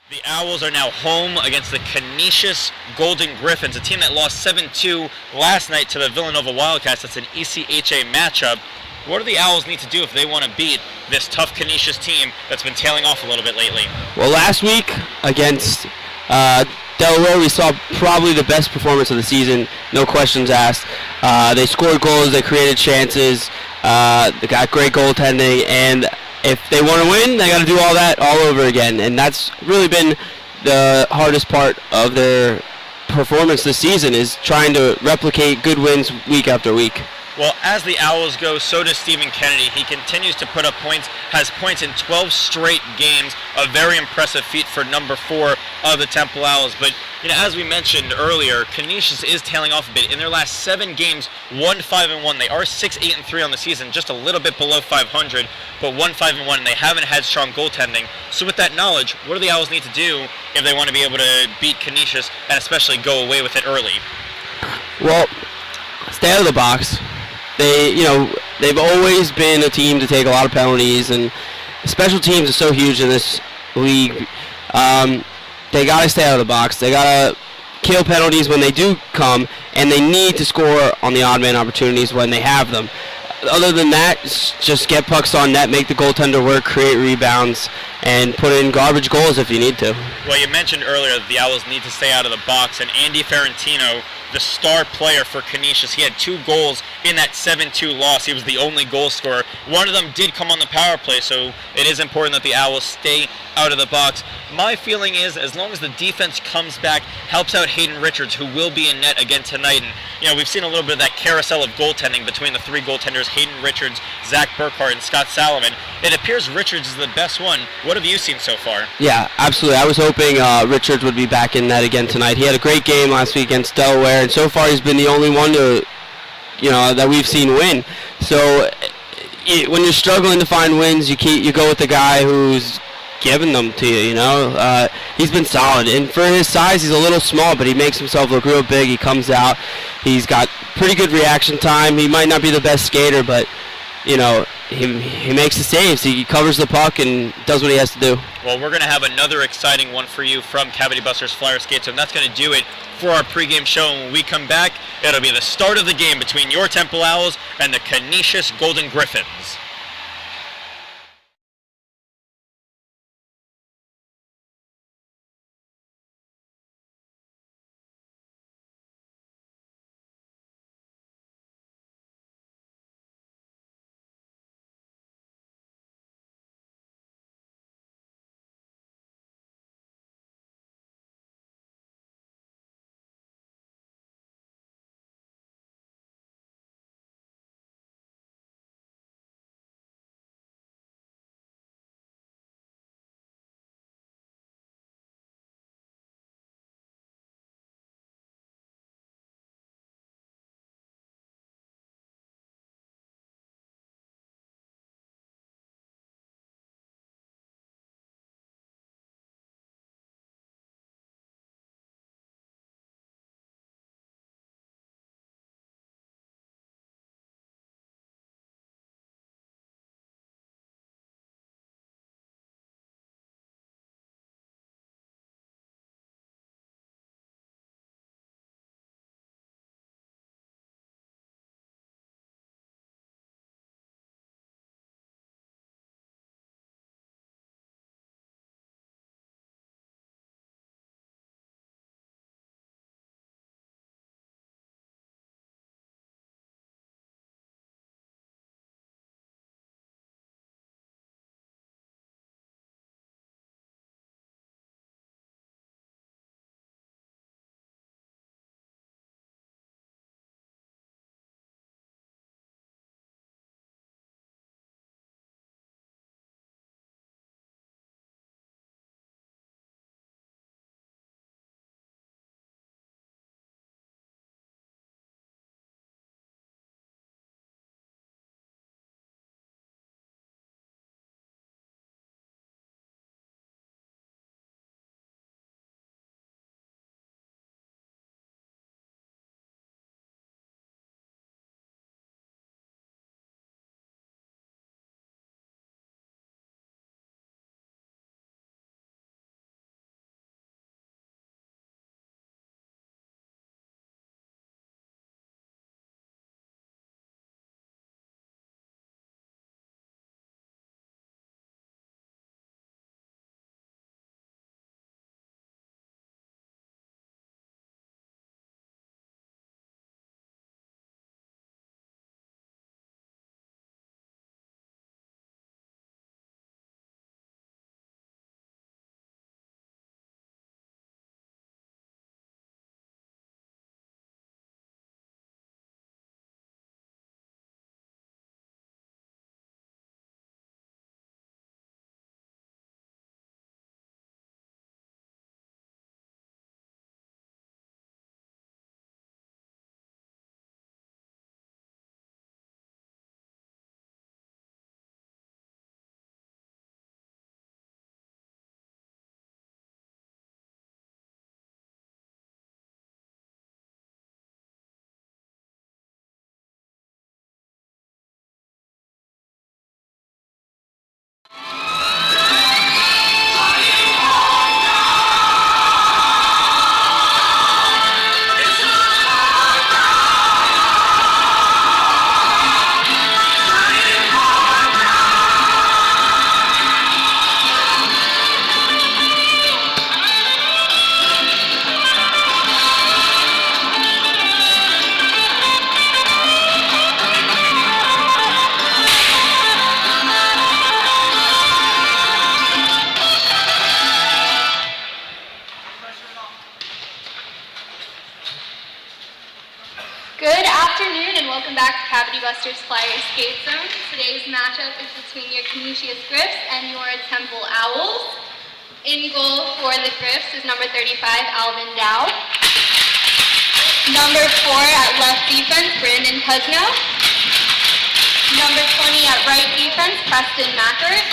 The Owls are now home against the Canisius Golden Griffins, a team that lost 7-2 last night to the Villanova Wildcats. That's an ECHA matchup. What do the Owls need to do if they want to beat this tough Canisius team that's been tailing off a little bit lately? Well, last week against Delaware, we saw probably the best performance of the season, no questions asked. They scored goals, they created chances, they got great goaltending, and if they want to win, they got to do all that all over again. And that's really been the hardest part of their performance this season, is trying to replicate good wins week after week. Well, as the Owls go, so does Stephen Kennedy. He continues to put up points, has points in 12 straight games, a very impressive feat for number 4 of the Temple Owls. But, as we mentioned earlier, Canisius is tailing off a bit. In their last 7 games, 1-5-1. They are 6-8-3 on the season, just a little bit below 500, but 1-5-1, and they haven't had strong goaltending. So with that knowledge, what do the Owls need to do if they want to be able to beat Canisius and especially go away with it early? Well, stay out of the box. They've always been a team to take a lot of penalties, and special teams are so huge in this league. They got to stay out of the box. They got to kill penalties when they do come, and they need to score on the odd man opportunities when they have them. Other than that, just get pucks on net, make the goaltender work, create rebounds, and put in garbage goals if you need to. Well, you mentioned earlier that the Owls need to stay out of the box, and Andy Ferrantino, the star player for Canisius, he had 2 goals in that 7-2 loss. He was the only goal scorer. One of them did come on the power play, so it is important that the Owls stay out of the box. My feeling is, as long as the defense comes back, helps out Hayden Richards, who will be in net again tonight, and we've seen a little bit of that carousel of goaltending between the 3 goaltenders, Hayden Richards, Zach Burkhart, and Scott Salomon. It appears Richards is the best one. What have you seen so far? Yeah, absolutely. I was hoping Richards would be back in net again tonight. He had a great game last week against Delaware, and so far he's been the only one that we've seen win. So when you're struggling to find wins, you go with the guy who's giving them to you. He's been solid, and for his size, he's a little small, but he makes himself look real big. He comes out, he's got pretty good reaction time. He might not be the best skater, but he makes the saves. He covers the puck and does what he has to do. Well, we're going to have another exciting one for you from Cavity Busters Flyer Skates, and that's going to do it for our pregame show. And when we come back, it'll be the start of the game between your Temple Owls and the Canisius Golden Griffins. Good afternoon and welcome back to Cavity Busters Flyers Skate Zone. Today's matchup is between your Canisius Griffs and your Temple Owls. In goal for the Griffs is number 35, Alvin Dow. Number 4 at left defense, Brandon Cuzno. Number 20 at right defense, Preston Mackert.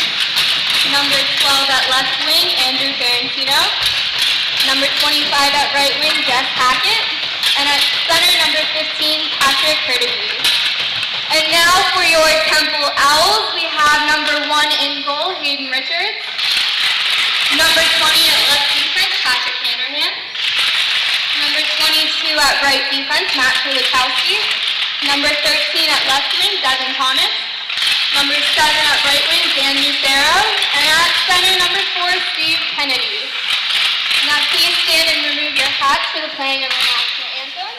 Number 12 at left wing, Andrew Ferrantino. Number 25 at right wing, Jess Hackett. And at center, number 15, Patrick Hurtubise. And now for your Temple Owls, we have number 1 in goal, Hayden Richards. Number 20 at left defense, Patrick Hanrahan. Number 22 at right defense, Matt Kulikowski. Number 13 at left wing, Devin Thomas. Number 7 at right wing, Dan Lucero. And at center, number 4, Steve Kennedy. Now please stand and remove your hats for the playing of the national anthem.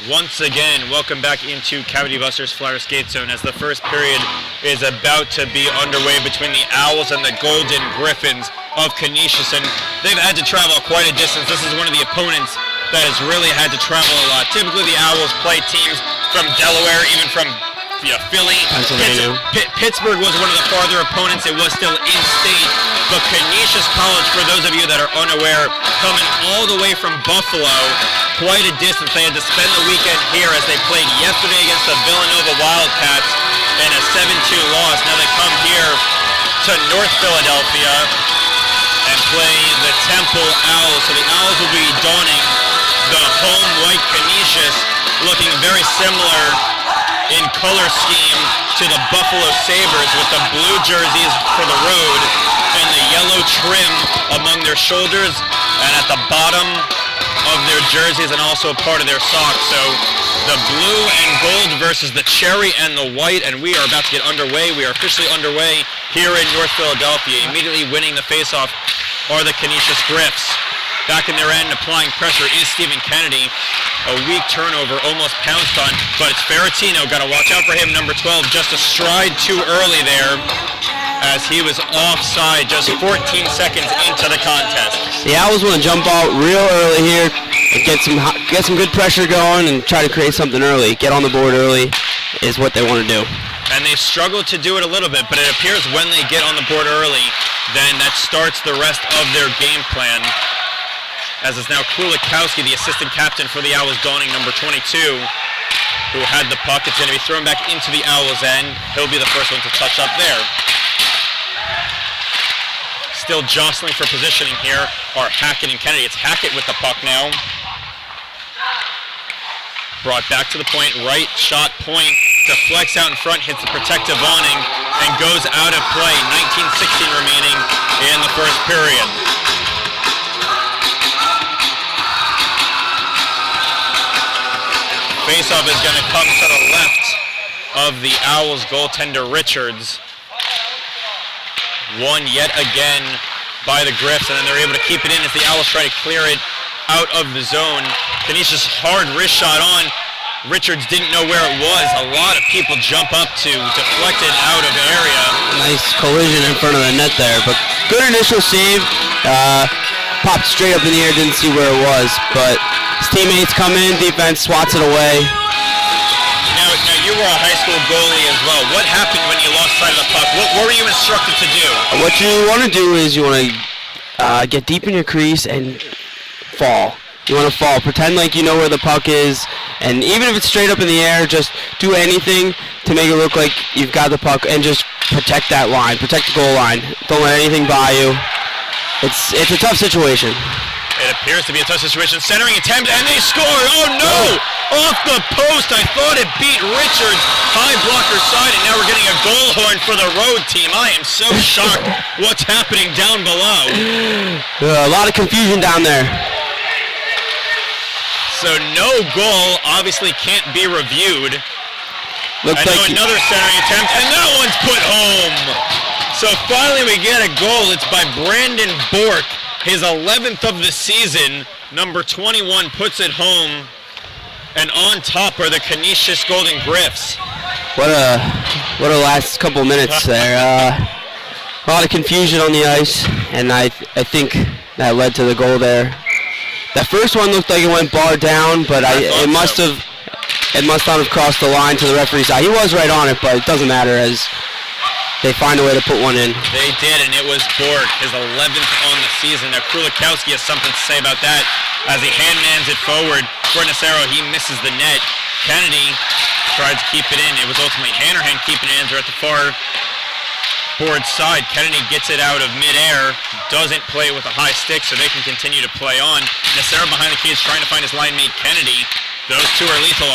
Once again, welcome back into Cavity Busters Flyer Skate Zone as the first period is about to be underway between the Owls and the Golden Griffins of Canisius, and they've had to travel quite a distance. This is one of the opponents that has really had to travel a lot. Typically the Owls play teams from Delaware, even from Philly. Pennsylvania. Pittsburgh was one of the farther opponents. It was still in-state, but Canisius College, for those of you that are unaware, coming all the way from Buffalo, quite a distance. They had to spend the weekend here as they played yesterday against the Villanova Wildcats in a 7-2 loss. Now they come here to North Philadelphia and play the Temple Owls. So the Owls will be donning the home white Canisius, looking very similar in color scheme to the Buffalo Sabres, with the blue jerseys for the road and the yellow trim among their shoulders and at the bottom of their jerseys, and also part of their socks. So the blue and gold versus the cherry and the white, and we are about to get underway. We are officially underway here in North Philadelphia. Immediately winning the faceoff are the Canisius Griffs. Back in their end, applying pressure is Stephen Kennedy. A weak turnover, almost pounced on, but it's Ferrantino. Got to watch out for him, number 12, just a stride too early there, as he was offside just 14 seconds into the contest. The Owls want to jump out real early here and get some good pressure going and try to create something early. Get on the board early is what they want to do. And they've struggled to do it a little bit, but it appears when they get on the board early, then that starts the rest of their game plan. As it's now Kulikowski, the assistant captain for the Owls, donning number 22, who had the puck. It's going to be thrown back into the Owls' end. He'll be the first one to touch up there. Still jostling for positioning here are Hackett and Kennedy. It's Hackett with the puck now. Brought back to the point, right shot point deflects out in front, hits the protective awning, and goes out of play. 19:16 remaining in the first period. Faceoff is going to come to the left of the Owls goaltender Richards. Won yet again by the Griffs, and then they're able to keep it in as the Owls try to clear it out of the zone. Canisius hard wrist shot on. Richards didn't know where it was. A lot of people jump up to deflect it out of area. Nice collision in front of the net there, but good initial save. Popped straight up in the air, didn't see where it was, but his teammates come in, defense swats it away. Now you were a high school goalie as well. What happened when you lost sight of the puck? What were you instructed to do? What you want to do is you want to get deep in your crease and fall. You want to fall. Pretend like you know where the puck is, and even if it's straight up in the air, just do anything to make it look like you've got the puck, and just protect that line, protect the goal line. Don't let anything by you. It's a tough situation. It appears to be a tough situation. Centering attempt, and they score! Oh no! Off the post! I thought it beat Richards. High blocker side, and now we're getting a goal horn for the road team. I am so shocked what's happening down below. A lot of confusion down there. So no goal obviously can't be reviewed. Looks like another centering attempt, and that one's put home. So finally we get a goal. It's by Brandon Bork. His 11th of the season. Number 21 puts it home. And on top are the Canisius Golden Griffs. What a last couple of minutes there. A lot of confusion on the ice, and I think that led to the goal there. That first one looked like it went bar down, but it must not have crossed the line to the referee's side. He was right on it, but it doesn't matter as they find a way to put one in. They did, and it was Borg, his 11th on the season. Now Krulikowski has something to say about that as he handmans it forward. For Nacero, he misses the net. Kennedy tried to keep it in. It was ultimately Hanrahan keeping it in. They're at the far board side. Kennedy gets it out of midair, doesn't play with a high stick, so they can continue to play on. Nacero behind the cage trying to find his line mate Kennedy. Those two are lethal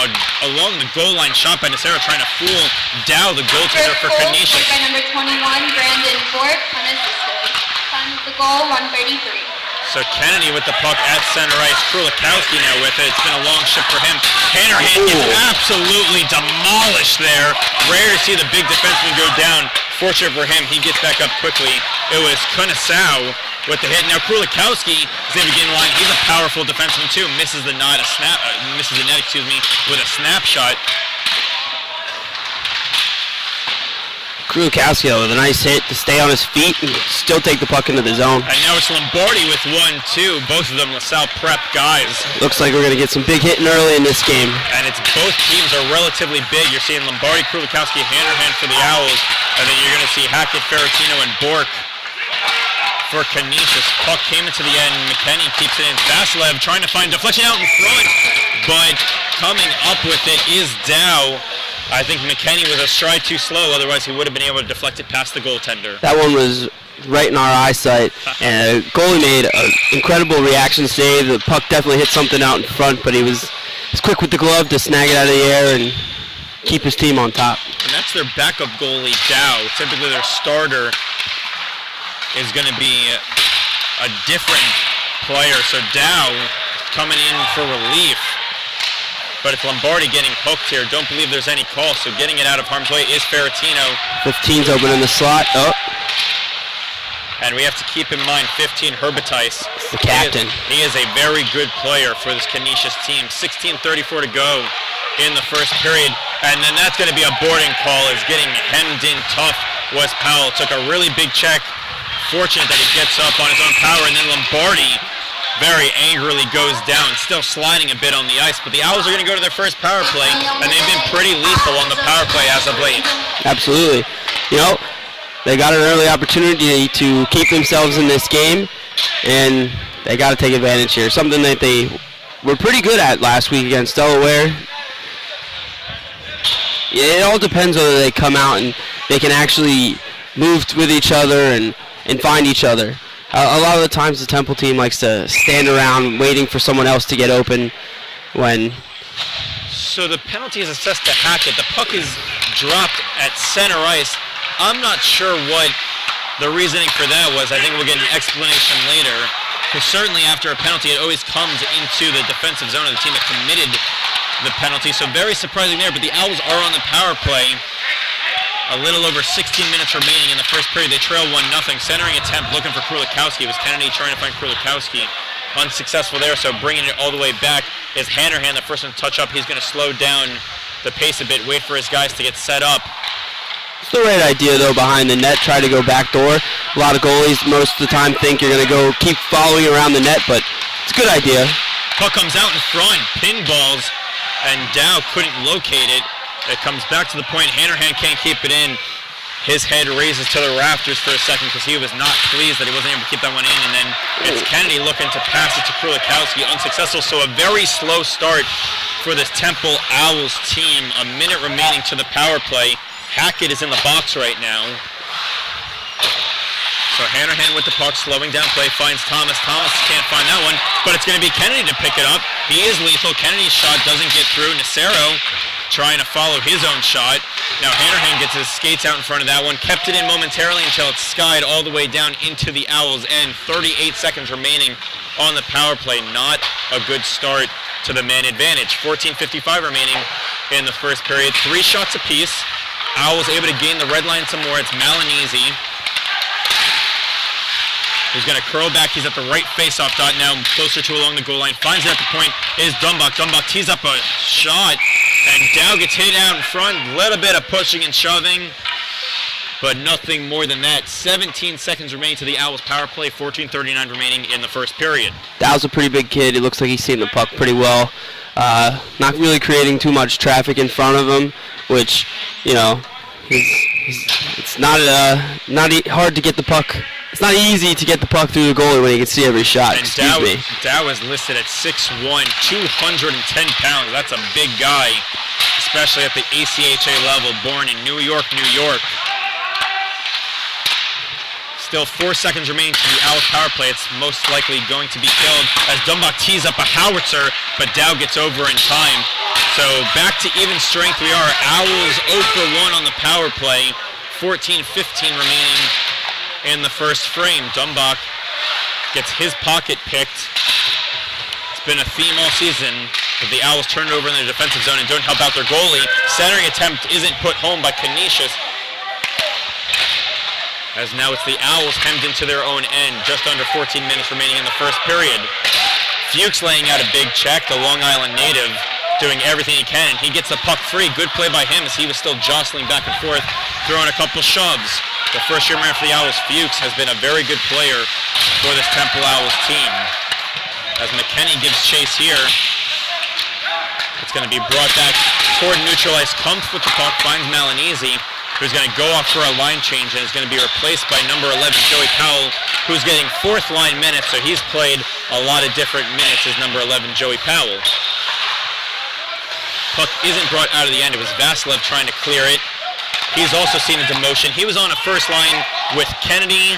along the goal line. Shot by Nacero trying to fool Dow, the goaltender for Canisius. By number 21, Brandon Ford, unassisted. Time of the goal, 1:33. So Kennedy with the puck at center ice. Krulikowski now with it. It's been a long shift for him. Hanrahan gets absolutely demolished there. Rare to see the big defenseman go down. Fortunate for him, he gets back up quickly. It was Canisuis with the hit. Now Krulikowski is in the beginning line. He's a powerful defenseman too. Misses the net, with a snapshot. Krulikowski with a nice hit to stay on his feet and still take the puck into the zone. And now it's Lombardi with 1-2. Both of them LaSalle prep guys. Looks like we're going to get some big hitting early in this game. And it's both teams are relatively big. You're seeing Lombardi, Krulikowski, Hanrahan for the Owls. And then you're going to see Hackett, Ferratino, and Bork for Canisius. Puck came into the end. McKenney keeps it in. Vasilev trying to find deflection out in front. But coming up with it is Dow. I think McKenney was a stride too slow, otherwise he would have been able to deflect it past the goaltender. That one was right in our eyesight, and the goalie made an incredible reaction save. The puck definitely hit something out in front, but he was quick with the glove to snag it out of the air and keep his team on top. And that's their backup goalie, Dow. Typically their starter is going to be a different player, so Dow coming in for relief. But it's Lombardi getting hooked here. Don't believe there's any call, so getting it out of harm's way is Ferratino. 15's open in the slot. Oh. And we have to keep in mind 15, Herbatice. The captain. He is a very good player for this Canisius team. 16:34 to go in the first period. And then that's going to be a boarding call. Is getting hemmed in tough. Wes Powell took a really big check. Fortunate that he gets up on his own power. And then Lombardi very angrily goes down, still sliding a bit on the ice, but the Owls are going to go to their first power play, and they've been pretty lethal on the power play as of late. Absolutely. You know, they got an early opportunity to keep themselves in this game, and they got to take advantage here. Something that they were pretty good at last week against Delaware. It all depends whether they come out and they can actually move with each other and find each other. A lot of the times the Temple team likes to stand around waiting for someone else to get open when So the penalty is assessed to Hackett. The puck is dropped at center ice. I'm not sure what the reasoning for that was. I think we'll get an explanation later. Because certainly after a penalty, it always comes into the defensive zone of the team that committed the penalty. So very surprising there, but the Owls are on the power play. A little over 16 minutes remaining in the first period. They trail 1-0. Centering attempt looking for Krulikowski. It was Kennedy trying to find Krulikowski. Unsuccessful there, so bringing it all the way back is Hanrahan, the first one to touch up. He's going to slow down the pace a bit, wait for his guys to get set up. It's the right idea, though, behind the net. Try to go back door. A lot of goalies most of the time think you're going to go keep following around the net, but it's a good idea. Puck comes out in front, pinballs, and Dow couldn't locate it. It comes back to the point. Hanrahan can't keep it in. His head raises to the rafters for a second because he was not pleased that he wasn't able to keep that one in. And then it's Kennedy looking to pass it to Krulikowski. Unsuccessful, so a very slow start for this Temple Owls team. A minute remaining to the power play. Hackett is in the box right now. So Hanrahan with the puck, slowing down play, finds Thomas. Thomas can't find that one, but it's going to be Kennedy to pick it up. He is lethal. Kennedy's shot doesn't get through. Nacero trying to follow his own shot. Now Hanrahan gets his skates out in front of that one, kept it in momentarily until it's skied all the way down into the Owls' end. 38 seconds remaining on the power play. Not a good start to the man advantage. 14:55 remaining in the first period. 3 shots apiece. Owls able to gain the red line some more. It's Malinese. He's going to curl back. He's at the right face-off dot now, closer to along the goal line. Finds it at the point. Is Dumbach. Dumbach tees up a shot, and Dow gets hit out in front. A little bit of pushing and shoving, but nothing more than that. 17 seconds remaining to the Owls' power play. 14:39 remaining in the first period. Dow's a pretty big kid. It looks like he's seeing the puck pretty well. Not really creating too much traffic in front of him, which, you know, it's not hard to get the puck. It's not easy to get the puck through the goalie when you can see every shot. And Dow is listed at 6'1", 210 pounds. That's a big guy, especially at the ACHA level, born in New York, New York. Still 4 seconds remaining to the Owls power play. It's most likely going to be killed as Dumbach tees up a howitzer, but Dow gets over in time. So back to even strength we are. Owls 0 for 1 on the power play. 14:15 remaining in the first frame. Dumbach gets his pocket picked. It's been a theme all season that the Owls turn it over in their defensive zone and don't help out their goalie. Centering attempt isn't put home by Canisius, as now it's the Owls hemmed into their own end. Just under 14 minutes remaining in the first period. Fuchs laying out a big check, the Long Island native doing everything he can. He gets the puck free. Good play by him as he was still jostling back and forth, throwing a couple shoves. The first-year man for the Owls, Fuchs, has been a very good player for this Temple Owls team. As McKenney gives chase here, it's going to be brought back toward neutral ice. Kumpf with the puck, finds Malinese, who's going to go off for a line change and is going to be replaced by number 11, Joey Powell, who's getting fourth-line minutes, so he's played a lot of different minutes as number 11, Joey Powell. Puck isn't brought out of the end. It was Vasilev trying to clear it. He's also seen a demotion. He was on a first line with Kennedy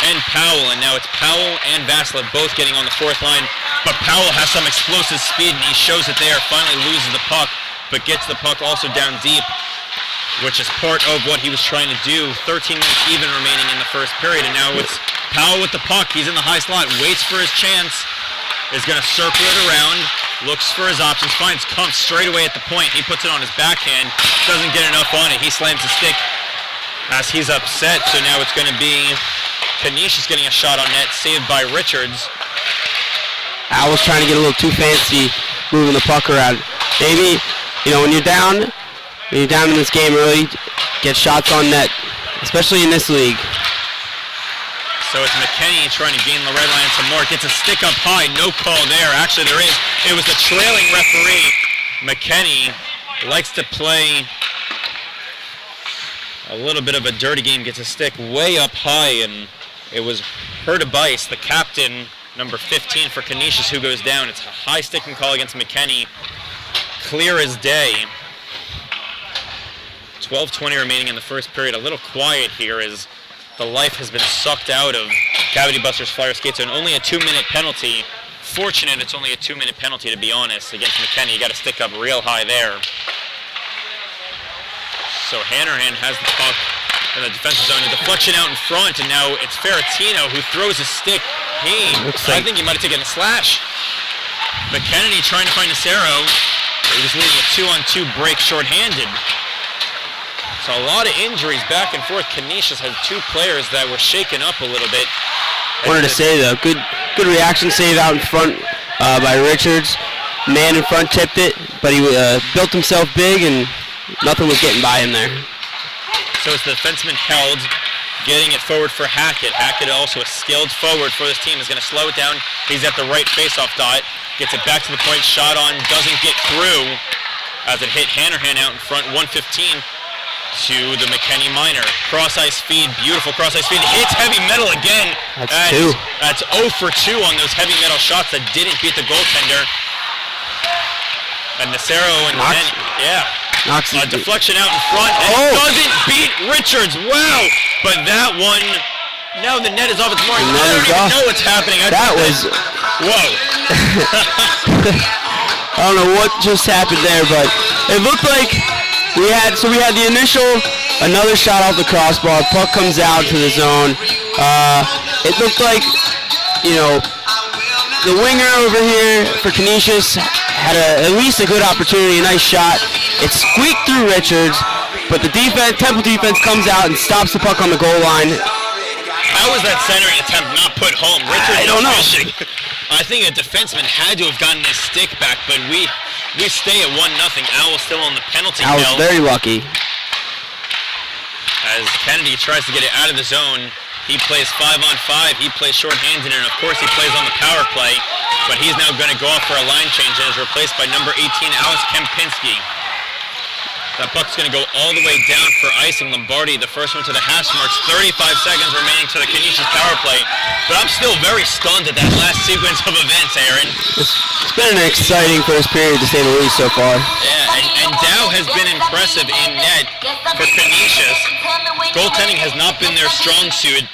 and Powell, and now it's Powell and Vasilev both getting on the fourth line. But Powell has some explosive speed, and he shows it there. Finally loses the puck, but gets the puck also down deep, which is part of what he was trying to do. 13 minutes even remaining in the first period, and now it's Powell with the puck. He's in the high slot, waits for his chance, is going to circle it around, looks for his options, finds Kumpf straight away at the point. He puts it on his backhand, doesn't get enough on it. He slams the stick as he's upset, so now it's going to be Canisius getting a shot on net, saved by Richards. Owls trying to get a little too fancy, moving the puck around. Maybe, you know, when you're down in this game early, get shots on net, especially in this league. So it's McKenney trying to gain the red line some more. Gets a stick up high, no call there. Actually, there is. It was the trailing referee. McKenney likes to play a little bit of a dirty game. Gets a stick way up high, and it was Hurtabice, the captain, number 15 for Canisius, who goes down. It's a high sticking call against McKenney. Clear as day. 12:20 remaining in the first period. A little quiet here as the life has been sucked out of Cavity Busters Flyer Skate Zone. Only a 2-minute penalty unfortunate it's only a 2-minute penalty, to be honest. Against McKenny, you got to stick up real high there. So Hanrahan has the puck in the defensive zone. A deflection out in front, and now it's Ferentino who throws his stick. I think he might have taken a slash. But Kennedy trying to find Nacero. He was leading a 2-on-2 break shorthanded. So a lot of injuries back and forth. Canisius had 2 players that were shaken up a little bit. Wanted to say though, good reaction save out in front by Richards. Man in front tipped it, but he built himself big and nothing was getting by him there. So it's the defenseman held, getting it forward for Hackett. Hackett, also a skilled forward for this team, is going to slow it down. He's at the right faceoff dot, gets it back to the point, shot on, doesn't get through as it hit Hanrahan out in front, 115 to the McKenny minor. Cross-ice feed, beautiful cross-ice feed. Hits heavy metal again. That's 2. That's 0 for 2 on those heavy metal shots that didn't beat the goaltender. And Nacero and Knocks a deflection out in front and doesn't beat Richards. Wow! But that one, now the net is off its mark. I don't even know what's happening. Whoa. I don't know what just happened there, but it looked like we had the initial, another shot off the crossbar, puck comes out to the zone. It looked like, the winger over here for Canisius had at least a good opportunity, a nice shot. It squeaked through Richards, but the Temple defense comes out and stops the puck on the goal line. How was that centering attempt not put home? Richards, I don't know. I think a defenseman had to have gotten his stick back, but we stay at 1-0. Owl's still on the penalty kill. Owl's very lucky. As Kennedy tries to get it out of the zone, he plays 5-on-5. He plays shorthanded, and of course he plays on the power play. But he's now going to go off for a line change and is replaced by number 18, Alex Kempinski. That puck's going to go all the way down for icing. Lombardi, the first one to the hash marks. 35 seconds remaining to the Canisius power play. But I'm still very stunned at that last sequence of events, Aaron. It's been an exciting first period, to say the least, so far. Yeah, and Dow has been impressive in net for Canisius. Goaltending has not been their strong suit.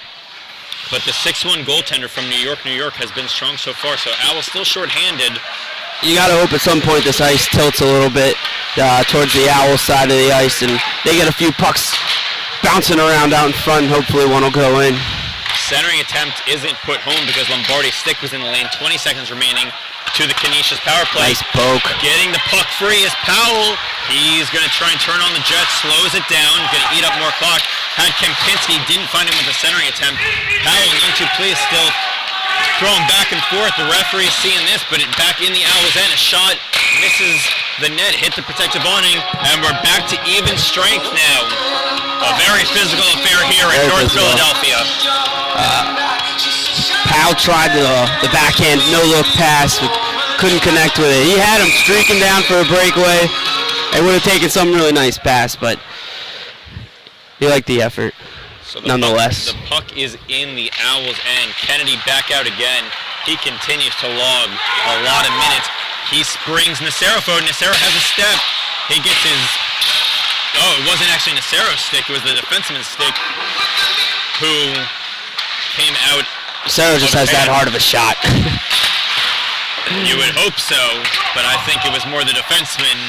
But the 6-1 goaltender from New York has been strong so far. So Owl's still shorthanded. You got to hope at some point this ice tilts a little bit towards the Owl side of the ice, and they get a few pucks bouncing around out in front, and hopefully one will go in. Centering attempt isn't put home because Lombardi's stick was in the lane. 20 seconds remaining to the Canisius power play. Nice poke. Getting the puck free is Powell. He's going to try and turn on the jet, slows it down, going to eat up more clock. Had Kempinski, didn't find him with a centering attempt. Powell, 1-2 play, still throwing back and forth. The referee is seeing this, but back in the Owl's end. A shot misses the net, hit the protective awning, and we're back to even strength now. A very physical affair here in North Philadelphia. Powell tried the backhand no-look pass, but couldn't connect with it. He had him streaking down for a breakaway. It would have taken some really nice pass, but he liked the effort. So nonetheless. The puck is in the Owls' end. Kennedy back out again. He continues to log a lot of minutes. He springs Nacero forward. Nacero has a step. He gets his... Oh, it wasn't actually Nacero's stick. It was the defenseman's stick who came out. Nacero just has that hard of a shot. You would hope so, but I think it was more the defenseman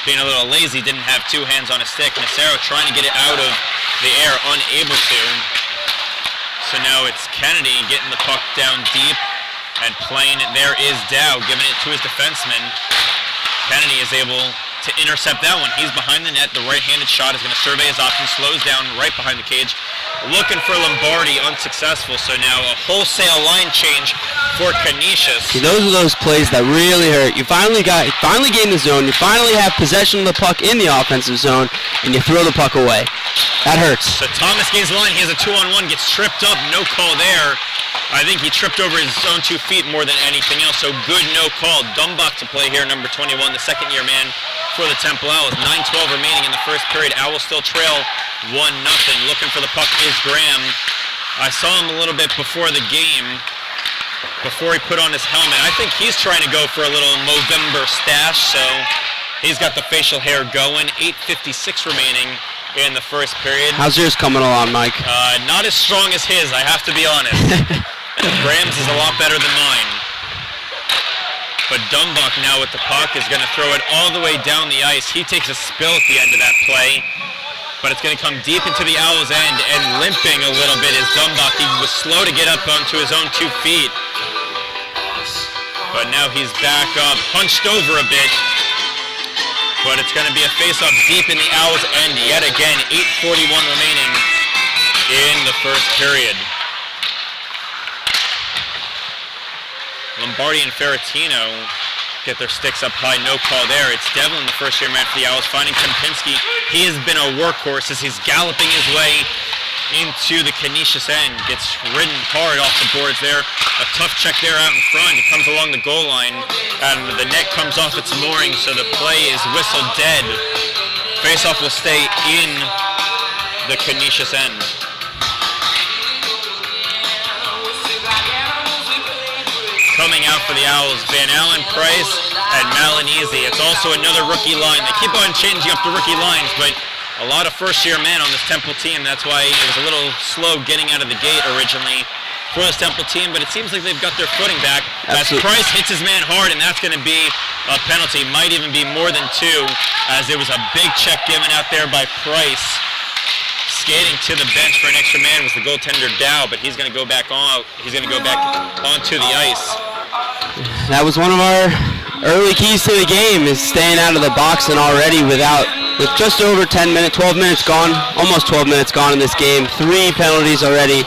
being a little lazy, didn't have 2 hands on a stick. Nacero trying to get it out of the air, unable to. So now it's Kennedy getting the puck down deep and playing it. There is Dow giving it to his defenseman. Kennedy is able to intercept that one. He's behind the net. The right-handed shot is going to survey his options, slows down right behind the cage. Looking for Lombardi, unsuccessful. So now a wholesale line change for Canisius. See, those are those plays that really hurt. You finally gain the zone. You finally have possession of the puck in the offensive zone, and you throw the puck away. That hurts. So Thomas gains the line. He has a 2-on-1, gets tripped up. No call there. I think he tripped over his own 2 feet more than anything else. So good no call. Dumbach to play here, number 21, the second-year man for the Temple Owls. 9:12 remaining in the first period. Owls still trail 1-0. Looking for the puck is Graham. I saw him a little bit before the game, before he put on his helmet. I think he's trying to go for a little Movember stash, so he's got the facial hair going. 8:56 remaining in the first period. How's yours coming along, Mike? Not as strong as his, I have to be honest. Graham's is a lot better than mine. But Dumbach now with the puck is going to throw it all the way down the ice. He takes a spill at the end of that play. But it's going to come deep into the Owls' end, and limping a little bit is Dumbach. He was slow to get up onto his own 2 feet. But now he's back up, hunched over a bit. But it's going to be a face-off deep in the Owls' end yet again. 8:41 remaining in the first period. Lombardi and Ferentino get their sticks up high. No call there. It's Devlin, the first-year man for the Owls, finding Kempinski. He has been a workhorse as he's galloping his way into the Canisius end. Gets ridden hard off the boards there. A tough check there out in front. It comes along the goal line, and the net comes off its mooring, so the play is whistled dead. Face-off will stay in the Canisius end. Coming out for the Owls, Van Allen, Price, and Malinese. It's also another rookie line. They keep on changing up the rookie lines, but a lot of first-year men on this Temple team. That's why it was a little slow getting out of the gate originally for this Temple team, but it seems like they've got their footing back. Absolutely. As Price hits his man hard, and that's going to be a penalty. Might even be more than 2, as there was a big check given out there by Price. Skating to the bench for an extra man was the goaltender Dow, but he's going to go back on. He's going to go back onto the ice. That was one of our early keys to the game, is staying out of the box, and already with just over 10 minutes, 12 minutes gone, almost 12 minutes gone in this game. 3 penalties already,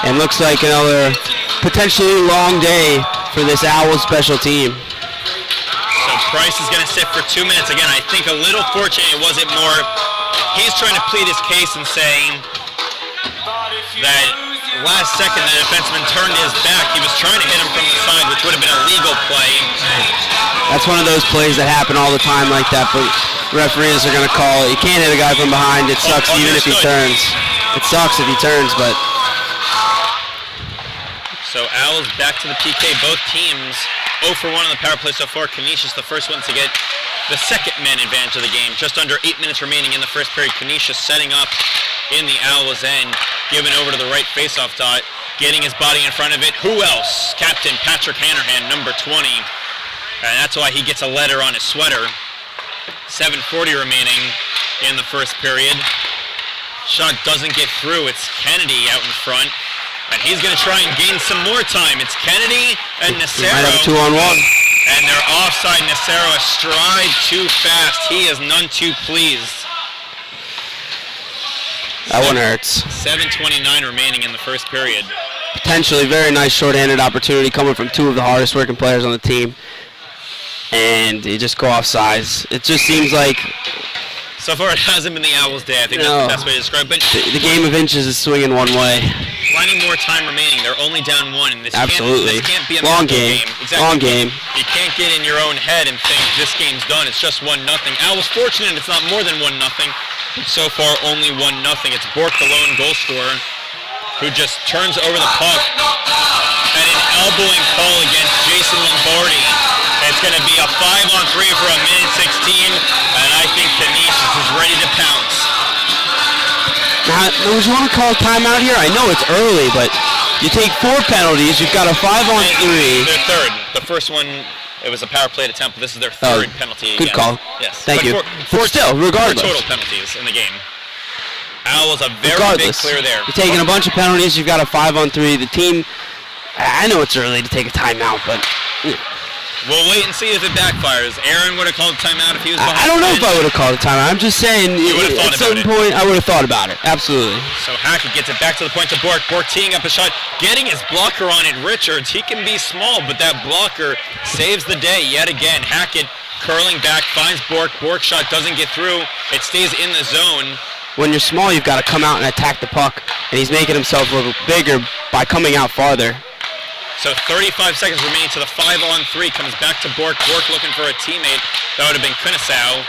and looks like another potentially long day for this Owls special team. So Price is going to sit for 2 minutes. Again, I think a little fortunate it wasn't more. He's trying to plead his case and saying that last second the defenseman turned his back. He was trying to hit him from the side, which would have been a legal play. That's one of those plays that happen all the time like that, but referees are going to call it. You can't hit a guy from behind. It sucks even if he turns. It sucks if he turns, but... So Owls back to the PK. Both teams 0 for 1 on the power play so far. Canisius the first one to get the second man advantage of the game. Just under 8 minutes remaining in the first period. Canisius setting up in the Owls' end. Given over to the right faceoff dot. Getting his body in front of it. Who else? Captain Patrick Hanrahan, number 20. And that's why he gets a letter on his sweater. 7:40 remaining in the first period. Shot doesn't get through. It's Kennedy out in front. And he's going to try and gain some more time. It's Kennedy and Nacero. Might have a 2-on-1. And they're offside. Nacero a stride too fast. He is none too pleased. That one hurts. 7:29 remaining in the first period. Potentially very nice shorthanded opportunity coming from 2 of the hardest working players on the team. And they just go off sides. It just seems like... So far it hasn't been the Owls' day. I think that's the best way to describe it. But the game of inches is swinging one way. Plenty more time remaining. They're only down 1. And this Absolutely. Can't be a long game. Exactly. Long game. You can't get in your own head and think this game's done. It's just 1-0. Owls fortunate it's not more than 1-0. So far only 1-0. It's Bork, the lone goal scorer, who just turns over the puck. And an elbowing call against Jason Lombardi. It's going to be a 5-on-3 for a minute 16, and I think Canisius is ready to pounce. Now, would you want to call a timeout here? I know it's early, but you take 4 penalties. You've got a 5-on-3. Their third. The first one, it was a power play to Temple. This is their third penalty. Good call. Yes. Thank you. But still, regardless. 4 total penalties in the game. Owls a very big clear there. You're taking a bunch of penalties. You've got a 5-on-3. The team, I know it's early to take a timeout, but... We'll wait and see if it backfires. Aaron would have called a timeout if he was behind. I don't know if I would have called a timeout. I'm just saying, at a certain point, I would have thought about it. Absolutely. So Hackett gets it back to the point to Bork. Bork teeing up a shot, getting his blocker on it. Richards, he can be small, but that blocker saves the day yet again. Hackett curling back, finds Bork. Bork shot doesn't get through. It stays in the zone. When you're small, you've got to come out and attack the puck, and he's making himself a little bigger by coming out farther. So 35 seconds remaining to the 5-on-3. Comes back to Bork. Bork looking for a teammate. That would have been Canisuis.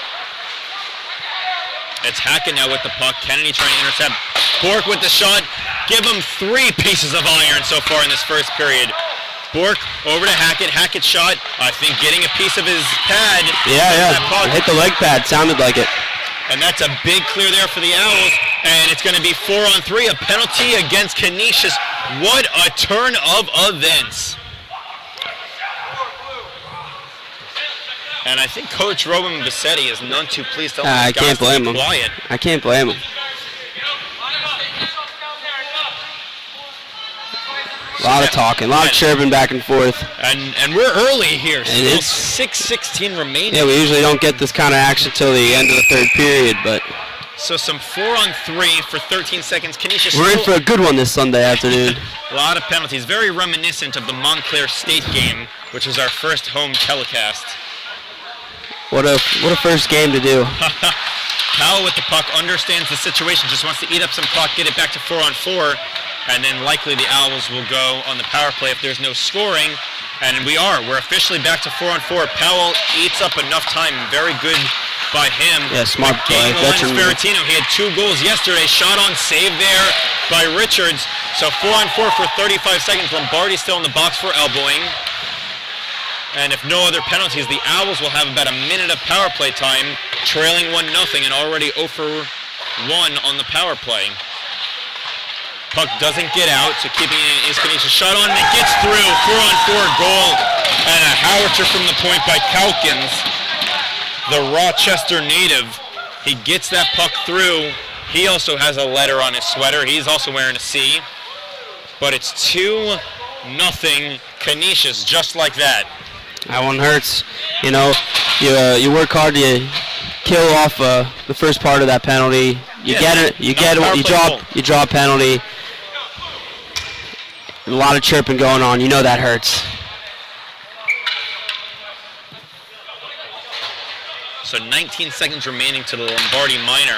It's Hackett now with the puck. Kennedy trying to intercept. Bork with the shot. Give him 3 pieces of iron so far in this first period. Bork over to Hackett. Hackett shot. I think getting a piece of his pad. Yeah. Hit the leg pad. Sounded like it. And that's a big clear there for the Owls. And it's going to be 4-on-3. A penalty against Canisius. What a turn of events. And I think Coach Robin Bassetti is none too pleased telling I guys can't blame to him. be quiet. I can't blame him. A lot of talking, a lot of chirping back and forth. And we're early here. Still it's 6:16 remaining. Yeah, we usually don't get this kind of action till the end of the third period, but So some 4-on-3 for 13 seconds. Canisius we're in for a good one this Sunday afternoon. A lot of penalties. Very reminiscent of the Montclair State game, which was our first home telecast. What a first game to do. Powell with the puck understands the situation, just wants to eat up some clock, get it back to 4-on-4, and then likely the Owls will go on the power play if there's no scoring. And we're officially back to 4-on-4. Powell eats up enough time. Very good by him. Yeah, smart play. Veteran Ferentino. He had 2 goals yesterday. Shot on save there by Richards. So 4-on-4 for 35 seconds. Lombardi still in the box for elbowing. And if no other penalties, the Owls will have about a minute of power play time, trailing 1-0 and already 0 for 1 on the power play. Puck doesn't get out, so keeping it is Canisius. Shot on and it gets through. 4-on-4 goal and a howitzer from the point by Calkins, the Rochester native. He gets that puck through. He also has a letter on his sweater. He's also wearing a C. But it's 2-0 Canisius, just like that. That one hurts. You know, you work hard to kill off the first part of that penalty. You draw a penalty. A lot of chirping going on. You know that hurts. So 19 seconds remaining to the Lombardi minor.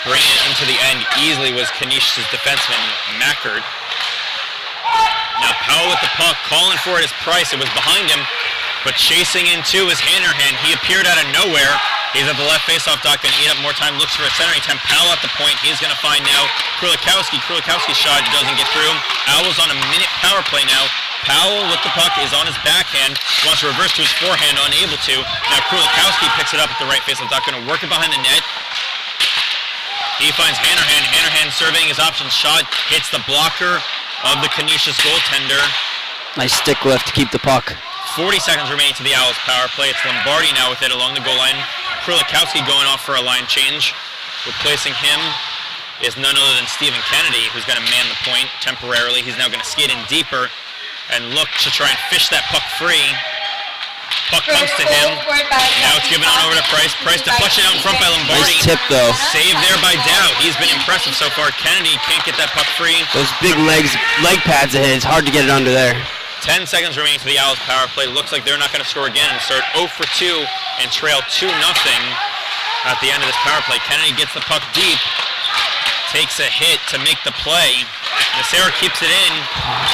Bringing it into the end easily was Canisius' defenseman, Mackert. Now Powell with the puck, calling for it is Price. It was behind him, but chasing into is Hanrahan. He appeared out of nowhere. He's at the left faceoff dot, going to eat up more time, looks for a centering attempt. Powell at the point. He's going to find now Krulikowski's shot doesn't get through. Owls on a minute power play now. Powell with the puck is on his backhand, wants to reverse to his forehand, unable to. Now Krulikowski picks it up at the right faceoff dot, going to work it behind the net. He finds Hanrahan. Hanrahan surveying his options. Shot hits the blocker of the Canisius goaltender. Nice stick lift to keep the puck. 40 seconds remaining to the Owls power play. It's Lombardi now with it along the goal line. Krulikowski going off for a line change. Replacing him is none other than Stephen Kennedy, who's going to man the point temporarily. He's now going to skate in deeper and look to try and fish that puck free. Puck comes to him. Now it's given on over to Price. Price deflection out in front by Lombardi. Nice tip, though. Save there by Dow. He's been impressive so far. Kennedy can't get that puck free. Those big leg pads of his, hard to get it under there. 10 seconds remaining to the Owls power play. Looks like they're not going to score again and start 0 for 2 and trail 2-0 at the end of this power play. Kennedy gets the puck deep, takes a hit to make the play. Nacera keeps it in.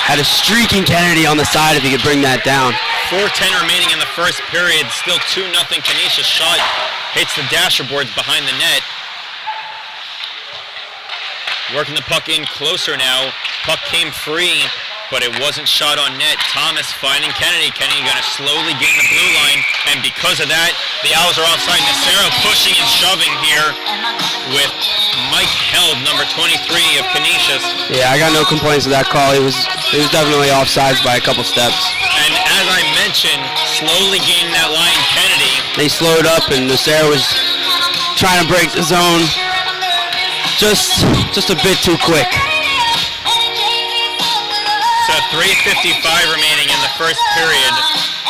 Had a streaking Kennedy on the side if he could bring that down. 4:10 remaining in the first period. Still 2-0 Canisius. Shot hits the dasher boards behind the net. Working the puck in closer now. Puck came free, but it wasn't shot on net. Thomas finding Kennedy. Kennedy going to slowly gain the blue line, and because of that, the Owls are offside. Nacero pushing and shoving here with Mike Held, number 23 of Canisius. Yeah, I got no complaints with that call. He was definitely offsides by a couple steps. And as I mentioned, slowly gaining that line, Kennedy. They slowed up, and Nacero was trying to break the zone just a bit too quick. So 3:55 remaining in the first period.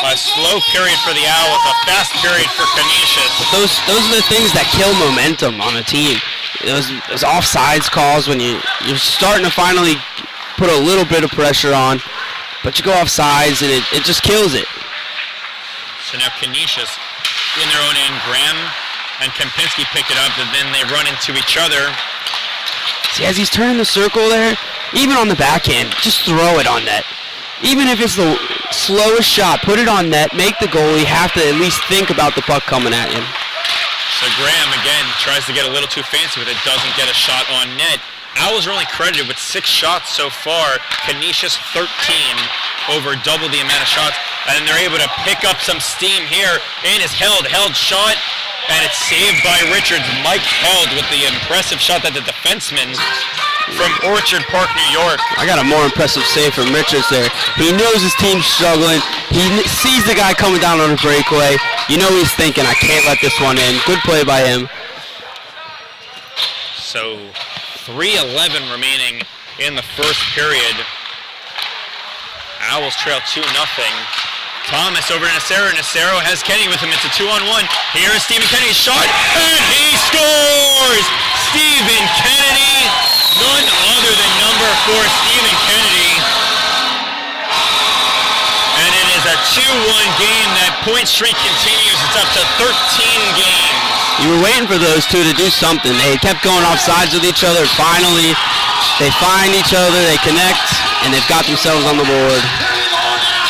A slow period for the Owls, a fast period for Canisius. Those are the things that kill momentum on a team. Those offsides calls when you're starting to finally put a little bit of pressure on, but you go offsides and it just kills it. So now Canisius in their own end. Graham and Kempinski pick it up, and then they run into each other. See, as he's turning the circle there, even on the backhand, just throw it on net. Even if it's the slowest shot, put it on net, make the goal. You have to at least think about the puck coming at you. So Graham, again, tries to get a little too fancy with it, doesn't get a shot on net. Owls are only credited with 6 shots so far. Canisius 13, over double the amount of shots. And they're able to pick up some steam here. And is Held shot, and it's saved by Richards. Mike Held with the impressive shot that the defenseman from Orchard Park, New York. I got a more impressive save from Richards there. He knows his team's struggling. He sees the guy coming down on a breakaway. You know he's thinking, I can't let this one in. Good play by him. So 3:11 remaining in the first period. Owls trail 2-0. Thomas over to Nacero. Nacero has Kenny with him. It's a 2-on-1. Here's Stephen Kennedy's shot, and he scores! Stephen Kennedy, none other than number 4, Stephen Kennedy. And it is a 2-1 game. That point streak continues. It's up to 13 games. You were waiting for those two to do something. They kept going off sides with each other. Finally, they find each other, they connect, and they've got themselves on the board.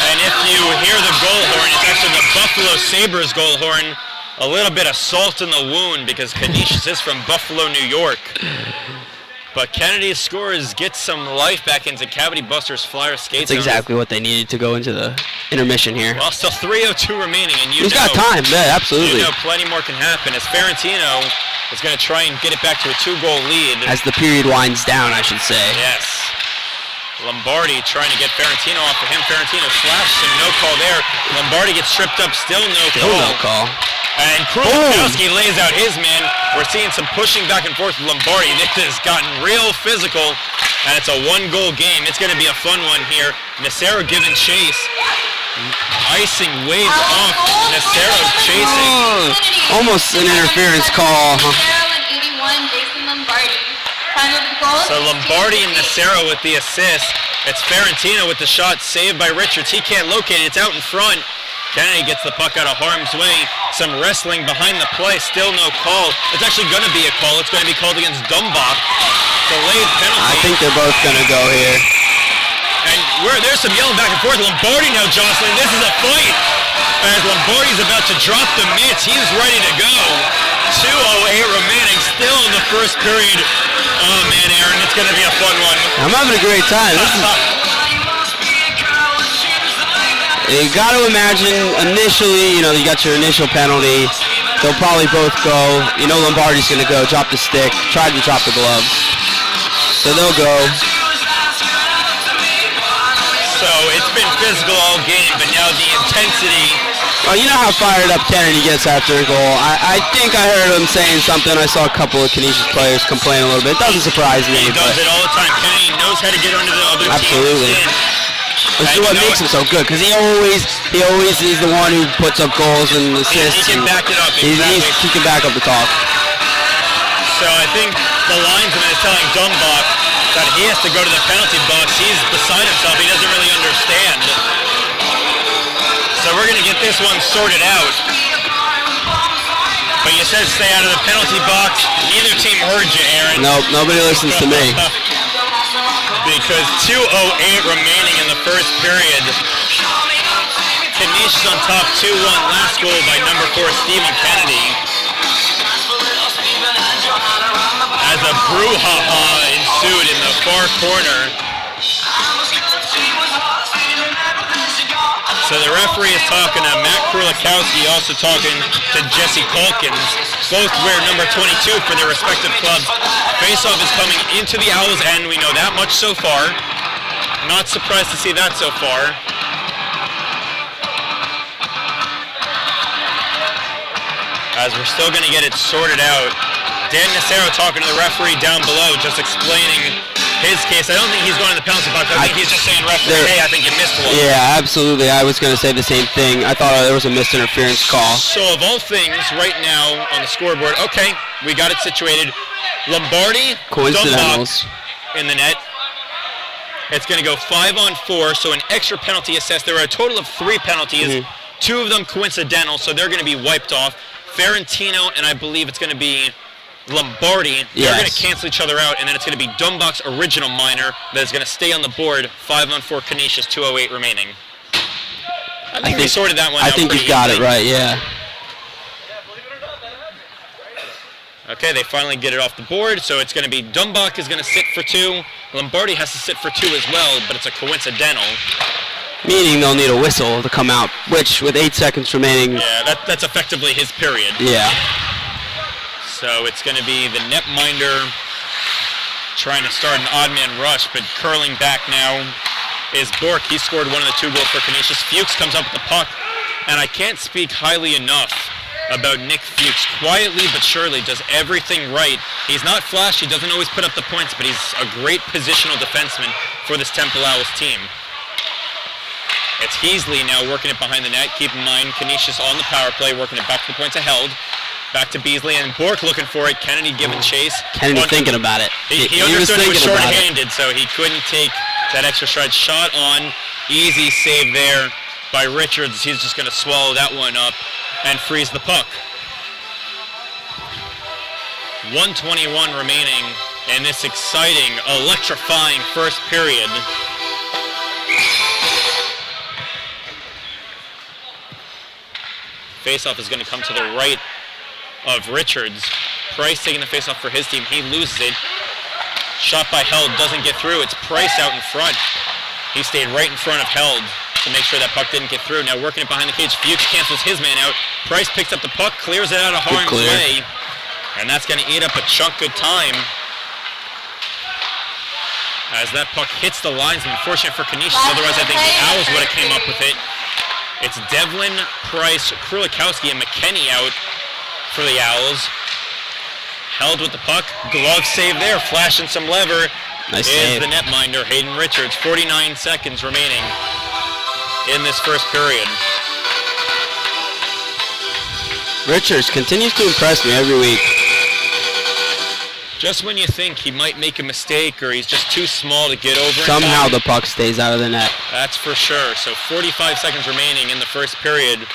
And if you hear the goal horn, it's actually the Buffalo Sabres goal horn. A little bit of salt in the wound because Canisius is from Buffalo, New York. But Kennedy's scores get some life back into Cavity Busters Flyer skate zone. That's exactly what they needed to go into the intermission here. Well, still 3:02 remaining, and He's got time, yeah, absolutely. You know plenty more can happen as Ferentino is going to try and get it back to a 2-goal lead. As the period winds down, I should say. Yes. Lombardi trying to get Ferentino off of him. Ferentino slashed him, no call there. Lombardi gets tripped up, still no call. No call. And Krulakowski lays out his man. We're seeing some pushing back and forth with Lombardi. This has gotten real physical, and it's a 1-goal game. It's going to be a fun one here. Nacero giving chase. Icing waves off. Nacero chasing. Almost an interference call. So Lombardi and Nacero with the assist. It's Ferentino with the shot saved by Richards. He can't locate it. It's out in front. Kennedy gets the puck out of harm's way. Some wrestling behind the play. Still no call. It's actually going to be a call. It's going to be called against Dumbach. Delayed penalty. I think they're both going to go here. And there's some yelling back and forth. Lombardi now jostling. This is a fight. As Lombardi's about to drop the mitts, he's ready to go. 2:08 remaining, still in the first period. Oh man, Aaron, it's going to be a fun one. I'm having a great time. You got to imagine initially, you got your initial penalty. They'll probably both go. Lombardi's going to go, drop the stick, try to drop the gloves. So they'll go. So it's been physical all game, but now the intensity. Oh, you know how fired up Kennedy gets after a goal. I think I heard him saying something. I saw a couple of Canisius players complain a little bit. It doesn't surprise me. He does it all the time. Kennedy knows how to get under the other absolutely. team's skin. This is what makes him so good, because he always is the one who puts up goals and assists. He can back it up. Exactly. He can back up the talk. So I think the linesman is telling Dumbach that he has to go to the penalty box. He's beside himself. He doesn't really understand. So we're going to get this one sorted out. But you said stay out of the penalty box. Neither team heard you, Aaron. Nope, nobody listens to me. Because 2:08 remaining in the first period. Canisius on top 2-1. Last goal by number 4, Stephen Kennedy. As a brouhaha ensued in the far corner. So the referee is talking to Matt Krulakowski, also talking to Jesse Calkins. Both wear number 22 for their respective clubs. Face-off is coming into the Owls' end. We know that much so far. Not surprised to see that so far. As we're still going to get it sorted out. Dan Nacero talking to the referee down below, just explaining his case. I don't think he's going to the penalty box. I think he's just saying, referee, hey, I think you missed one. Yeah, absolutely. I was going to say the same thing. I thought there was a missed interference call. So of all things, right now on the scoreboard, okay, we got it situated. Lombardi, coincidentals in the net. It's going to go 5-on-4, so an extra penalty assessed. There are a total of 3 penalties, 2 of them coincidental, so they're going to be wiped off. Ferentino, and I believe it's going to be Lombardi, they're going to cancel each other out, and then it's going to be Dumbach's original minor that is going to stay on the board. 5-on-4 Canisius, 2:08 remaining. I think we sorted that one out. I think you've got it right, yeah. Okay, they finally get it off the board, so it's going to be Dumbach is going to sit for 2. Lombardi has to sit for 2 as well, but it's a coincidental. Meaning they'll need a whistle to come out, which with 8 seconds remaining. Yeah, that's effectively his period. Yeah. So it's going to be the netminder trying to start an odd man rush, but curling back now is Bork. He scored one of the 2 goals for Canisius. Fuchs comes up with the puck, and I can't speak highly enough about Nick Fuchs. Quietly but surely does everything right. He's not flashy, doesn't always put up the points, but he's a great positional defenseman for this Temple Owls team. It's Heasley now working it behind the net. Keep in mind, Canisius on the power play, working it back to the point to Held. Back to Beasley, and Bork looking for it. Kennedy giving chase. Kennedy thinking about it. He understood he was short-handed, so he couldn't take that extra stride. Shot on. Easy save there by Richards. He's just going to swallow that one up and freeze the puck. 1:21 remaining in this exciting, electrifying first period. Faceoff is going to come to the right of Richards. Price taking the faceoff for his team. He loses it. Shot by Held doesn't get through. It's Price out in front. He stayed right in front of Held to make sure that puck didn't get through. Now working it behind the cage. Fuchs cancels his man out. Price picks up the puck, clears it out of harm's way. And that's going to eat up a chunk of time as that puck hits the linesman. Unfortunate for Canisius. Otherwise, I think the Owls would have came up with it. It's Devlin, Price, Krulikowski, and McKenney out for the Owls. Held with the puck. Glove save there. Flashing some lever. Nice is save. the netminder, Hayden Richards. 49 seconds remaining in this first period. Richards continues to impress me every week. Just when you think he might make a mistake or he's just too small to get over. Somehow the puck stays out of the net. That's for sure. So 45 seconds remaining in the first period.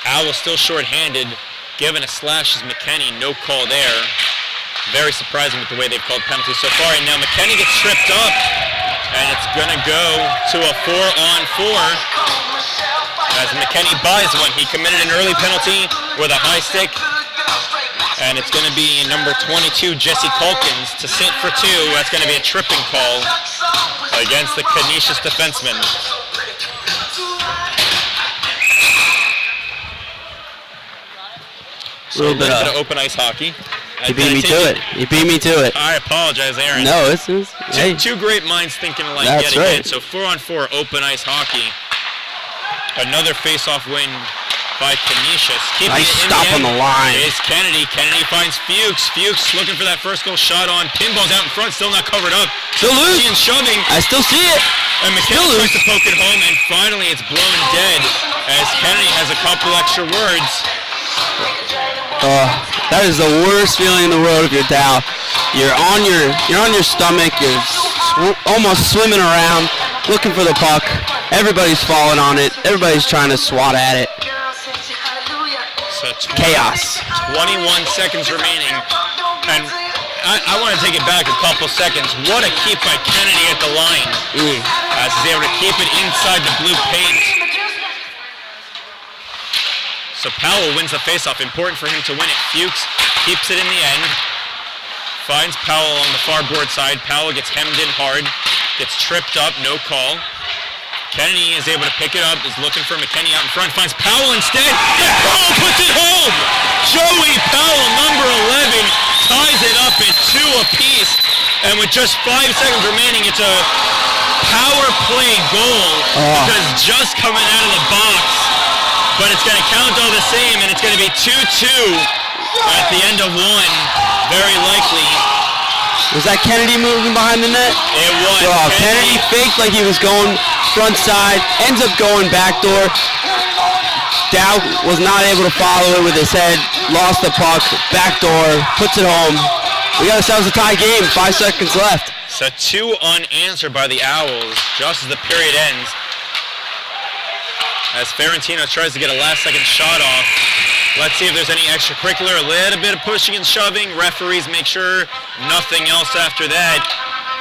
Owls still short-handed. Given a slash is McKenney. No call there. Very surprising with the way they've called penalties so far. And now McKenney gets tripped up. And it's going to go to a 4-on-4. As McKenney buys one. He committed an early penalty with a high stick. And it's going to be number 22, Jesse Calkins, to sit for 2. That's going to be a tripping call against the Canisius defenseman. So a little bit of open ice hockey. You beat me to it. You beat me to it. I apologize, Aaron. No, it's hey. Two great minds thinking alike That's yet again. right. So 4-on-4 open ice hockey. Another face-off win by Canisius. Nice stop on the line. Is Kennedy. Kennedy finds Fuchs. Fuchs looking for that first goal shot on. Pinball's out in front, still not covered up. Still loose. Pushing and shoving. I still see it. And McKenna tries to poke it home, and finally it's blown dead as Kennedy has a couple extra words. That is the worst feeling in the world if you're Dow. You're on your stomach. You're almost swimming around, looking for the puck. Everybody's falling on it. Everybody's trying to swat at it. So Chaos. 21 seconds remaining, and I want to take it back a couple seconds. What a keep by Kennedy at the line. As he's able to keep it inside the blue paint. So Powell wins the faceoff. Important for him to win it. Fuchs keeps it in the end. Finds Powell on the far board side. Powell gets hemmed in hard. Gets tripped up. No call. Kennedy is able to pick it up. Is looking for McKenney out in front. Finds Powell instead. And Powell puts it home! Joey Powell, number 11, ties it up at 2 apiece. And with just 5 seconds remaining, it's a power play goal. Because just coming out of the box. But it's going to count all the same, and it's going to be 2-2 at the end of 1, very likely. Was that Kennedy moving behind the net? It was. Kennedy faked like he was going front side, ends up going back door. Dow was not able to follow it with his head, lost the puck, back door, puts it home. We got ourselves a tie game, 5 seconds left. So 2 unanswered by the Owls just as the period ends. As Ferrantino tries to get a last-second shot off. Let's see if there's any extracurricular, a little bit of pushing and shoving. Referees make sure nothing else after that.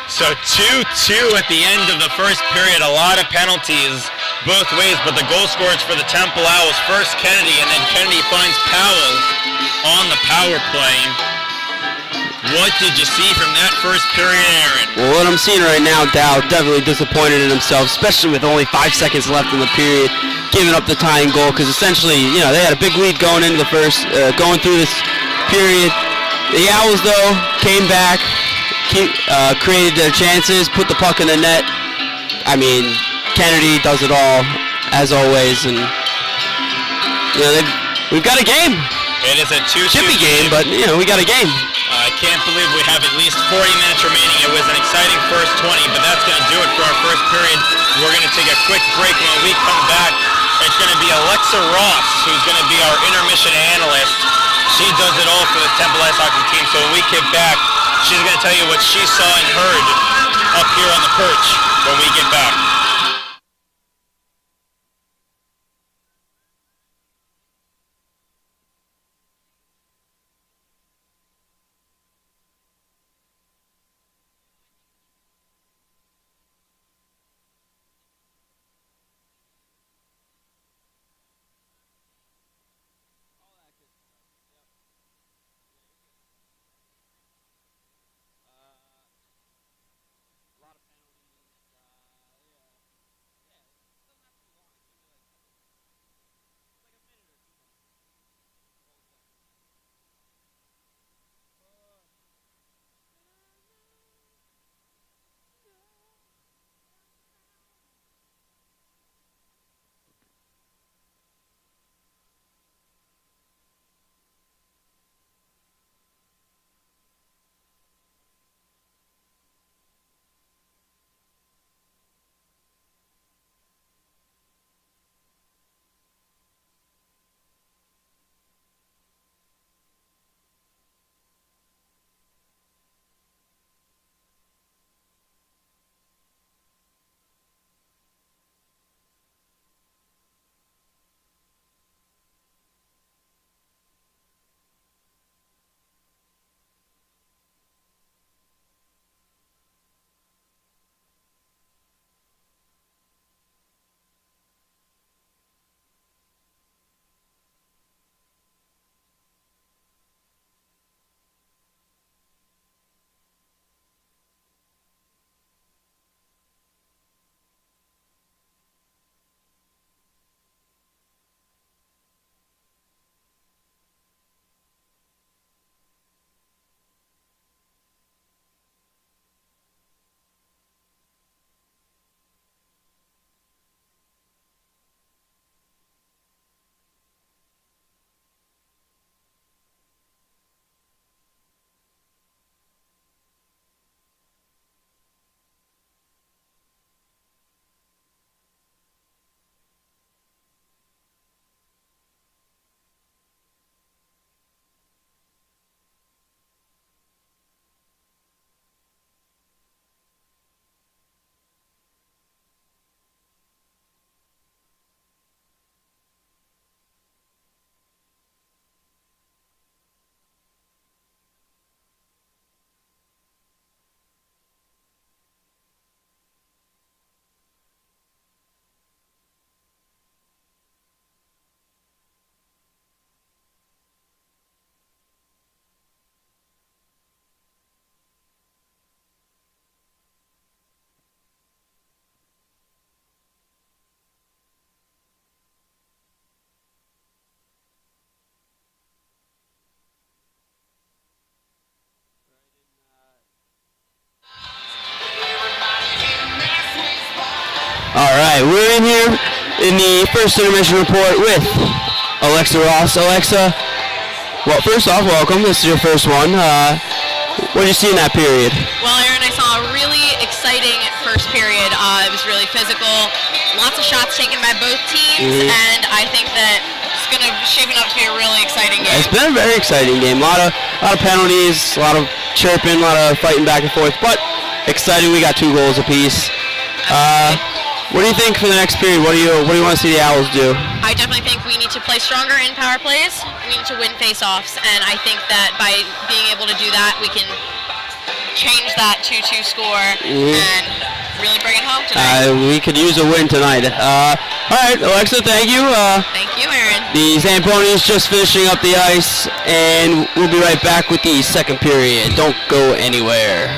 So 2-2 at the end of the first period. A lot of penalties both ways, but the goal scorers for the Temple Owls, first Kennedy, and then Kennedy finds Powell on the power play. What did you see from that first period, Aaron? Well, what I'm seeing right now, Dow definitely disappointed in himself, especially with only 5 seconds left in the period, giving up the tying goal, because essentially, they had a big lead going into the first, going through this period. The Owls, though, came back created their chances, put the puck in the net. I mean, Kennedy does it all, as always, and we've got a game. It is a 2-2 chippy game, but we got a game. I can't believe we have at least 40 minutes remaining. It was an exciting first 20, but that's going to do it for our first period. We're going to take a quick break. When we come back, it's going to be Alexa Ross, who's going to be our intermission analyst. She does it all for the Temple Ice Hockey team. So when we get back, she's going to tell you what she saw and heard up here on the perch when we get back. All right, we're in here in the first intermission report with Alexa Ross. Alexa, well, first off, welcome. This is your first one. What did you see in that period? Well, Aaron, I saw a really exciting first period. It was really physical, lots of shots taken by both teams, and I think that it's going to be shaping up to be a really exciting game. It's been a very exciting game. A lot of penalties, a lot of chirping, a lot of fighting back and forth, but exciting. We got 2 goals apiece. What do you think for the next period? What do you want to see the Owls do? I definitely think we need to play stronger in power plays. We need to win face-offs, and I think that by being able to do that, we can change that 2-2 score and really bring it home tonight. We could use a win tonight. All right, Alexa, thank you. Thank you, Aaron. The Zamponis just finishing up the ice, and we'll be right back with the second period. Don't go anywhere.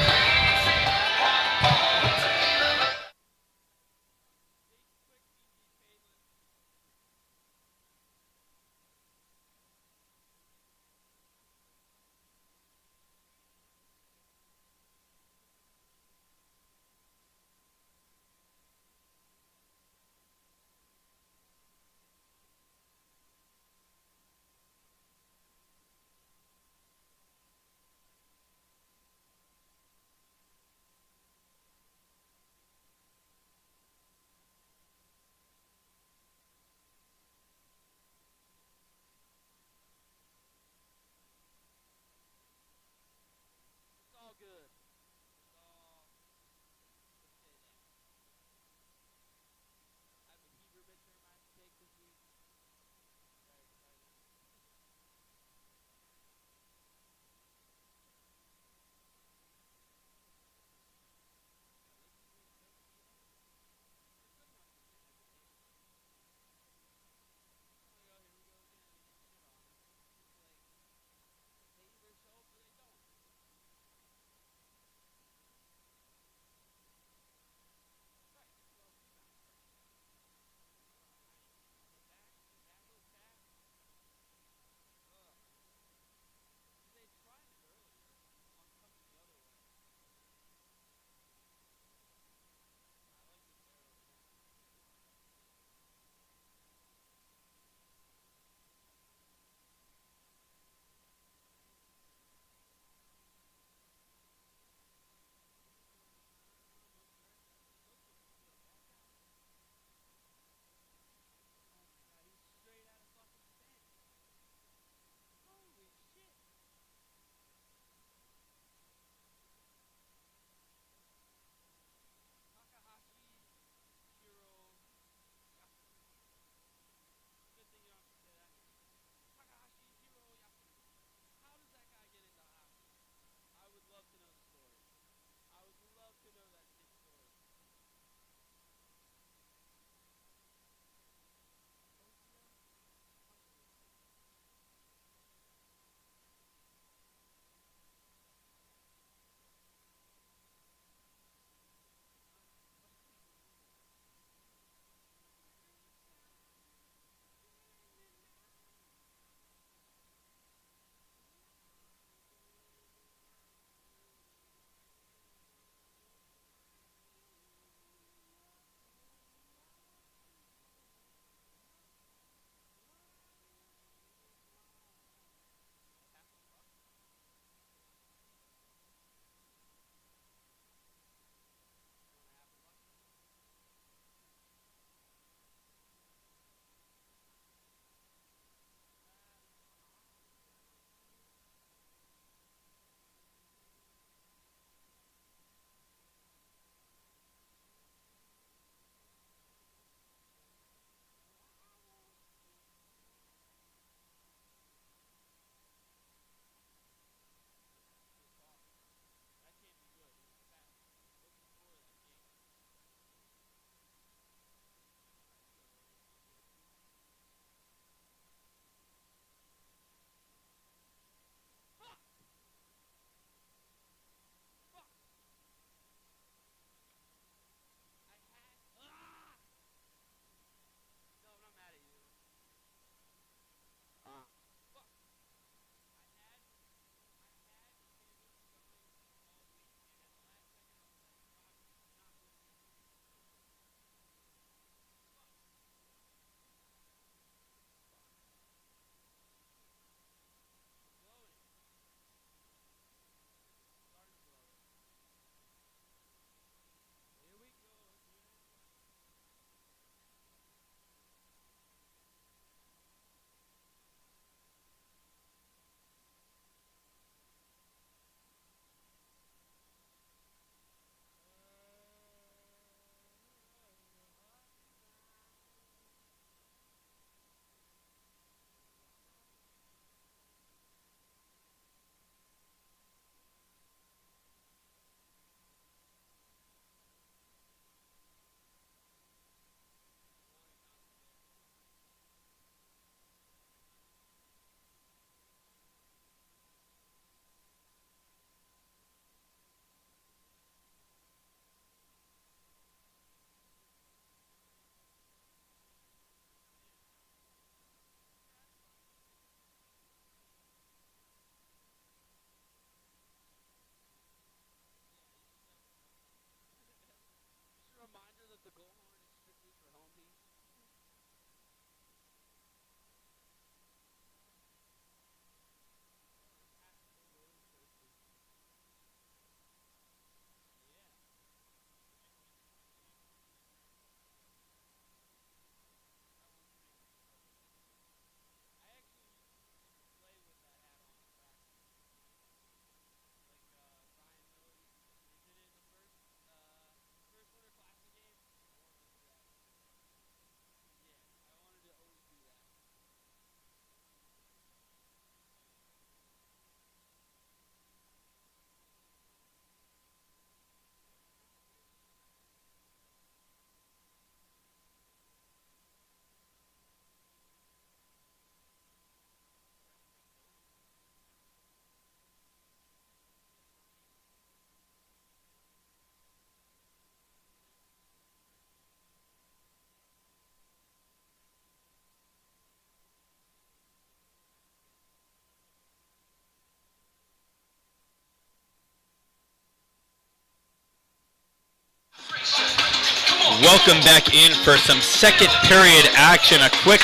Welcome back in for some second period action. A quick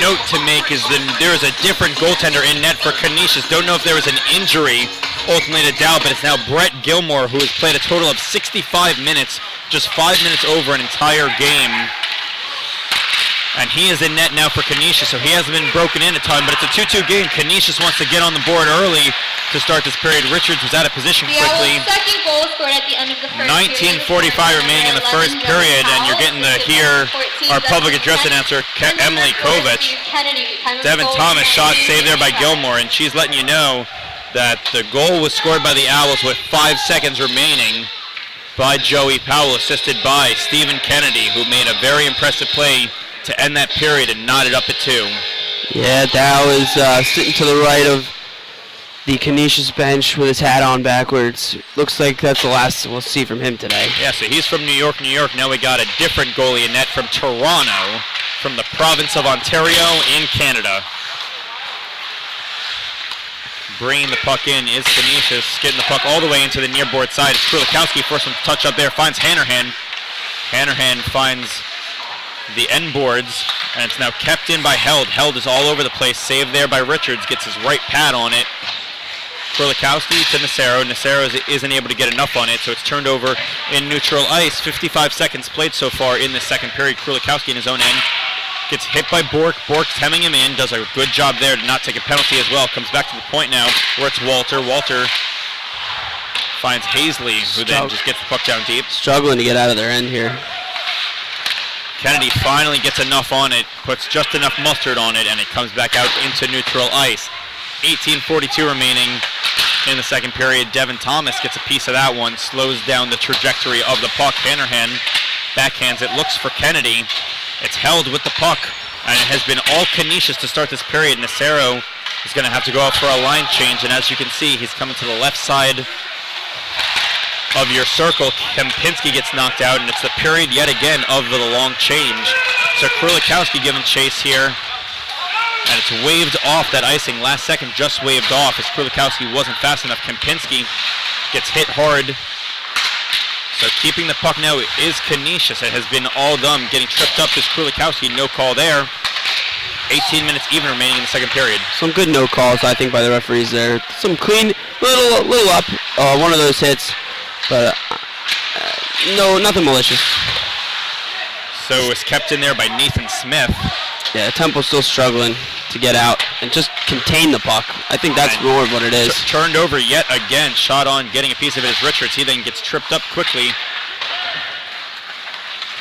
note to make is that there is a different goaltender in net for Canisius. Don't know if there was an injury ultimately to Dow, but it's now Brett Gilmore, who has played a total of 65 minutes, just 5 minutes over an entire game. And he is in net now for Canisius, so he hasn't been broken in a ton, but it's a 2-2 game. Canisius wants to get on the board early to start this period. Richards was out of position quickly. The second goal scored at the end of the first 19:45 remaining in the first period, and you're getting to hear our public address announcer, Emily Kovich. Devin Thomas shot saved there by Gilmore, and she's letting you know that the goal was scored by the Owls with 5 seconds remaining by Joey Powell, assisted by Stephen Kennedy, who made a very impressive play to end that period and knot it up at 2. Yeah, Dow is sitting to the right of the Canisius bench with his hat on backwards. Looks like that's the last we'll see from him today. Yeah, so he's from New York, New York. Now we got a different goalie in net from Toronto, from the province of Ontario in Canada. Bringing the puck in is Canisius, getting the puck all the way into the near board side. It's Krulikowski, first one touch up there, finds Hannerhan. Hannerhan finds the end boards, and it's now kept in by Held. Held is all over the place, saved there by Richards, gets his right pad on it. Krulikowski to Nacero. Nacero isn't able to get enough on it, so it's turned over in neutral ice. 55 seconds played so far in the second period. Krulikowski in his own end gets hit by Bork. Bork's hemming him in, does a good job there to not take a penalty as well. Comes back to the point now where it's Walter. Walter finds Hazley, who then just gets the puck down deep. Struggling to get out of their end here. Kennedy finally gets enough on it, puts just enough mustard on it, and it comes back out into neutral ice. 18:42 remaining in the second period. Devin Thomas gets a piece of that one, slows down the trajectory of the puck. Hannerhan backhands it, looks for Kennedy. It's Held with the puck, and it has been all Canisius to start this period. Nacero is going to have to go out for a line change, and as you can see, he's coming to the left side of your circle. Kempinski gets knocked out, and it's the period yet again of the long change. So Krulikowski giving chase here, and it's waved off. That icing last second just waved off as Krulikowski wasn't fast enough. Kempinski gets hit hard. So keeping the puck now is Canisius. It has been all them. Getting tripped up is Krulikowski, no call there. 18 minutes even remaining in the second period. Some good no calls, I think, by the referees there. Some clean, little up, one of those hits. But no, nothing malicious. So it's kept in there by Nathan Smith. Yeah, Temple's still struggling to get out and just contain the puck. I think that's more of what it is. Turned over yet again, shot on, getting a piece of it is Richards. He then gets tripped up quickly.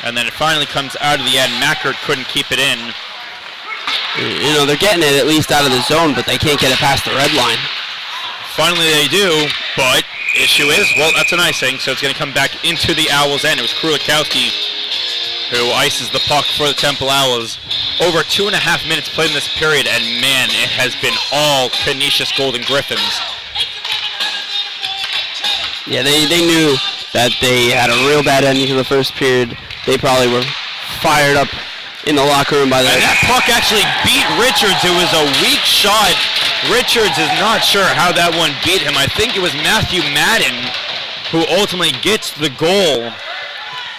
And then it finally comes out of the end. Mackert couldn't keep it in. You know, they're getting it at least out of the zone, but they can't get it past the red line. Finally they do, but issue is, well, that's an icing, so it's going to come back into the Owls' end. It was Krulikowski who ices the puck for the Temple Owls. Over 2.5 minutes played in this period, and man, it has been all Canisius Golden Griffins. Yeah, they knew that they had a real bad ending to the first period. They probably were fired up in the locker room by that. And that puck actually beat Richards. It was a weak shot. Richards is not sure how that one beat him. I think it was Matthew Madden who ultimately gets the goal.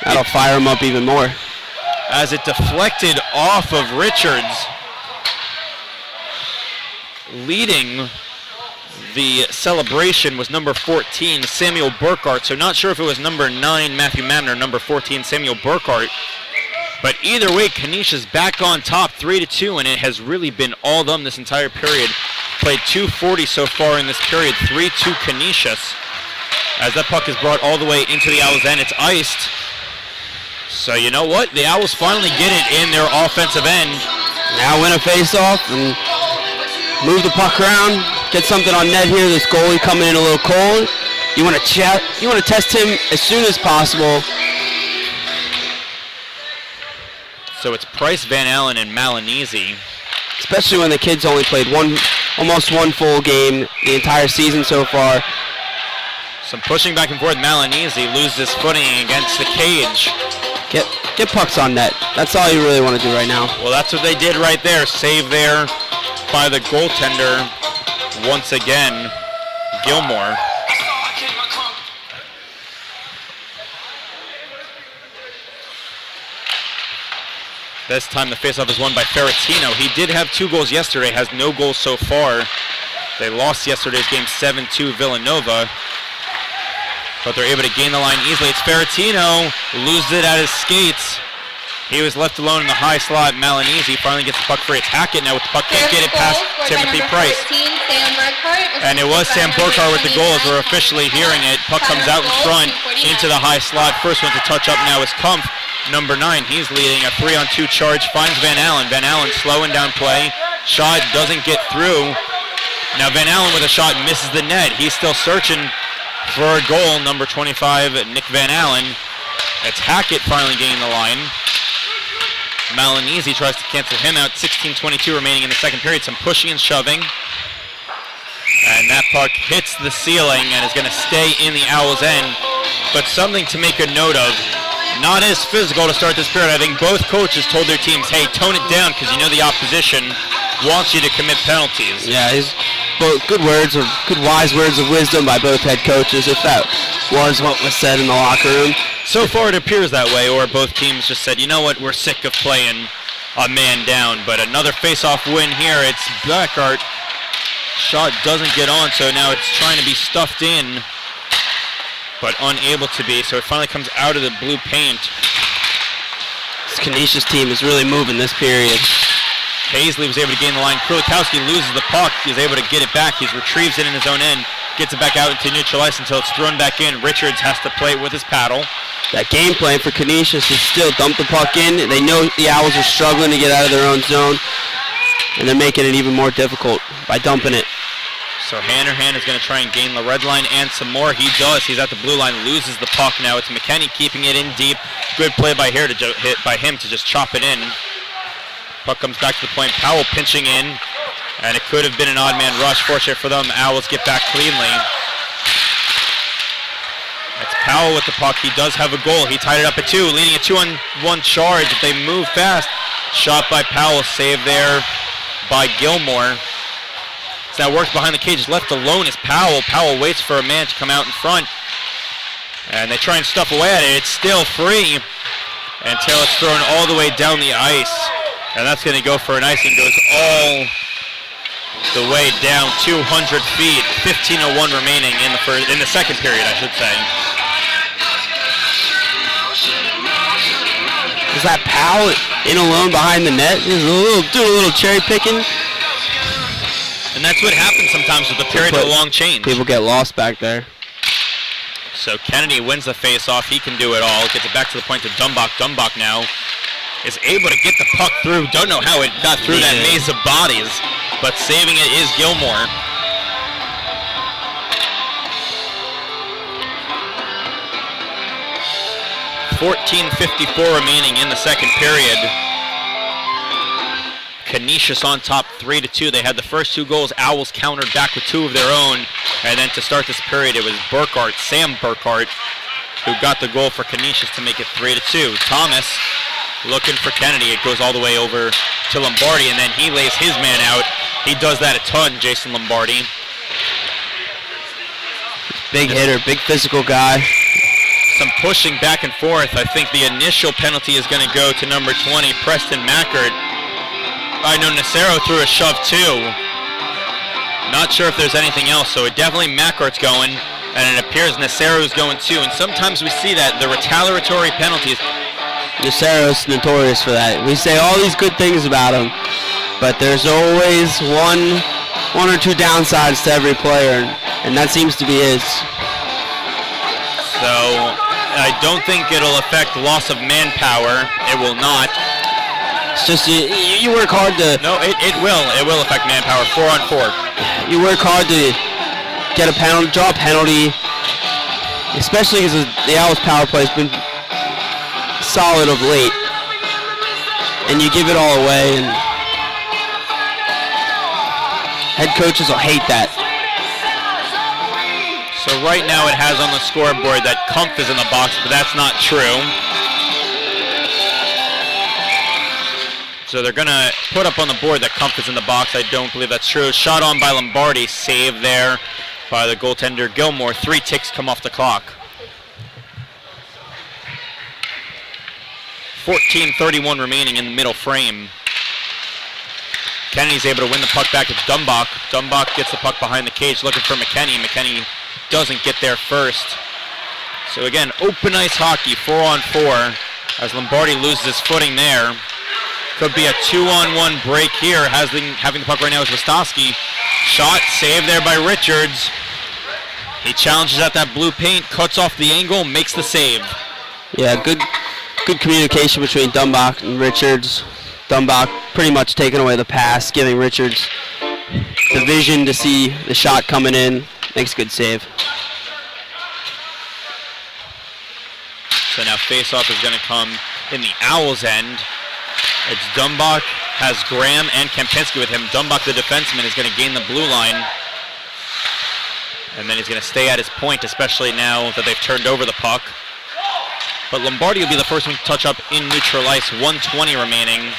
That'll fire him up even more. As it deflected off of Richards. Leading the celebration was number 14, Samuel Burkhart. So not sure if it was number 9, Matthew Madden, or number 14, Samuel Burkhart. But either way, Canisius back on top, 3-2, and it has really been all them this entire period. Played 2:40 so far in this period, 3-2 Canisius. As that puck is brought all the way into the Owls' end, it's iced. So you know what? The Owls finally get it in their offensive end. Now win a face-off and move the puck around. Get something on net here. This goalie coming in a little cold. You want to test him as soon as possible. So it's Price, Van Allen, and Malinese. Especially when the kids only played almost one full game the entire season so far. Some pushing back and forth. Malinese loses his footing against the cage. Get pucks on net. That's all you really want to do right now. Well, that's what they did right there. Save there by the goaltender once again, Gilmore. This time the faceoff is won by Ferentino. He did have 2 goals yesterday, has no goals so far. They lost yesterday's game 7-2 Villanova, but they're able to gain the line easily. It's Ferentino, loses it at his skates. He was left alone in the high slot. Malinese finally gets the puck free. It's Hackett now with the puck. Can't get it past Timothy Price. 14, Sam Burkhart. And it was Sam Burkhart with the goals. We're officially hearing it. Puck comes out in front into the high slot. First one to touch up now is Kumpf, number 9. He's leading a 3-on-2 charge. Finds Van Allen. Van Allen slowing down play. Shot doesn't get through. Now Van Allen with a shot misses the net. He's still searching for a goal. Number 25, Nick Van Allen. It's Hackett finally gaining the line. Malinese tries to cancel him out. 16:22 remaining in the second period. Some pushing and shoving. And that puck hits the ceiling and is going to stay in the Owls' end. But something to make a note of. Not as physical to start this period. I think both coaches told their teams, hey, tone it down because you know the opposition wants you to commit penalties. Yeah, both good wise words of wisdom by both head coaches, if that was what was said in the locker room. So far it appears that way, or both teams just said, you know what, we're sick of playing a man down. But another face-off win here. It's Burkhart. Shot doesn't get on, so now it's trying to be stuffed in, but unable to be. So it finally comes out of the blue paint. This Canisius team is really moving this period. Paisley was able to gain the line. Krulikowski loses the puck. He's able to get it back. He retrieves it in his own end. Gets it back out into neutral ice until it's thrown back in. Richards has to play it with his paddle. That game plan for Canisius is still dump the puck in. They know the Owls are struggling to get out of their own zone, and they're making it even more difficult by dumping it. So Hanrahan is going to try and gain the red line and some more. He does. He's at the blue line, loses the puck now. It's McKenney keeping it in deep. Good play by him to just chop it in. Puck comes back to the point. Powell pinching in, and it could have been an odd man rush. Fortunate for them, Owls get back cleanly. It's Powell with the puck. He does have a goal. He tied it up at 2, leading a 2-on-1 charge. If they move fast, shot by Powell, saved there by Gilmore. So that works behind the cage. Left alone is Powell. Powell waits for a man to come out in front, and they try and stuff away at it. It's still free until it's thrown all the way down the ice. And that's going to go for an icing. Goes all the way down 200 feet. 15:01 remaining in the second period, I should say. Is that Powell in alone behind the net? He's doing a little cherry picking. And that's what happens sometimes with the period of a long change. People get lost back there. So Kennedy wins the face-off. He can do it all. Gets it back to the point to Dumbach. Dumbach now is able to get the puck through. Don't know how it got through that maze of bodies, but saving it is Gilmore. .54 remaining in the second period. Canisius on top 3-2. They had the first 2 goals. Owls countered back with 2 of their own. And then to start this period, it was Sam Burkhart, who got the goal for Canisius to make it 3-2. Thomas looking for Kennedy. It goes all the way over to Lombardi, and then he lays his man out. He does that a ton, Jason Lombardi. Big hitter, big physical guy. Some pushing back and forth. I think the initial penalty is going to go to number 20, Preston Mackert. I know Nacero threw a shove too. Not sure if there's anything else, so it definitely Mackart's going, and it appears Nacero's going too. And sometimes we see that, the retaliatory penalties. Nacero's notorious for that. We say all these good things about him, but there's always one or two downsides to every player, and that seems to be his. So I don't think it'll affect loss of manpower. It will not. It's just you work hard to. No, it will. It will affect manpower. 4-on-4. You work hard to get a penalty, draw a penalty, especially because the Owls' power play has been solid of late, and you give it all away, and head coaches will hate that. So right now it has on the scoreboard that Kumpf is in the box, but that's not true. So they're going to put up on the board that Kumpf is in the box. I don't believe that's true. Shot on by Lombardi, save there by the goaltender Gilmore. 3 ticks come off the clock. 14:31 remaining in the middle frame. Kennedy's able to win the puck back. It's Dumbach. Dumbach gets the puck behind the cage looking for McKenney. McKenney doesn't get there first. So again, open ice hockey, 4-on-4, as Lombardi loses his footing there. Could be a 2-on-1 break here. Having the puck right now is Wistowski. Shot, saved there by Richards. He challenges at that blue paint, cuts off the angle, makes the save. Yeah, good communication between Dumbach and Richards. Dumbach pretty much taking away the pass, giving Richards the vision to see the shot coming in. Makes a good save. So now face-off is going to come in the Owls' end. It's Dumbach, has Graham and Kempinski with him. Dumbach, the defenseman, is going to gain the blue line. And then he's going to stay at his point, especially now that they've turned over the puck. But Lombardi will be the first one to touch up in neutral ice. 1:20 remaining.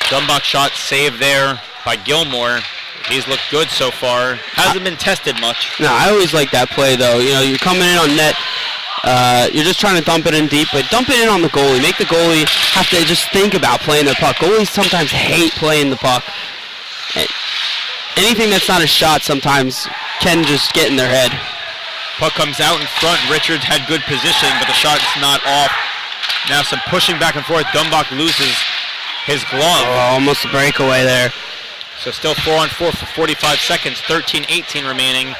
Dumbach shot saved there by Gilmore. He's looked good so far. Hasn't been tested much. No, I always like that play, though. You know, you're coming in on net. You're just trying to dump it in deep, but dump it in on the goalie. Make the goalie have to just think about playing the puck. Goalies sometimes hate playing the puck. Anything that's not a shot sometimes can just get in their head. Puck comes out in front. Richards had good positioning, but the shot's not off. Now some pushing back and forth. Dumbach loses his glove. Oh, almost a breakaway there. So still 4-on-4 for 45 seconds. 13:18 remaining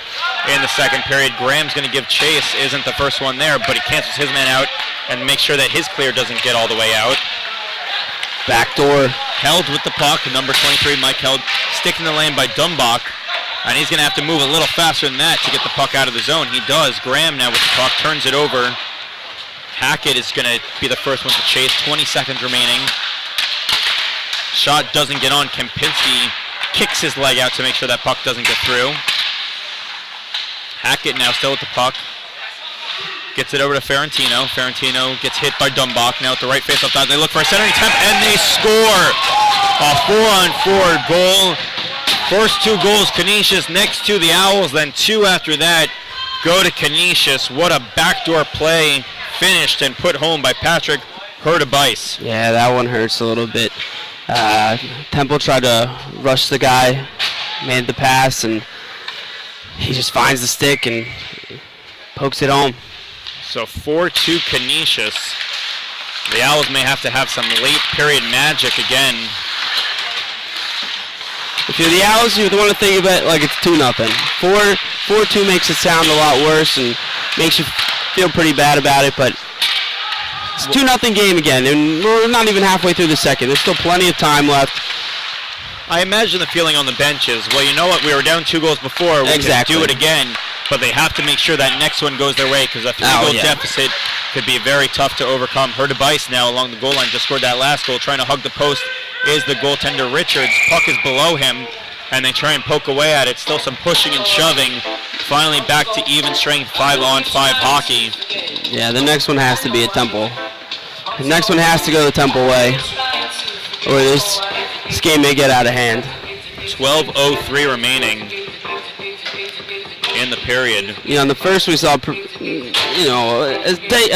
in the second period. Graham's going to give chase. Isn't the first one there, but he cancels his man out and makes sure that his clear doesn't get all the way out. Backdoor. Held with the puck. Number 23, Mike Held, sticking the lane by Dumbach. And he's going to have to move a little faster than that to get the puck out of the zone. He does. Graham now with the puck, turns it over. Hackett is going to be the first one to chase. 20 seconds remaining. Shot doesn't get on. Kempinski kicks his leg out to make sure that puck doesn't get through. Hackett now still with the puck. Gets it over to Ferentino. Ferentino gets hit by Dumbach. Now at the right face-off dot. They look for a centering attempt, and they score! A 4-on-4 goal. First two goals, Canisius. Next to the Owls, then two after that go to Canisius. What a backdoor play. Finished and put home by Patrick Hurtubise. Yeah, that one hurts a little bit. Temple tried to rush the guy, made the pass, and he just finds the stick and pokes it home. So 4-2 Canisius. The Owls may have to have some late period magic again. If you're the Owls, you want to think about it like it's 2-0. 4-2 makes it sound a lot worse and makes you feel pretty bad about it, but it's a 2-0 game again, and we're not even halfway through the second. There's still plenty of time left. I imagine the feeling on the bench is, well, you know what, we were down 2 goals before, we can do it again, but they have to make sure that next one goes their way, because a 3-goal deficit could be very tough to overcome. Hurtubise now along the goal line just scored that last goal, trying to hug the post is the goaltender Richards. Puck is below him, and they try and poke away at it. Still some pushing and shoving. Finally back to even strength 5-on-5 hockey. Yeah, the next one has to be a Temple. The next one has to go the Temple way, or this game may get out of hand. 12:03 remaining in the period. You know, in the first we saw, a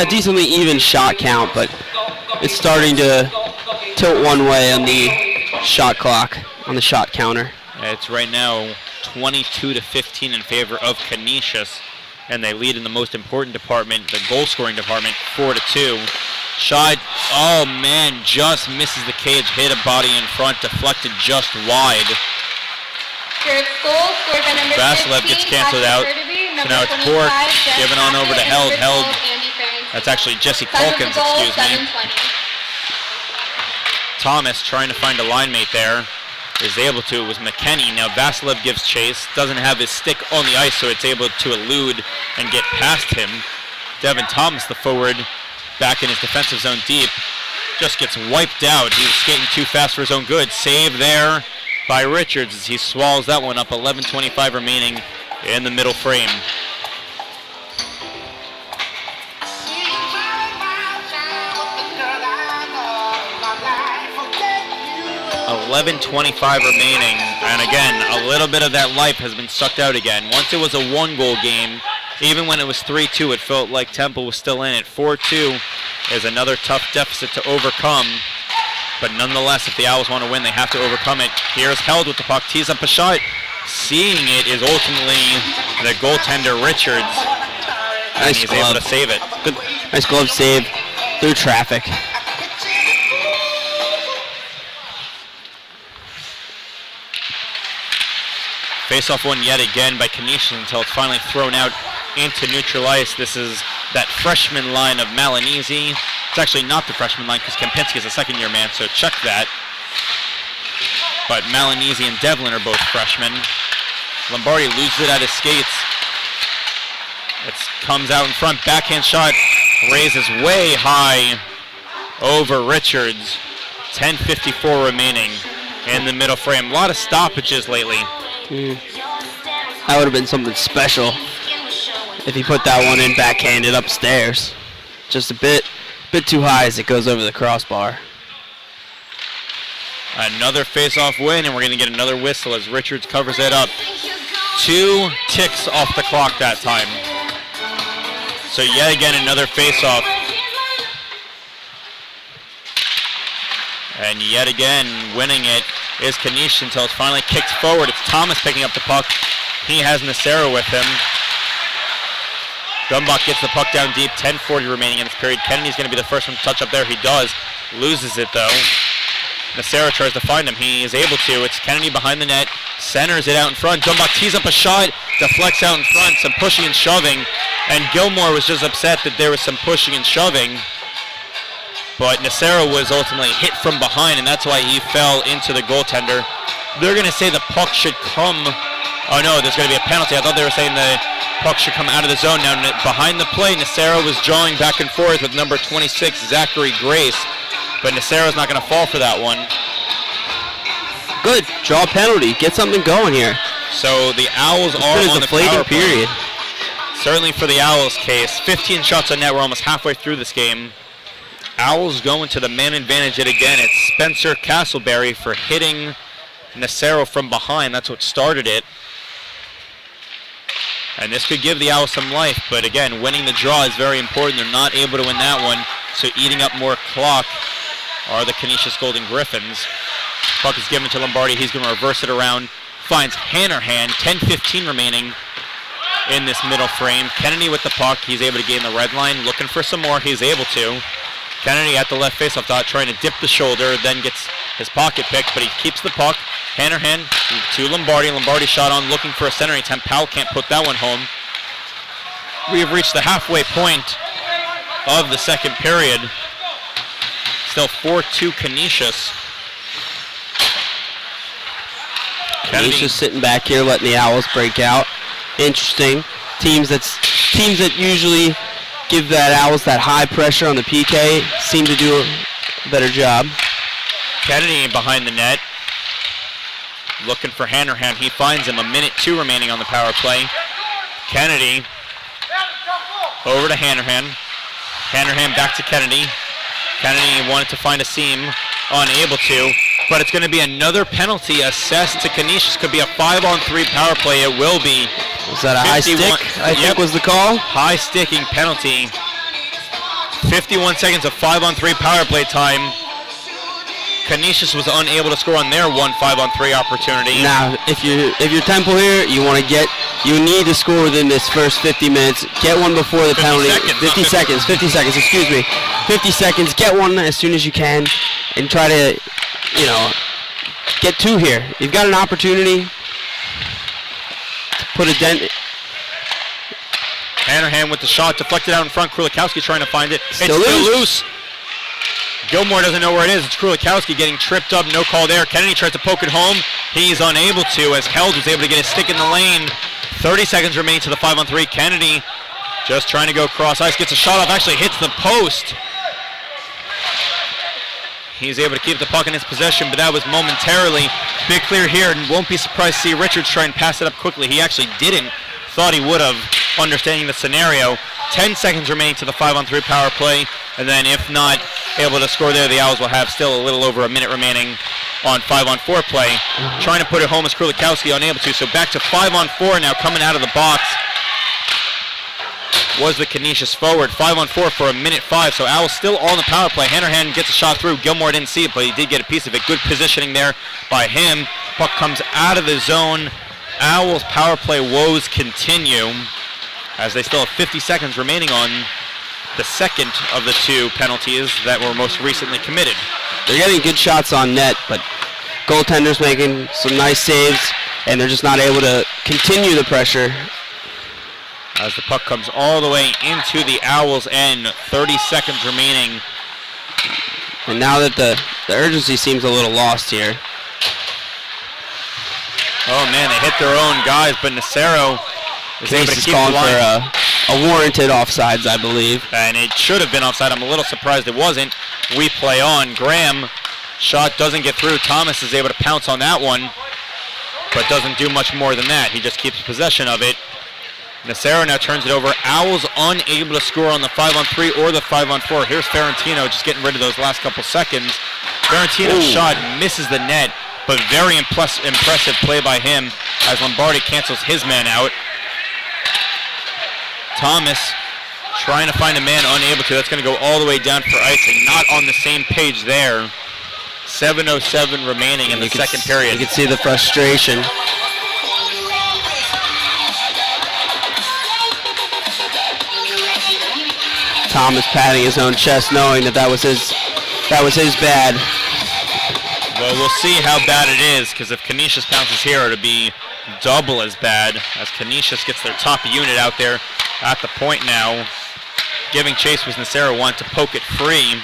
decently even shot count, but it's starting to tilt one way on the shot clock, on the shot counter. It's right now 22-15 in favor of Canisius, and they lead in the most important department, the goal scoring department, 4-2. Shot, oh man, just misses the cage, hit a body in front, deflected just wide. Third goal scored by number Vasilev 15, gets canceled out. Hurtubise, So now it's Cork giving on over to Held. That's actually Jesse Calkins, excuse me. Thomas trying to find a line mate there. Is able to. It was McKenney. Now Vasilev gives chase. Doesn't have his stick on the ice, so it's able to elude and get past him. Devin Thomas, the forward, back in his defensive zone deep, just gets wiped out. He was skating too fast for his own good. Save there by Richards as he swallows that one up. 11:25 remaining in the middle frame. $11:25 remaining, and again, a little bit of that life has been sucked out again. Once it was a 1-goal game, Even when it was 3-2, it felt like Temple was still in it. 4-2 is another tough deficit to overcome. But nonetheless, if the Owls want to win, they have to overcome it. Here's Held with the puck, tees up a shot. Seeing it is ultimately the goaltender, Richards. And Nice he's glove. able to save it. Good, nice glove save through traffic. Face-off won yet again by Canisius until it's finally thrown out into neutral ice. This is that freshman line of Malinese. It's actually not the freshman line because Kempinski is a second-year man, so check that. But Malinese and Devlin are both freshmen. Lombardi loses it at his skates. It comes out in front, backhand shot, raises way high over Richards. 10:54 remaining in the middle frame. A lot of stoppages lately. That would have been something special if he put that one in backhanded upstairs. Just a bit too high as it goes over the crossbar. Another face-off win, and we're going to get another whistle as Richards covers it up. 2 ticks off the clock that time. So yet again, another face-off. And yet again, winning it is Canisius until it's finally kicked forward. It's Thomas picking up the puck. He has Nacero with him. Gumbach gets the puck down deep, 10:40 remaining in this period. Kennedy's going to be the first one to touch up there. He does. Loses it, though. Nacero tries to find him. He is able to. It's Kennedy behind the net. Centers it out in front. Gumbach tees up a shot. Deflects out in front. Some pushing and shoving. And Gilmore was just upset that there was some pushing and shoving. But Nacero was ultimately hit from behind, and that's why he fell into the goaltender. They're going to say the puck should come. Oh, no, there's going to be a penalty. I thought they were saying the puck should come out of the zone. Now, behind the play, Nacero was drawing back and forth with number 26, Zachary Grace. But Nacero's not going to fall for that one. Good. Draw a penalty. Get something going here. So the Owls are on the power play. Certainly for the Owls case. 15 shots on net. We're almost halfway through this game. Owls going to the man advantage yet again. It's Spencer Castleberry for hitting Nacero from behind. That's what started it. And this could give the Owls some life, but again, winning the draw is very important. They're not able to win that one, so eating up more clock are the Canisius Golden Griffins. Puck is given to Lombardi. He's going to reverse it around. Finds Hannerhan. 10:15 remaining in this middle frame. Kennedy with the puck. He's able to gain the red line. Looking for some more. He's able to. Kennedy at the left faceoff dot, trying to dip the shoulder, then gets his pocket picked, but he keeps the puck. Hannerhan to Lombardi. Lombardi shot on, looking for a centering attempt. Powell can't put that one home. We have reached the halfway point of the second period. Still 4-2 Canisius. Canisius sitting back here, letting the Owls break out. Interesting. Teams that usually give that Owls that high pressure on the PK seem to do a better job. Kennedy behind the net. Looking for Hannerhan. He finds him. 1:02 remaining on the power play. Kennedy over to Hannerhan. Hannerhan back to Kennedy. Kennedy wanted to find a seam. Unable to. But it's going to be another penalty assessed to Canisius. Could be a 5-on-3 power play. It will be. Was that a high stick? I think was the call. High sticking penalty. 51 seconds of 5-on-3 power play time. Canisius was unable to score on their one 5-on-3 opportunity. Now, if you're Temple here, you need to score within this first 50 minutes. Get one before the penalty. 50 seconds, excuse me. 50 seconds, get one as soon as you can, and try to, get two here. You've got an opportunity to put a dent. Hannerhan with the shot, deflected out in front. Krulikowski trying to find it. Still loose. Gilmore doesn't know where it is. It's Krulikowski getting tripped up. No call there. Kennedy tries to poke it home. He's unable to, as Held was able to get his stick in the lane. 30 seconds remain to the 5-on-3. Kennedy just trying to go cross ice. Gets a shot off. Actually hits the post. He's able to keep the puck in his possession, but that was momentarily. Big clear here, and won't be surprised to see Richards try and pass it up quickly. He actually didn't. Thought he would have, understanding the scenario. 10 seconds remaining to the 5-on-3 power play, and then if not able to score there, the Owls will have still a little over a minute remaining on 5-on-4 play. Trying to put it home is Krulikowski, unable to, so back to 5-on-4 now coming out of the box. was the Canisius forward. 5-on-4 for 1:05, so Owls still on the power play. Hannerhan gets a shot through. Gilmore didn't see it, but he did get a piece of it. Good positioning there by him. Puck comes out of the zone. Owls power play woes continue as they still have 50 seconds remaining on the second of the two penalties that were most recently committed. They're getting good shots on net, but goaltenders making some nice saves, and they're just not able to continue the pressure. As the puck comes all the way into the Owls' end, 30 seconds remaining. And now that the urgency seems a little lost here. Oh man, they hit their own guys, but Nacero is able to keep the line. For a warranted offsides, I believe. And it should have been offside. I'm a little surprised it wasn't. We play on. Graham, shot doesn't get through. Thomas is able to pounce on that one, but doesn't do much more than that. He just keeps possession of it. Nacero now turns it over. Owls unable to score on the 5-on-3 or the 5-on-4. Here's Ferrantino just getting rid of those last couple seconds. Ferrantino's shot misses the net, but very impressive play by him as Lombardi cancels his man out. Thomas trying to find a man, unable to. That's going to go all the way down for icing. Not on the same page there. 7:07 remaining in the second period. You can see the frustration. Thomas patting his own chest, knowing that was his bad. Well, we'll see how bad it is, because if Canisius pounces here, it'll be double as bad, as Canisius gets their top unit out there at the point now. Giving chase was Nacero, wanted to poke it free.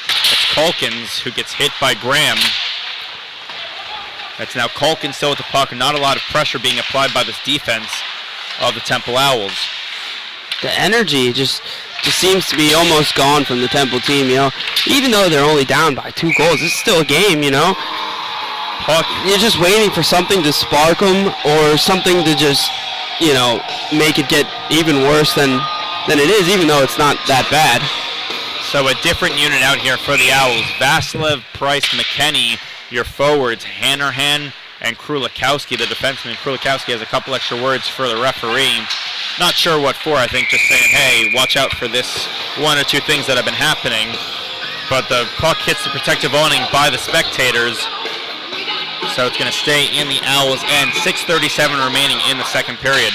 It's Calkins who gets hit by Graham. That's now Calkins still with the puck. Not a lot of pressure being applied by this defense of the Temple Owls. The energy just seems to be almost gone from the Temple team, you know. Even though they're only down by 2 goals, it's still a game, you know. Puck. You're just waiting for something to spark them or something to just, you know, make it get even worse than it is, even though it's not that bad. So a different unit out here for the Owls. Vasilev, Price, McKenney, your forwards, Hannerhan and Krulikowski, the defenseman. Krulikowski has a couple extra words for the referee. Not sure what for, I think just saying, hey, watch out for this 1 or 2 things that have been happening. But the puck hits the protective awning by the spectators. So it's going to stay in the Owls' end. 6:37 remaining in the second period.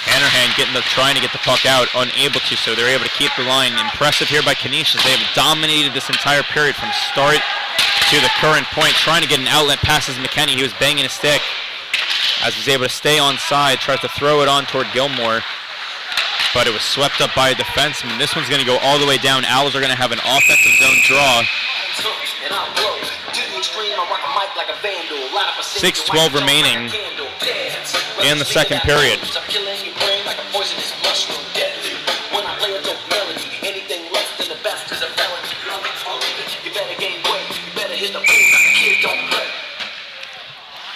Hannerhan trying to get the puck out, unable to, so they're able to keep the line. Impressive here by Canisius. They have dominated this entire period from start to the current point, trying to get an outlet passes McKenney. He was banging his stick as he's able to stay on side, tries to throw it on toward Gilmore, but it was swept up by a defenseman. This one's going to go all the way down. Owls are going to have an offensive zone draw. 6:12 remaining in the second period.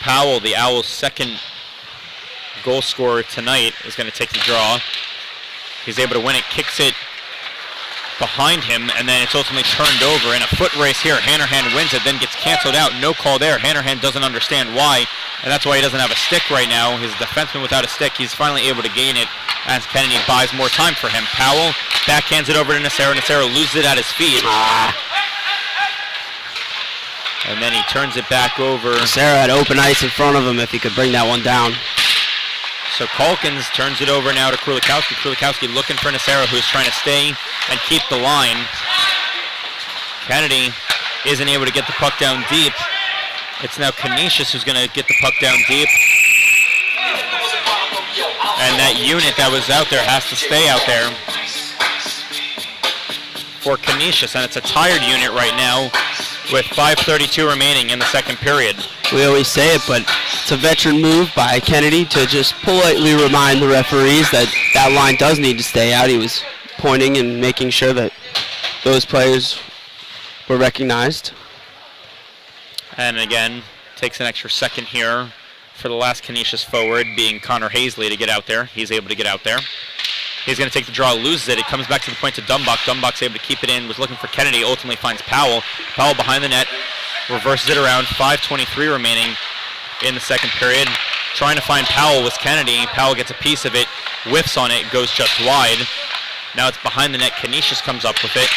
Powell, the Owls' second goal scorer tonight, is going to take the draw. He's able to win it, kicks it behind him, and then it's ultimately turned over in a foot race here. Hannerhan wins it, then gets canceled out. No call there. Hannerhan doesn't understand why, and that's why he doesn't have a stick right now. His defenseman without a stick, he's finally able to gain it as Kennedy buys more time for him. Powell backhands it over to Nacero. Nacero loses it at his feet. And then he turns it back over. Nacero had open ice in front of him if he could bring that one down. So Calkins turns it over now to Krulikowski. Krulikowski looking for Nacero, who's trying to stay and keep the line. Kennedy isn't able to get the puck down deep. It's now Canisius who's going to get the puck down deep. And that unit that was out there has to stay out there for Canisius. And it's a tired unit right now with 5:32 remaining in the second period. We always say it, but it's a veteran move by Kennedy to just politely remind the referees that that line does need to stay out. He was pointing and making sure that those players were recognized. And again, takes an extra second here for the last Canisius forward, being Connor Hazley, to get out there. He's able to get out there. He's going to take the draw, loses it. It comes back to the point to Dumbach. Dumbach's able to keep it in, was looking for Kennedy, ultimately finds Powell. Powell behind the net, reverses it around. 5:23 remaining in the second period. Trying to find Powell with Kennedy. Powell gets a piece of it, whiffs on it, goes just wide. Now it's behind the net. Canisius comes up with it.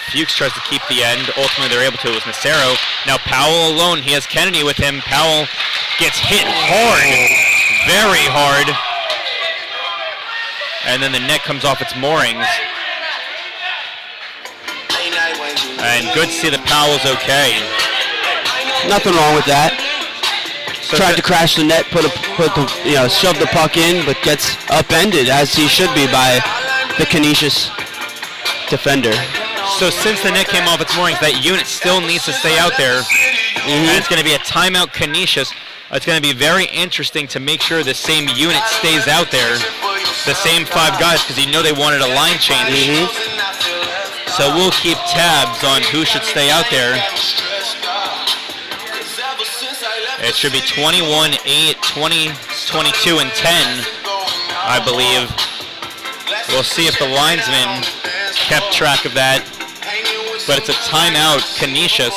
Fuchs tries to keep the end. Ultimately, they're able to. It was Nacero. Now Powell alone. He has Kennedy with him. Powell gets hit hard, very hard. And then the net comes off its moorings. And good to see that Powell's okay. Nothing wrong with that. So Tried to crash the net, shove the puck in, but gets upended as he should be by the Canisius defender. So since the net came off its moorings, that unit still needs to stay out there. And it's going to be a timeout Canisius. It's going to be very interesting to make sure the same unit stays out there. The same 5 guys, because they wanted a line change. So we'll keep tabs on who should stay out there. It should be 21, 8, 20, 22, and 10, I believe. We'll see if the linesman kept track of that. But it's a timeout, Canisius.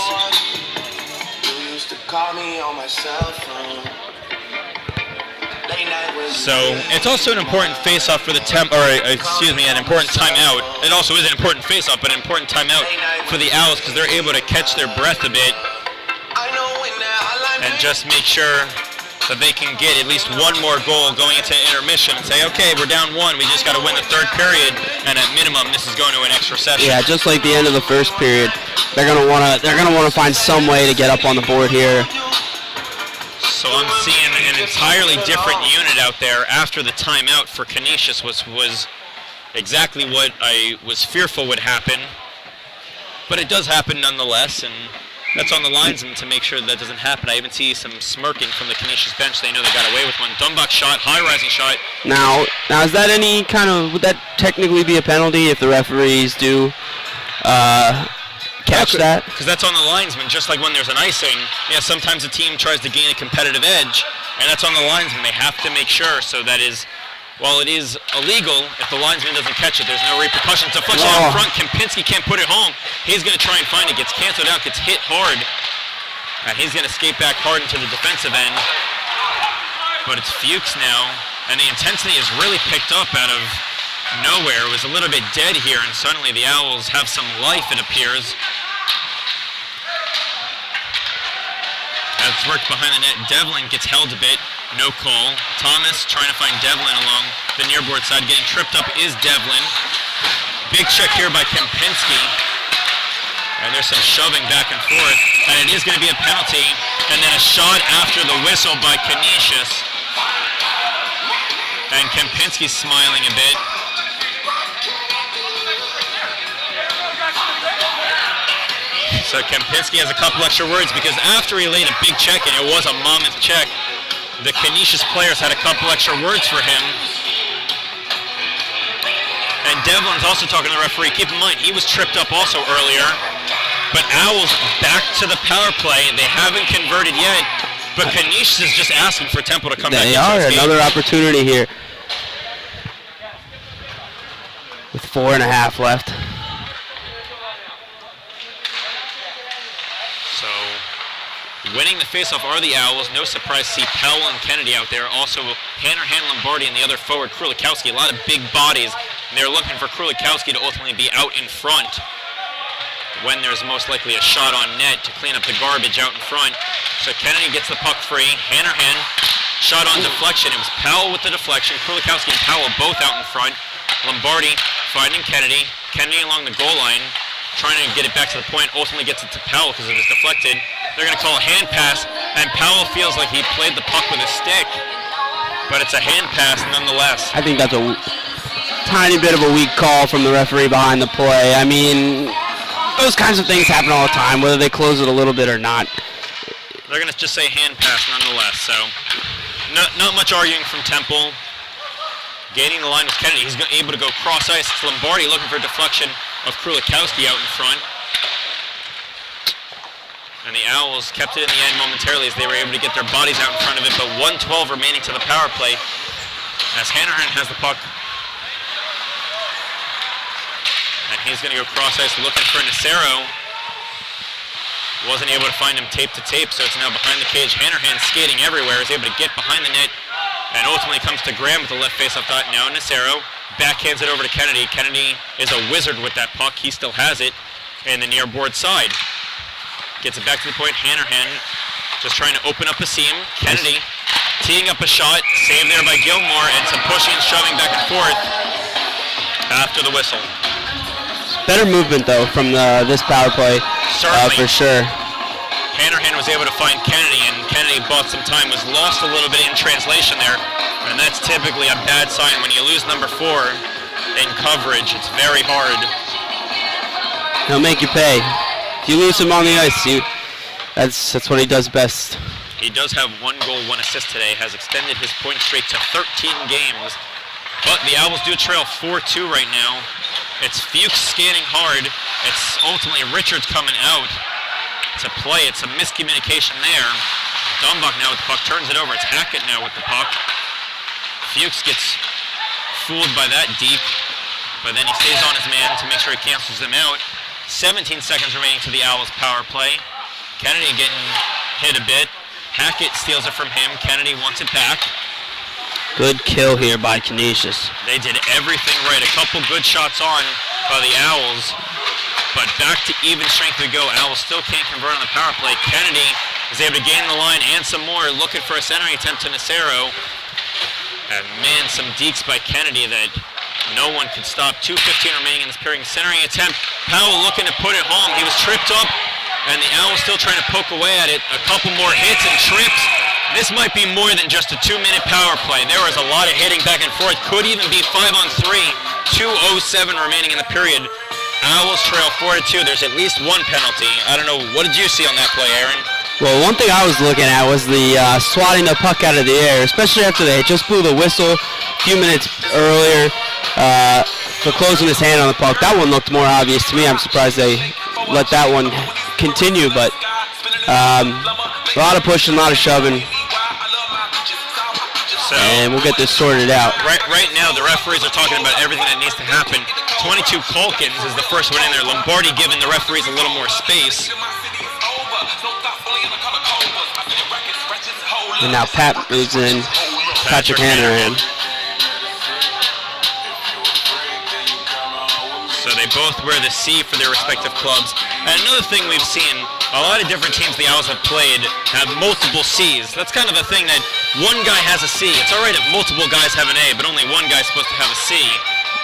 So it's also an important face-off for the an important timeout. It also is an important face-off, but an important timeout for the Owls because they're able to catch their breath a bit and just make sure that they can get at least one more goal going into intermission and say, okay, we're down 1. We just got to win the 3rd period, and at minimum, this is going to an extra session. Yeah, just like the end of the 1st period, they're gonna wanna find some way to get up on the board here. So I'm seeing an entirely different unit out there after the timeout for Canisius was exactly what I was fearful would happen. But it does happen nonetheless, and that's on the linesman to make sure that doesn't happen. I even see some smirking from the Canisius bench. They know they got away with one. Dumbach shot, high-rising shot. Now is that any kind of, would that technically be a penalty if the referees do catch that? Because that's on the linesman, just like when there's an icing. Yeah, sometimes a team tries to gain a competitive edge, and that's on the linesman. They have to make sure, so that is, while it is illegal, if the linesman doesn't catch it, there's no repercussions. Deflection out front, Kempinski can't put it home. He's going to try and find it, gets canceled out, gets hit hard. And he's going to skate back hard into the defensive end. But it's Fuchs now, and the intensity is really picked up out of nowhere. It was a little bit dead here, and suddenly the Owls have some life, it appears. That's worked behind the net. Devlin gets held a bit. No call. Thomas trying to find Devlin along the nearboard side. Getting tripped up is Devlin. Big check here by Kempinski. And there's some shoving back and forth. And it is going to be a penalty. And then a shot after the whistle by Canisius. And Kempinski's smiling a bit. So Kempinski has a couple extra words because after he laid a big check, and it was a mammoth check, the Canisius players had a couple extra words for him. And Devlin's also talking to the referee. Keep in mind, he was tripped up also earlier. But Owls back to the power play. They haven't converted yet. But Canisius is just asking for Temple to come back into this game. Another opportunity here. With 4.5 left. So, winning the faceoff are the Owls. No surprise to see Powell and Kennedy out there. Also, Hanrahan, Lombardi, and the other forward, Krulikowski. A lot of big bodies. And they're looking for Krulikowski to ultimately be out in front when there's most likely a shot on net to clean up the garbage out in front. So Kennedy gets the puck free. Hanrahan, shot on deflection. It was Powell with the deflection. Krulikowski and Powell both out in front. Lombardi finding Kennedy. Kennedy along the goal line, trying to get it back to the point. Ultimately gets it to Powell because it was deflected. They're going to call a hand pass, and Powell feels like he played the puck with a stick. But it's a hand pass nonetheless. I think that's a tiny bit of a weak call from the referee behind the play. I mean, those kinds of things happen all the time, whether they close it a little bit or not. They're going to just say hand pass nonetheless. So not much arguing from Temple. Gaining the line with Kennedy. He's able to go cross ice. It's Lombardi looking for a deflection of Krulikowski out in front. And the Owls kept it in the end momentarily as they were able to get their bodies out in front of it, but 1:12 remaining to the power play as Hanrahan has the puck. And he's going to go cross ice looking for Nacero. Wasn't able to find him tape to tape, so it's now behind the cage. Hanrahan skating everywhere, is able to get behind the net, and ultimately comes to Graham with the left face-off dot. Now Nacero backhands it over to Kennedy. Kennedy is a wizard with that puck. He still has it in the near board side. Gets it back to the point. Hanrahan just trying to open up a seam. Kennedy teeing up a shot. Saved there by Gilmore, and some pushing and shoving back and forth after the whistle. Better movement, though, from this power play, Certainly. for sure. Hanrahan was able to find Kennedy, and Kennedy bought some time, was lost a little bit in translation there, and that's typically a bad sign when you lose number 4 in coverage. It's very hard. He'll make you pay. If you lose him on the ice, that's what he does best. He does have 1 goal, 1 assist today, has extended his point streak to 13 games, but the Owls do trail 4-2 right now. It's Fuchs skating hard. It's ultimately Richards coming out to play. It's a miscommunication there. Dumbach now with the puck, turns it over. It's Hackett now with the puck. Fuchs gets fooled by that deep, but then he stays on his man to make sure he cancels them out. 17 seconds remaining to the Owls power play. Kennedy getting hit a bit. Hackett steals it from him. Kennedy wants it back. Good kill here by Canisius. They did everything right. A couple good shots on by the Owls, but back to even strength we go. Owls still can't convert on the power play. Kennedy is able to gain the line and some more, looking for a centering attempt to Nacero. And man, some dekes by Kennedy that no one could stop. 2:15 remaining in this period. Centering attempt. Powell looking to put it home. He was tripped up, and the Owls still trying to poke away at it. A couple more hits and trips. This might be more than just a 2-minute power play. There was a lot of hitting back and forth. Could even be 5-on-3. 2:07 remaining in the period. Owls trail 4-2. There's at least 1 penalty. I don't know. What did you see on that play, Aaron? Well, one thing I was looking at was the swatting the puck out of the air, especially after they just blew the whistle a few minutes earlier for closing his hand on the puck. That one looked more obvious to me. I'm surprised they let that one continue, but a lot of pushing, a lot of shoving. So, and we'll get this sorted out. Right now, the referees are talking about everything that needs to happen. 22 Culkins is the first one in there. Lombardi giving the referees a little more space. And now Pat moves in. Patrick Hanrahan. So they both wear the C for their respective clubs. And another thing we've seen, a lot of different teams the Owls have played have multiple C's. That's kind of a thing that one guy has a C. It's all right if multiple guys have an A, but only one guy's supposed to have a C.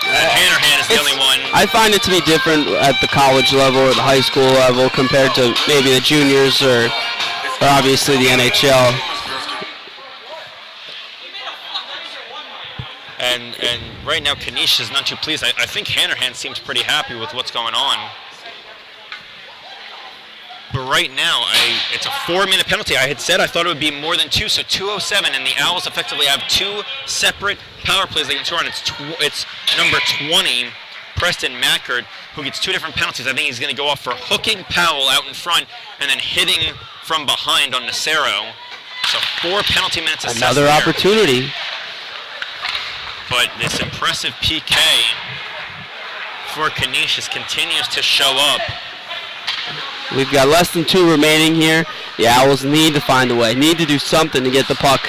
Hanrahan is the only one. I find it to be different at the college level or the high school level compared to maybe the juniors or obviously the NHL. And right now, Canisius is not too pleased. I think Hanrahan seems pretty happy with what's going on. But right now, it's a 4-minute penalty. I had said I thought it would be more than 2, so 2:07, and the Owls effectively have 2 separate power plays they can score on. It's number 20, Preston Mackard, who gets 2 different penalties. I think he's going to go off for hooking Powell out in front and then hitting from behind on Nacero. So 4 penalty minutes assessed. Another there. opportunity. But this impressive PK for Canisius continues to show up. We've got less than 2 remaining here. The Owls need to find a way, need to do something to get the puck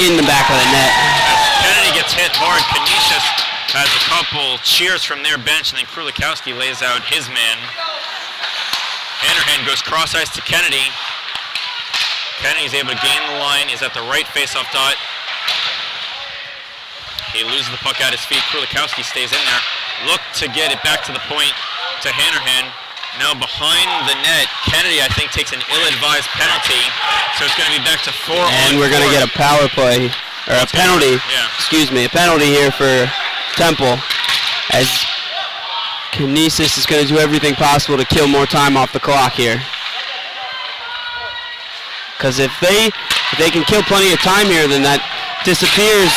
in the back of the net. As Kennedy gets hit hard, Canisius has a couple cheers from their bench, and then Krulikowski lays out his man. Hanrahan goes cross ice to Kennedy. Kennedy's able to gain the line, is at the right face-off dot. He loses the puck at his feet. Krulikowski stays in there. Look to get it back to the point to Hanrahan. Now behind the net, Kennedy, I think, takes an ill-advised penalty. So it's going to be back to 4 And we're going to get a power play, or a penalty, a penalty here for Temple, as Canisius is going to do everything possible to kill more time off the clock here. Because if they can kill plenty of time here, then that disappears.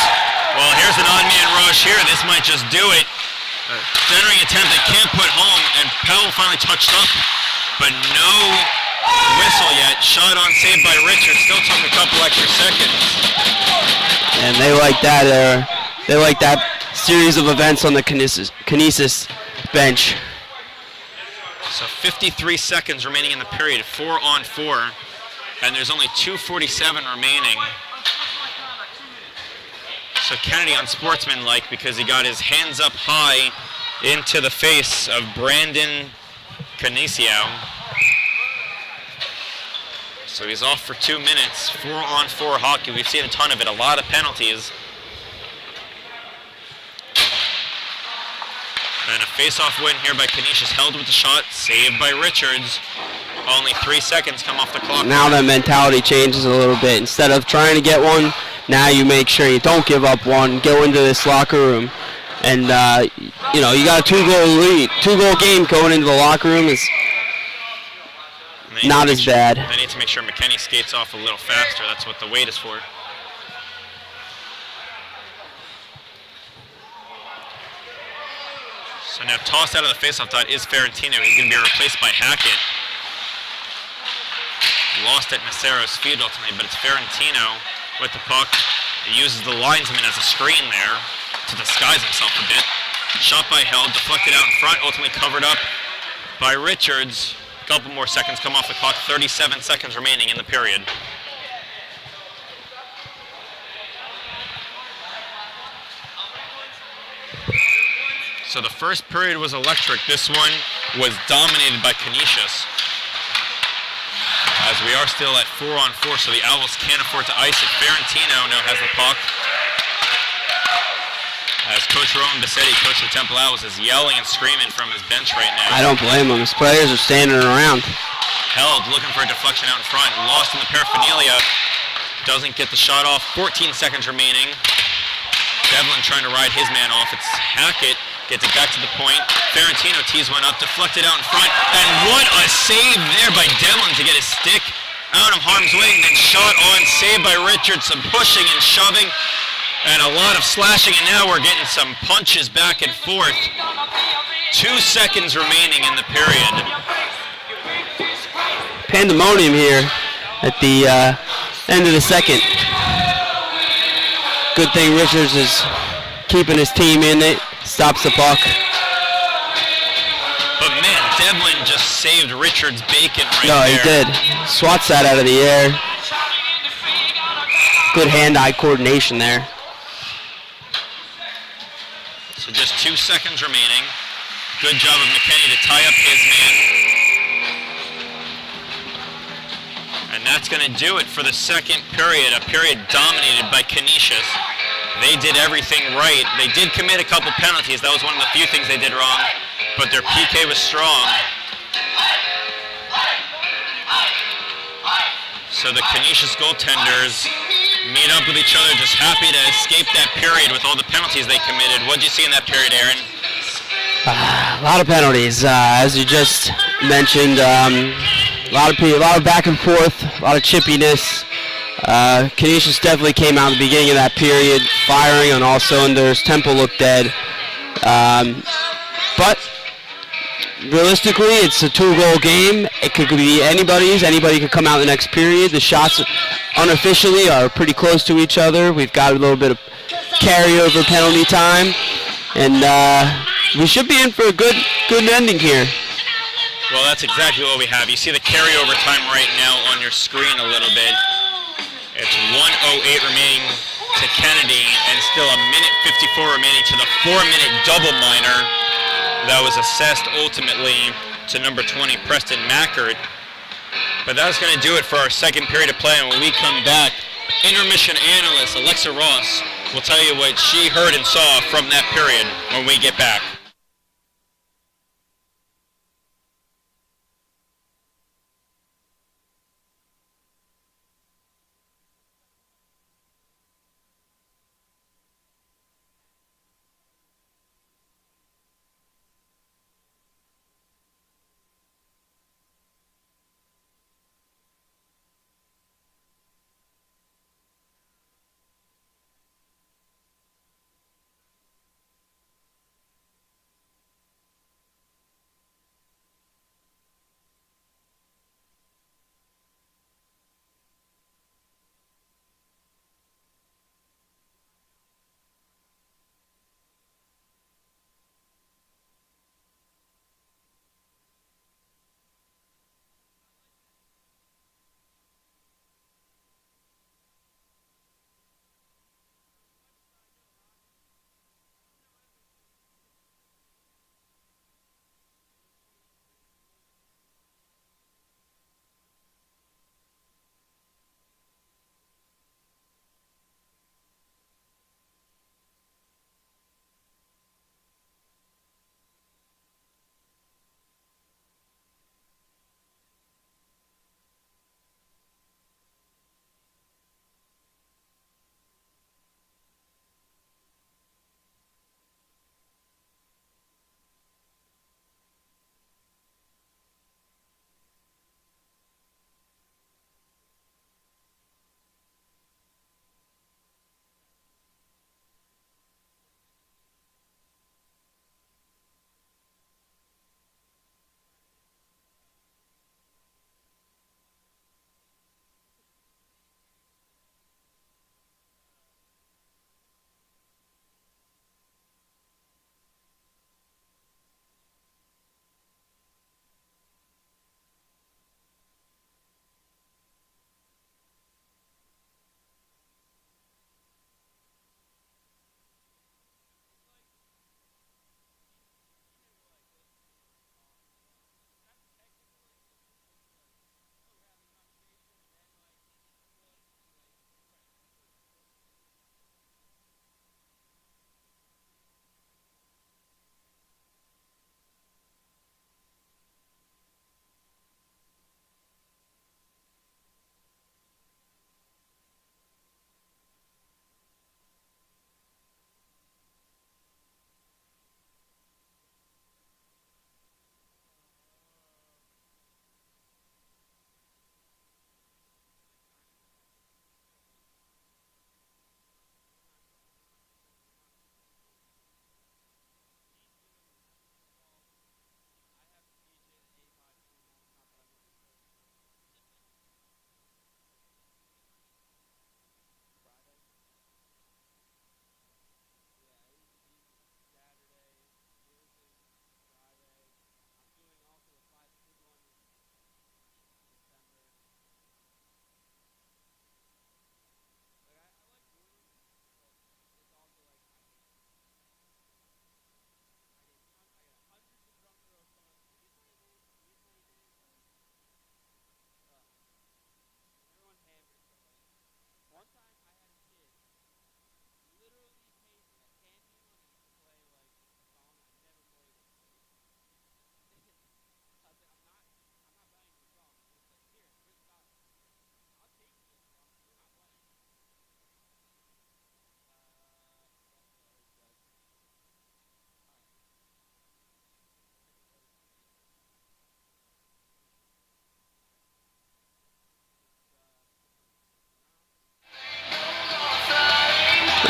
Well, here's an odd man rush here. This might just do it. Centering attempt that can't put home, and Powell finally touched up, but no whistle yet. Shot on, saved by Richards. Still took a couple extra seconds. And they like that. They like that series of events on the Canisius bench. So 53 seconds remaining in the period, 4-on-4, and there's only 2:47 remaining. So Kennedy unsportsmanlike because he got his hands up high into the face of Brandon Canisuis. So he's off for 2 minutes. 4-on-4 hockey. We've seen a ton of it. A lot of penalties. And a face-off win here by Canisius. Held with the shot. Saved by Richards. Only 3 seconds come off the clock. Now the mentality changes a little bit. Instead of trying to get one, now you make sure you don't give up one. Go into this locker room. And, you know, you got a 2-goal lead. 2-goal game going into the locker room is not as bad. They need to make sure McKinney skates off a little faster. That's what the wait is for. So now tossed out of the faceoff dot is Ferrantino. He's going to be replaced by Hackett. Lost at Macero's feet ultimately, but it's Ferrantino with the puck. He uses the linesman as a screen there to disguise himself a bit. Shot by Held, deflected out in front, ultimately covered up by Richards. A couple more seconds come off the clock, 37 seconds remaining in the period. So the first period was electric. This one was dominated by Canisius. As we are still at 4-on-4, so the Owls can't afford to ice it. Ferrantino now has the puck. As Coach Rowan Bassetti, coach of the Temple Owls, is yelling and screaming from his bench right now. I don't blame him. His players are standing around. Held, looking for a deflection out in front. Lost in the paraphernalia. Doesn't get the shot off. 14 seconds remaining. Devlin trying to ride his man off. It's Hackett. Gets it back to the point. Ferrantino tees one up, deflected out in front. And what a save there by Devlin to get his stick out of harm's way. And then shot on, saved by Richards. Some pushing and shoving. And a lot of slashing, and now we're getting some punches back and forth. 2 seconds remaining in the period. Pandemonium here at the end of the second. Good thing Richards is keeping his team in it. Stops the puck. But man, Devlin just saved Richards' bacon right there. No, he did. Swats that out of the air. Good hand-eye coordination there. So just 2 seconds remaining. Good job of McKinney to tie up his man. And that's going to do it for the second period, a period dominated by Canisius. They did everything right. They did commit a couple penalties. That was one of the few things they did wrong, but their PK was strong. So the Canisius goaltenders meet up with each other, just happy to escape that period with all the penalties they committed. What did you see in that period, Aaron? A lot of penalties, as you just mentioned. A lot of back and forth, a lot of chippiness. Canisius definitely came out at the beginning of that period, firing on all cylinders. Temple looked dead. But realistically, it's a 2-goal game. It could be anybody's. Anybody could come out in the next period. The shots unofficially are pretty close to each other. We've got a little bit of carryover penalty time. And we should be in for a good ending here. Well, that's exactly what we have. You see the carryover time right now on your screen a little bit. It's 1:08 remaining to Kennedy and still a minute 54 remaining to the 4-minute double minor that was assessed ultimately to number 20, Preston Mackert. But that's going to do it for our second period of play. And when we come back, intermission analyst Alexa Ross will tell you what she heard and saw from that period when we get back.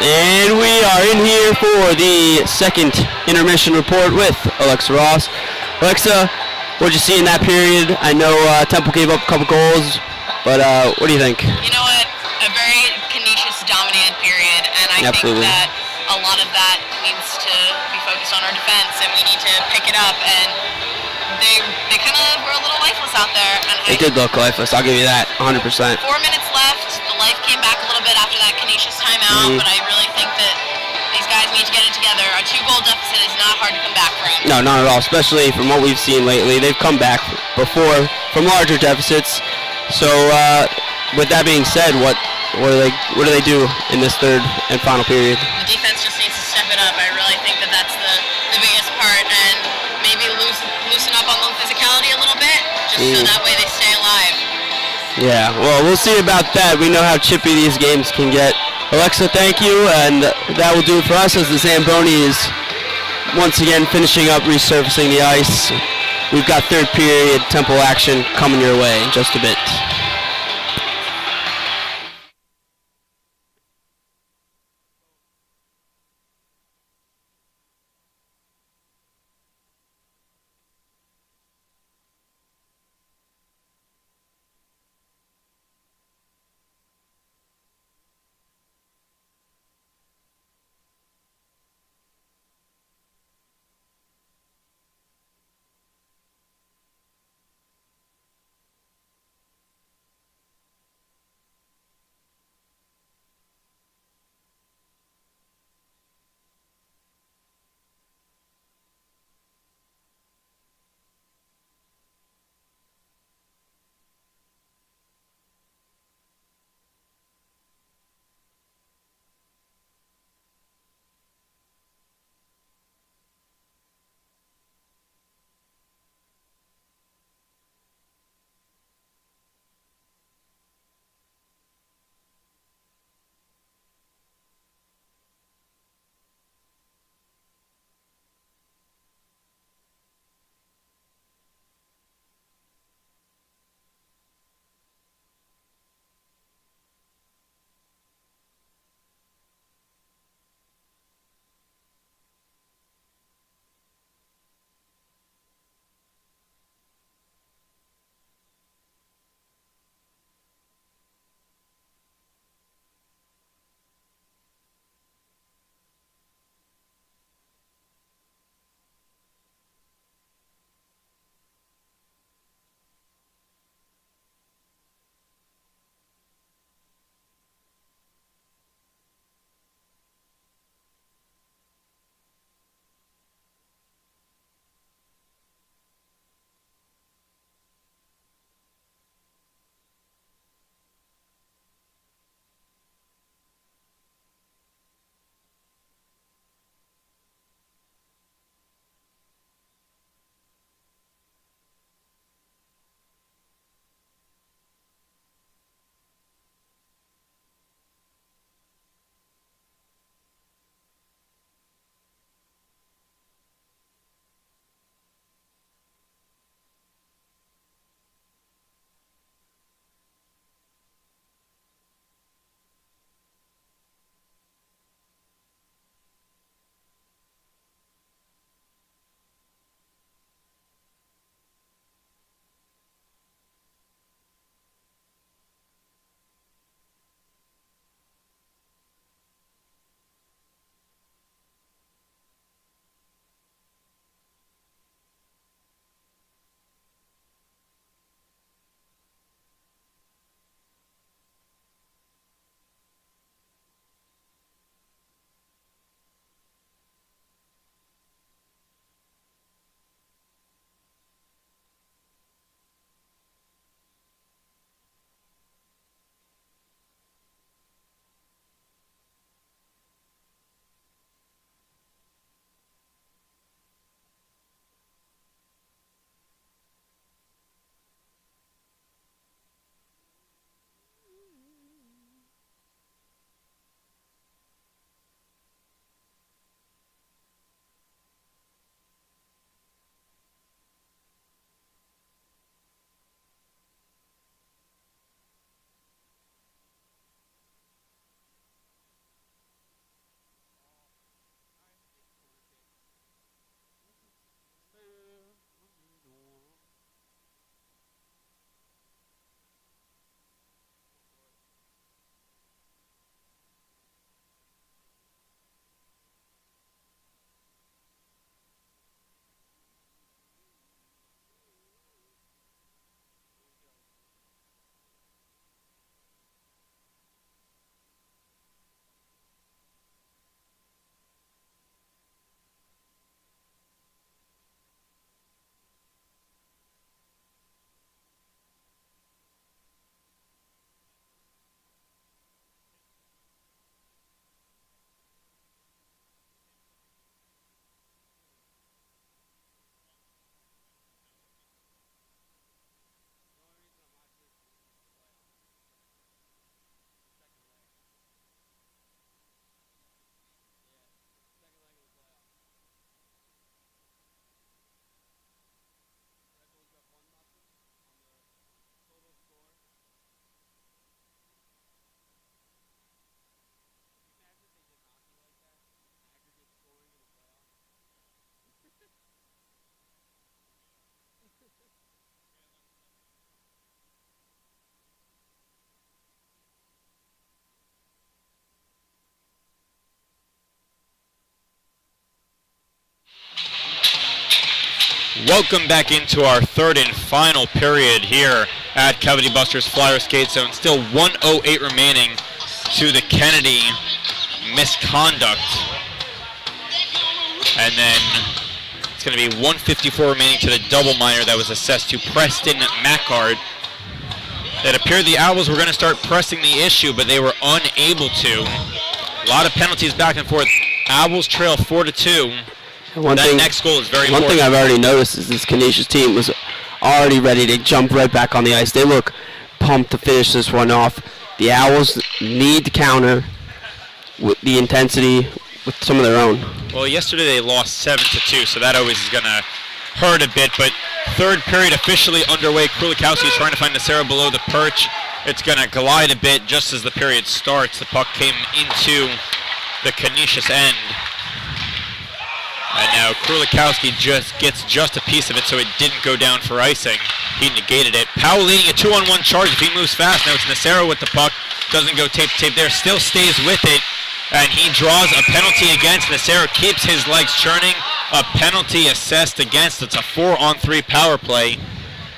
And we are in here for the second intermission report with Alexa Ross. Alexa, what did you see in that period? I know Temple gave up a couple goals, but what do you think? You know what? A very Canisius dominated period, and I think that a lot of that needs to be focused on our defense, and we need to pick it up. And they kind of were a little lifeless out there. And They did look lifeless. I'll give you that, 100%. 4 minutes left. The life came back a little bit after that Canisius timeout, but I really think that these guys need to get it together. A 2-goal deficit is not hard to come back from. No, not at all, especially from what we've seen lately. They've come back before from larger deficits. So with that being said, what do they do in this third and final period? The defense just needs to step it up. I really think that that's the biggest part, and maybe loosen up on the physicality a little bit, just so that way they stay alive. Yeah, well, we'll see about that. We know how chippy these games can get. Alexa, thank you, and that will do it for us as the Zamboni is once again finishing up resurfacing the ice. We've got third period Temple action coming your way in just a bit. Welcome back into our third and final period here at Cavity Busters Flyer Skate Zone. Still 1:08 remaining to the Kennedy misconduct. And then it's going to be 1:54 remaining to the double minor that was assessed to Preston Mackard. It appeared the Owls were going to start pressing the issue, but they were unable to. A lot of penalties back and forth. Owls trail 4-2. Next goal is very important. One thing I've already noticed is this Canisius team was already ready to jump right back on the ice. They look pumped to finish this one off. The Owls need to counter with the intensity with some of their own. Well, yesterday they lost 7-2, so that always is going to hurt a bit. But third period officially underway. Krulikowski is trying to find Nacero below the perch. It's going to glide a bit just as the period starts. The puck came into the Canisius end. And now Krulikowski just gets just a piece of it, so it didn't go down for icing. He negated it. Powell leading a 2-on-1 charge if he moves fast. Now it's Nacero with the puck. Doesn't go tape there. Still stays with it. And he draws a penalty against. Nacero keeps his legs churning. A penalty assessed against. It's a 4-on-3 power play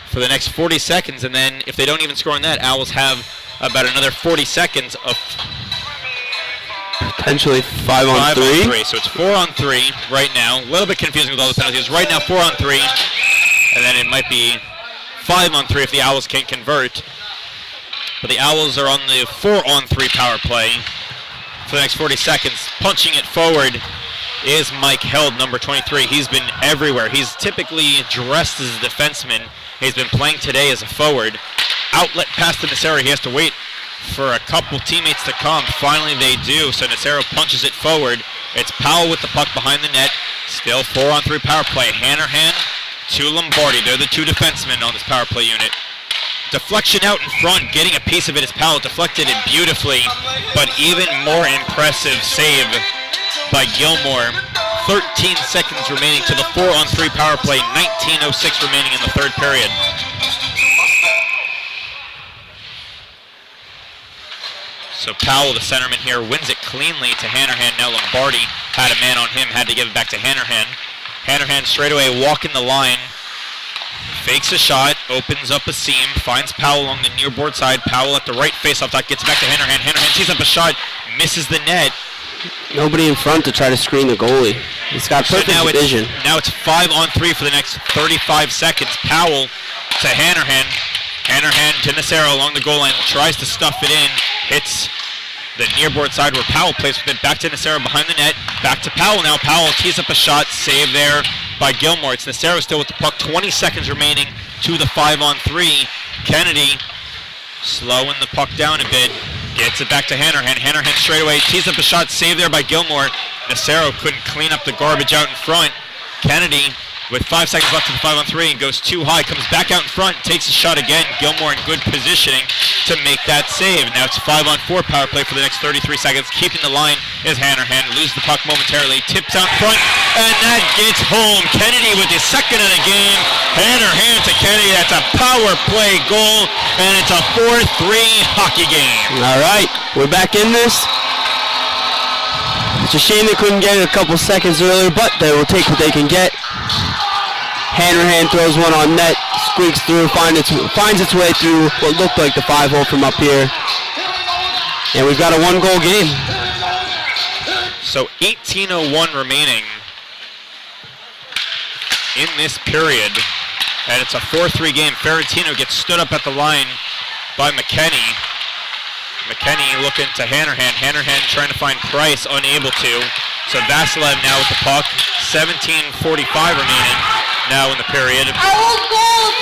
for the next 40 seconds. And then if they don't even score on that, Owls have about another 40 seconds of potentially 5-on-3. So it's 4-on-3 right now. A little bit confusing with all the penalties. Right now 4-on-3. And then it might be 5-on-3 if the Owls can't convert. But the Owls are on the 4-on-3 power play for the next 40 seconds. Punching it forward is Mike Held, number 23. He's been everywhere. He's typically dressed as a defenseman. He's been playing today as a forward. Outlet pass to Nacero. He has to wait for a couple teammates to come. Finally they do, so Nacero punches it forward. It's Powell with the puck behind the net. Still 4-on-3 power play. Hanrahan to Lombardi. They're the two defensemen on this power play unit. Deflection out in front, getting a piece of it as Powell deflected it beautifully, but even more impressive save by Gilmore. 13 seconds remaining to the 4-on-3 power play. 19:06 remaining in the third period. So Powell, the centerman here, wins it cleanly to Hanrahan. Now Lombardi had a man on him, had to give it back to Hanrahan. Hanrahan straight away walking the line. Fakes a shot, opens up a seam, finds Powell along the near board side. Powell at the right face-off dot, gets back to Hanrahan. Hanrahan tees up a shot, misses the net. Nobody in front to try to screen the goalie. He's got perfect vision. Now it's 5-on-3 for the next 35 seconds. Powell to Hanrahan. Hanrahan to Nacero along the goal line, tries to stuff it in. Hits the near board side where Powell plays with it. Back to Nacero behind the net. Back to Powell now. Powell tees up a shot, save there by Gilmore. It's Nacero still with the puck. 20 seconds remaining to the 5-on-3. Kennedy slowing the puck down a bit. Gets it back to Hanrahan. Hanrahan straight away tees up a shot, save there by Gilmore. Nacero couldn't clean up the garbage out in front. Kennedy with 5 seconds left to the 5-on-3 and goes too high. Comes back out in front, takes a shot again. Gilmore in good positioning to make that save. Now it's 5-on-4 power play for the next 33 seconds. Keeping the line is Hanrahan. Loses the puck momentarily. Tips out front, and that gets home. Kennedy with his second of the game. Hanrahan to Kennedy. That's a power play goal, and it's a 4-3 hockey game. All right, we're back in this. It's a shame they couldn't get it a couple seconds earlier, but they will take what they can get. Hanrahan throws one on net, squeaks through, finds its way through what looked like the 5-hole from up here. And we've got a 1-goal game. So 18:01 remaining in this period. And it's a 4-3 game. Ferrantino gets stood up at the line by McKenney. McKenney looking to Hanrahan. Hanrahan trying to find Price, unable to. So Vasilev now with the puck. 17:45 remaining now in the period.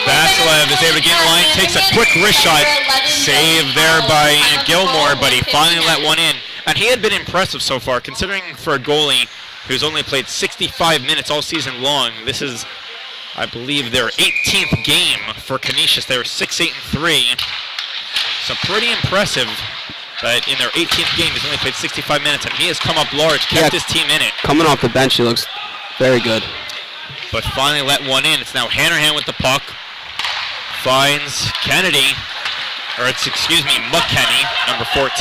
Vasilev is able to get in line, takes a quick wrist shot. Save there by Gilmore, but he finally let one in. And he had been impressive so far, considering for a goalie who's only played 65 minutes all season long. This is, I believe, their 18th game for Canisius. They were 6-8-3. So pretty impressive that in their 18th game he's only played 65 minutes, and he has come up large, kept his team in it. Coming off the bench, he looks very good. But finally let one in. It's now Hanrahan with the puck. Finds Kennedy, or it's, McKenney, number 14.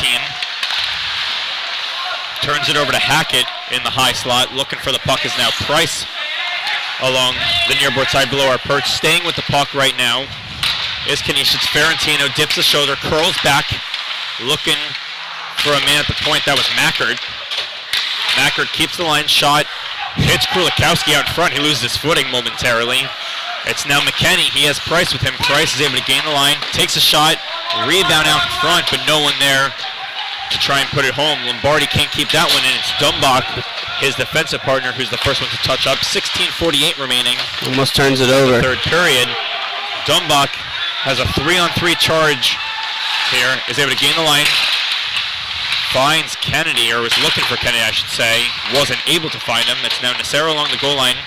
Turns it over to Hackett in the high slot. Looking for the puck is now Price. along the nearboard side below our perch. Staying with the puck right now is Canisius. Ferentino dips the shoulder, curls back, looking for a man at the point. That was Mackert. Mackert keeps the line shot, hits Krulikowski out in front. He loses his footing momentarily. It's now McKenney. He has Price with him. Price is able to gain the line, takes a shot, rebound out in front, but no one there to try and put it home. Lombardi can't keep that one in. It's Dumbach, his defensive partner, who's the first one to touch up. 16:48 remaining. Almost turns it over. Third period. Dumbach has a 3-on-3 charge here. Is able to gain the line. Finds Kennedy, or was looking for Kennedy, I should say. Wasn't able to find him. It's now Nacero along the goal line.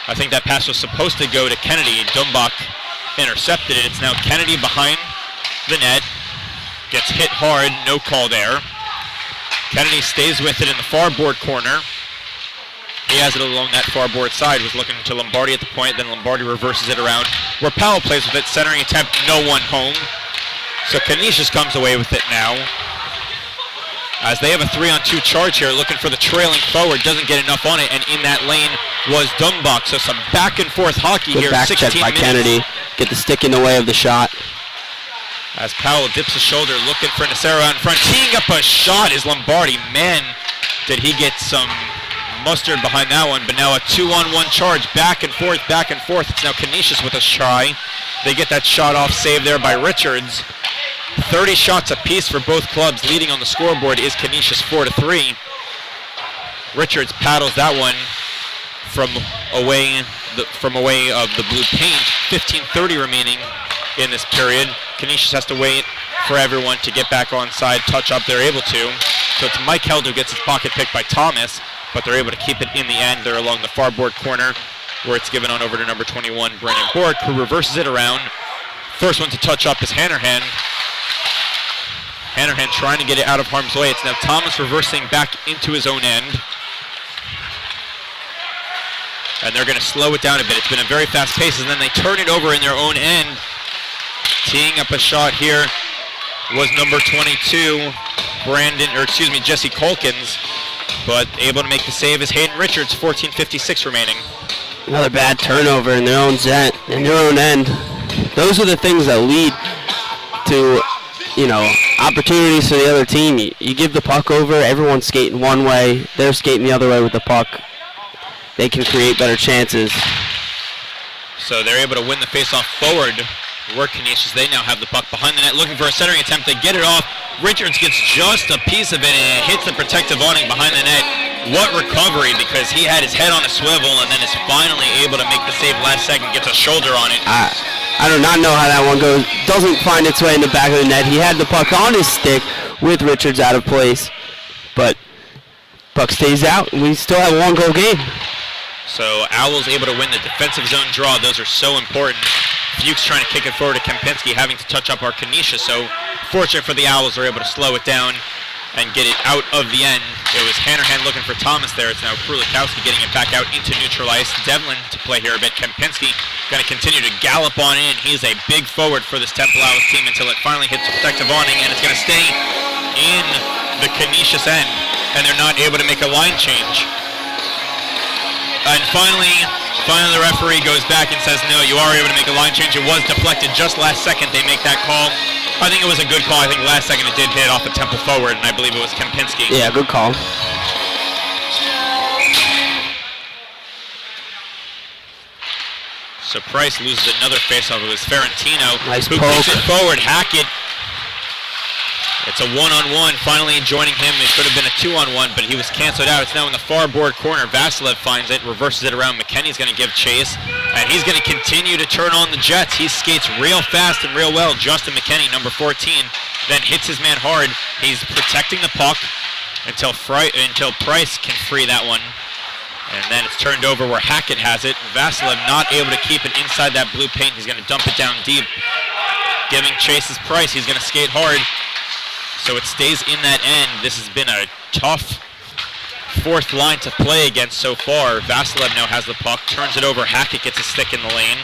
I think that pass was supposed to go to Kennedy. Dumbach intercepted it. It's now Kennedy behind the net. Gets hit hard. No call there. Kennedy stays with it in the far board corner. He has it along that far board side. Was looking to Lombardi at the point. Then Lombardi reverses it around. Where Powell plays with it. Centering attempt. No one home. So Canisius comes away with it now. As they have a 3-on-2 charge here, looking for the trailing forward, doesn't get enough on it, and in that lane was Dumbach. So some back and forth hockey Good here. back 16 check by minutes. Kennedy. Get the stick in the way of the shot. As Powell dips his shoulder, looking for Nacero out in front. Teeing up a shot is Lombardi. Man, did he get some mustard behind that one. But now a 2-on-1 charge, back and forth, back and forth. It's now Canisius with a try. They get that shot off, saved there by Richards. 30 shots apiece for both clubs. Leading on the scoreboard is Canisius 4-3. Richards paddles that one from away of the blue paint. 15:30 remaining in this period. Canisius has to wait for everyone to get back on side, touch up. They're able to. So it's Mike Held who gets his pocket picked by Thomas, but they're able to keep it in the end. They're along the far board corner where it's given on over to number 21, Brennan Bork, who reverses it around. First one to touch up is Hannerhan. Hannerhan trying to get it out of harm's way. It's now Thomas reversing back into his own end. And they're going to slow it down a bit. It's been a very fast pace, and then they turn it over in their own end. Teeing up a shot here was number 22, Jesse Colkins. But able to make the save is Hayden Richards, 14:56 remaining. Another bad turnover in their own end. Those are the things that lead to, opportunities for the other team. You give the puck over, everyone's skating one way, they're skating the other way with the puck. They can create better chances. So they're able to win the faceoff forward. Work Canisius. They now have the puck behind the net, looking for a centering attempt. They get it off. Richards gets just a piece of it, and it hits the protective awning behind the net. What recovery, because he had his head on a swivel and then is finally able to make the save last second, gets a shoulder on it. I do not know how that one goes. Doesn't find its way in the back of the net. He had the puck on his stick with Richards out of place, but puck stays out, and we still have a one-goal game. So Owls able to win the defensive zone draw. Those are so important. Fuchs trying to kick it forward to Kempinski, having to touch up our Canisius. So fortunate for the Owls, they're able to slow it down and get it out of the end. It was Hannerhan looking for Thomas there. It's now Krulikowski getting it back out into neutral ice. Devlin to play here a bit. Kempinski going to continue to gallop on in. He's a big forward for this Temple Owls team until it finally hits the protective awning, and it's going to stay in the Canisius end, and they're not able to make a line change. And finally the referee goes back and says, no, you are able to make a line change. It was deflected just last second. They make that call. I think it was a good call. I think last second it did hit off a Temple forward, and I believe it was Kempinski. Yeah, good call. So Price loses another faceoff. It was Ferentino Nice who poke. kicks it forward. Hackett. It's a one-on-one. Finally joining him. It could have been a two-on-one, but he was canceled out. It's now in the far board corner. Vasilev finds it, reverses it around. McKenney's going to give chase, and he's going to continue to turn on the Jets. He skates real fast and real well. Justin McKenney, number 14, then hits his man hard. He's protecting the puck until Price can free that one. And then it's turned over where Hackett has it. Vasilev not able to keep it inside that blue paint. He's going to dump it down deep. Giving chase is Price. He's going to skate hard. So it stays in that end. This has been a tough fourth line to play against so far. Vasilev now has the puck, turns it over. Hackett gets a stick in the lane.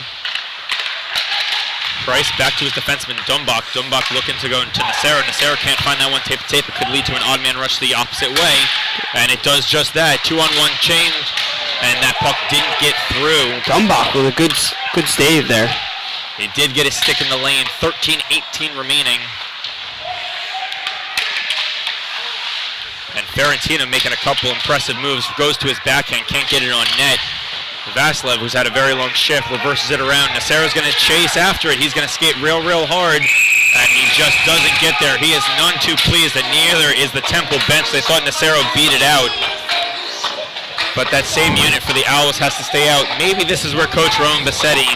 Price back to his defenseman, Dumbach. Dumbach looking to go into Nacero. Nacero can't find that one tape-to-tape. It could lead to an odd man rush the opposite way. And it does just that. 2-on-1 change. and that puck didn't get through. Dumbach with a good save there. He did get his stick in the lane. 13-18 remaining. And Ferentino making a couple impressive moves. Goes to his backhand, can't get it on net. Vasilev, who's had a very long shift, reverses it around. Nacero's going to chase after it. He's going to skate real hard, and he just doesn't get there. He is none too pleased, and neither is the Temple bench. They thought Nacero beat it out. But that same unit for the Owls has to stay out. Maybe this is where Coach Rowan Bassetti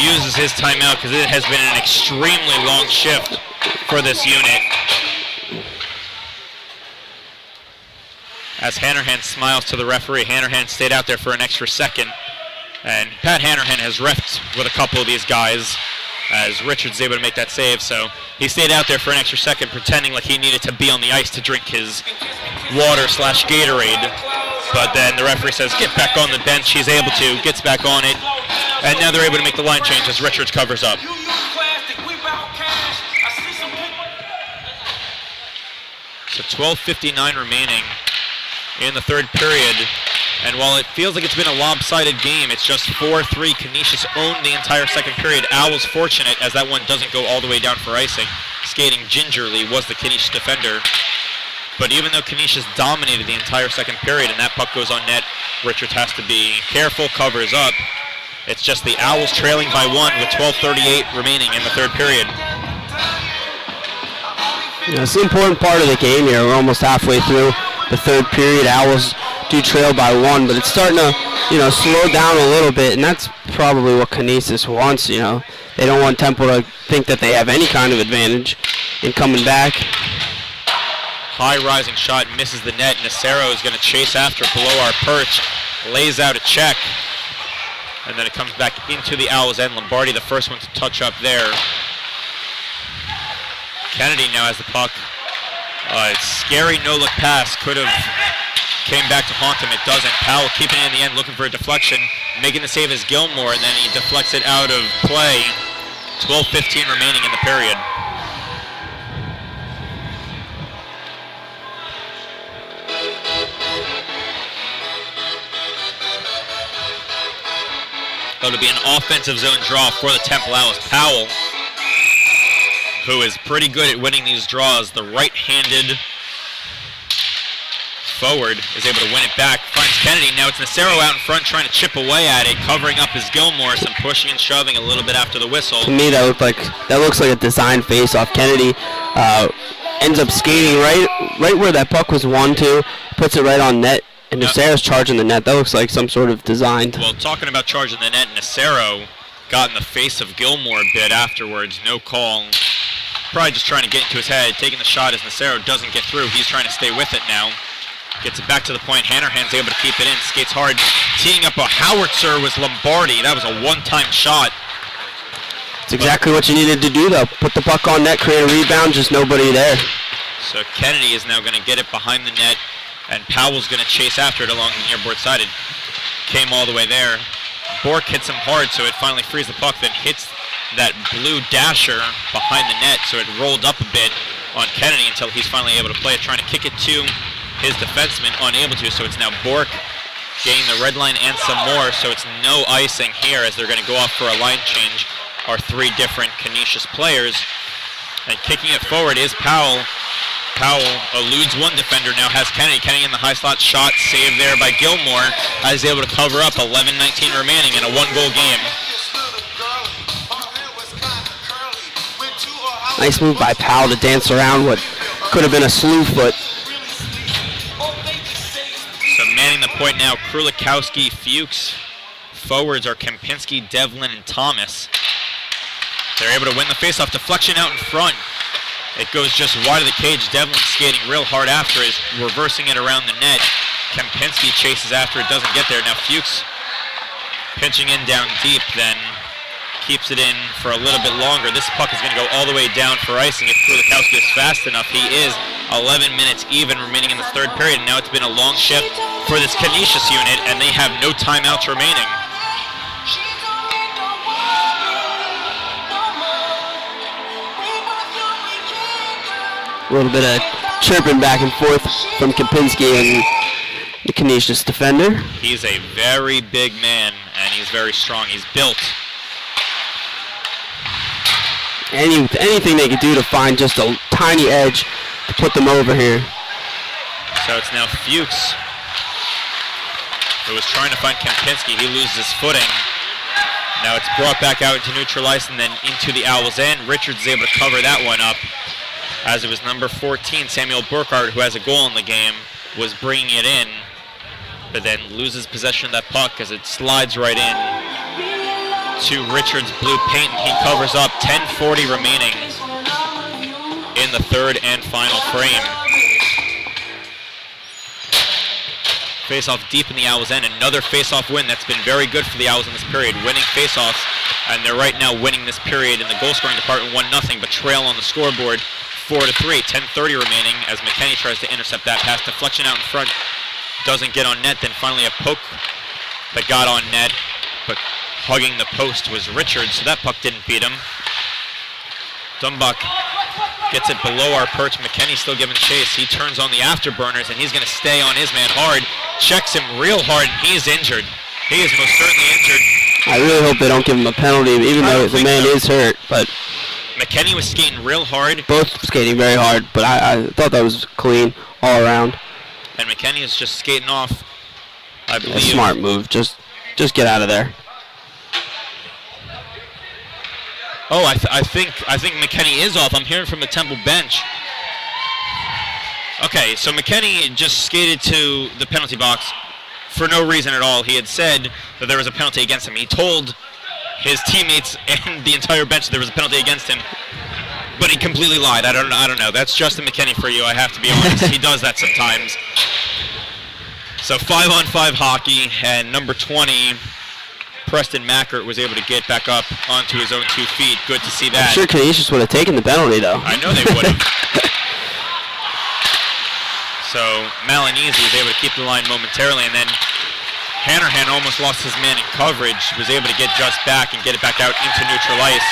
uses his timeout, because it has been an extremely long shift for this unit. As Hanrahan smiles to the referee, Hanrahan stayed out there for an extra second. And Pat Hanrahan has refed with a couple of these guys as Richards is able to make that save. So he stayed out there for an extra second, pretending like he needed to be on the ice to drink his water/Gatorade. But then the referee says, get back on the bench. He's able to, gets back on it. And now they're able to make the line change as Richards covers up. So 12:59 remaining in the third period, and while it feels like it's been a lopsided game, it's just 4-3. Canisius owned the entire second period. Owls fortunate as that one doesn't go all the way down for icing. Skating gingerly was the Canisius defender. But even though Canisius dominated the entire second period and that puck goes on net, Richards has to be careful, covers up. It's just the Owls trailing by one with 12:38 remaining in the third period. Yeah, it's the important part of the game here. We're almost halfway through the third period. Owls do trail by one, but it's starting to, slow down a little bit, and that's probably what Canisius wants. They don't want Temple to think that they have any kind of advantage in coming back. High rising shot misses the net. Nacero is going to chase after below our perch, lays out a check, and then it comes back into the Owls end. Lombardi, the first one to touch up there. Kennedy now has the puck. It's scary no-look pass. Could have came back to haunt him. It doesn't. Powell keeping it in the end, looking for a deflection. Making the save is Gilmore, and then he deflects it out of play. 12:15 remaining in the period. So it'll be an offensive zone draw for the Temple Owls. Powell, who is pretty good at winning these draws, the right-handed forward, is able to win it back. Finds Kennedy. Now it's Nacero out in front trying to chip away at it. Covering up is Gilmore. Some pushing and shoving a little bit after the whistle. To me, that looks like a design face-off. Kennedy ends up skating right where that puck was won to, puts it right on net, and Nacero's charging the net. That looks like some sort of design. Well, talking about charging the net, Nacero got in the face of Gilmore a bit afterwards. No call. Probably just trying to get into his head. Taking the shot as Nacero doesn't get through. He's trying to stay with it now. Gets it back to the point. Hanrahan's able to keep it in. Skates hard. Teeing up a howitzer was Lombardi. That was a one-time shot. It's exactly what you needed to do, though. Put the puck on net, create a rebound, just nobody there. So Kennedy is now going to get it behind the net, and Powell's going to chase after it along the nearboard side. It came all the way there. Bork hits him hard, so it finally frees the puck, then hits that blue dasher behind the net, so it rolled up a bit on Kennedy until he's finally able to play it, trying to kick it to his defenseman, unable to, so it's now Bork getting the red line and some more, so it's no icing here as they're going to go off for a line change. Our three different Canisius players. And kicking it forward is Powell. Powell eludes one defender, now has Kennedy. Kennedy in the high slot, shot saved there by Gilmore, as able to cover up. 11-19 remaining in a one-goal game. Nice move by Powell to dance around what could have been a slew foot. So manning the point now, Krulikowski, Fuchs. Forwards are Kempinski, Devlin, and Thomas. They're able to win the faceoff. Deflection out in front. It goes just wide of the cage. Devlin skating real hard after it, reversing it around the net. Kempinski chases after it, doesn't get there. Now Fuchs pinching in down deep, then keeps it in for a little bit longer. This puck is going to go all the way down for icing if Krulikowski is fast enough. He is. 11 minutes even remaining in the third period. Now it's been a long shift for this Canisius unit, and they have no timeouts remaining. A little bit of chirping back and forth from Kempinski, and The Canisius defender. He's a very big man, and he's very strong. He's built. Anything they could do to find just a tiny edge to put them over here. So it's now Fuchs who was trying to find Kempinski. He loses his footing. Now it's brought back out into neutral ice and then into the Owls' end. Richards is able to cover that one up, as it was number 14, Samuel Burkhardt, who has a goal in the game, was bringing it in, but then loses possession of that puck as it slides right in to Richards' blue paint. He covers up. 10:40 remaining in the third and final frame. Face-off deep in the Owls' end. Another face-off win. That's been very good for the Owls in this period, winning face-offs, and they're right now winning this period in the goal-scoring department 1-0, but trail on the scoreboard 4-3. 10:30 remaining as McKenney tries to intercept that pass. Deflection out in front. Doesn't get on net. Then finally a poke that got on net, but hugging the post was Richards, so that puck didn't beat him. Dumbuck gets it below our perch. McKenney still giving chase. He turns on the afterburners, and he's going to stay on his man hard. Checks him real hard, and he's injured. He is most certainly injured. I really hope they don't give him a penalty, even though the man is hurt. But McKenney was skating real hard. Both skating very hard, but I thought that was clean all around. And McKenney is just skating off, I believe. A smart move. Just get out of there. Oh, I think McKenney is off. I'm hearing from the Temple bench. Okay, so McKenney just skated to the penalty box for no reason at all. He had said that there was a penalty against him. He told his teammates and the entire bench that there was a penalty against him, but he completely lied. I don't know. That's Justin McKenney for you. I have to be honest. He does that sometimes. So 5-on-5 hockey, and number 20. Preston Mackert was able to get back up onto his own 2 feet. Good to see that. I'm sure Canisius would have taken the penalty, though. I know they would have. So Malinese was able to keep the line momentarily, and then Hanrahan almost lost his man in coverage, was able to get just back and get it back out into neutral ice.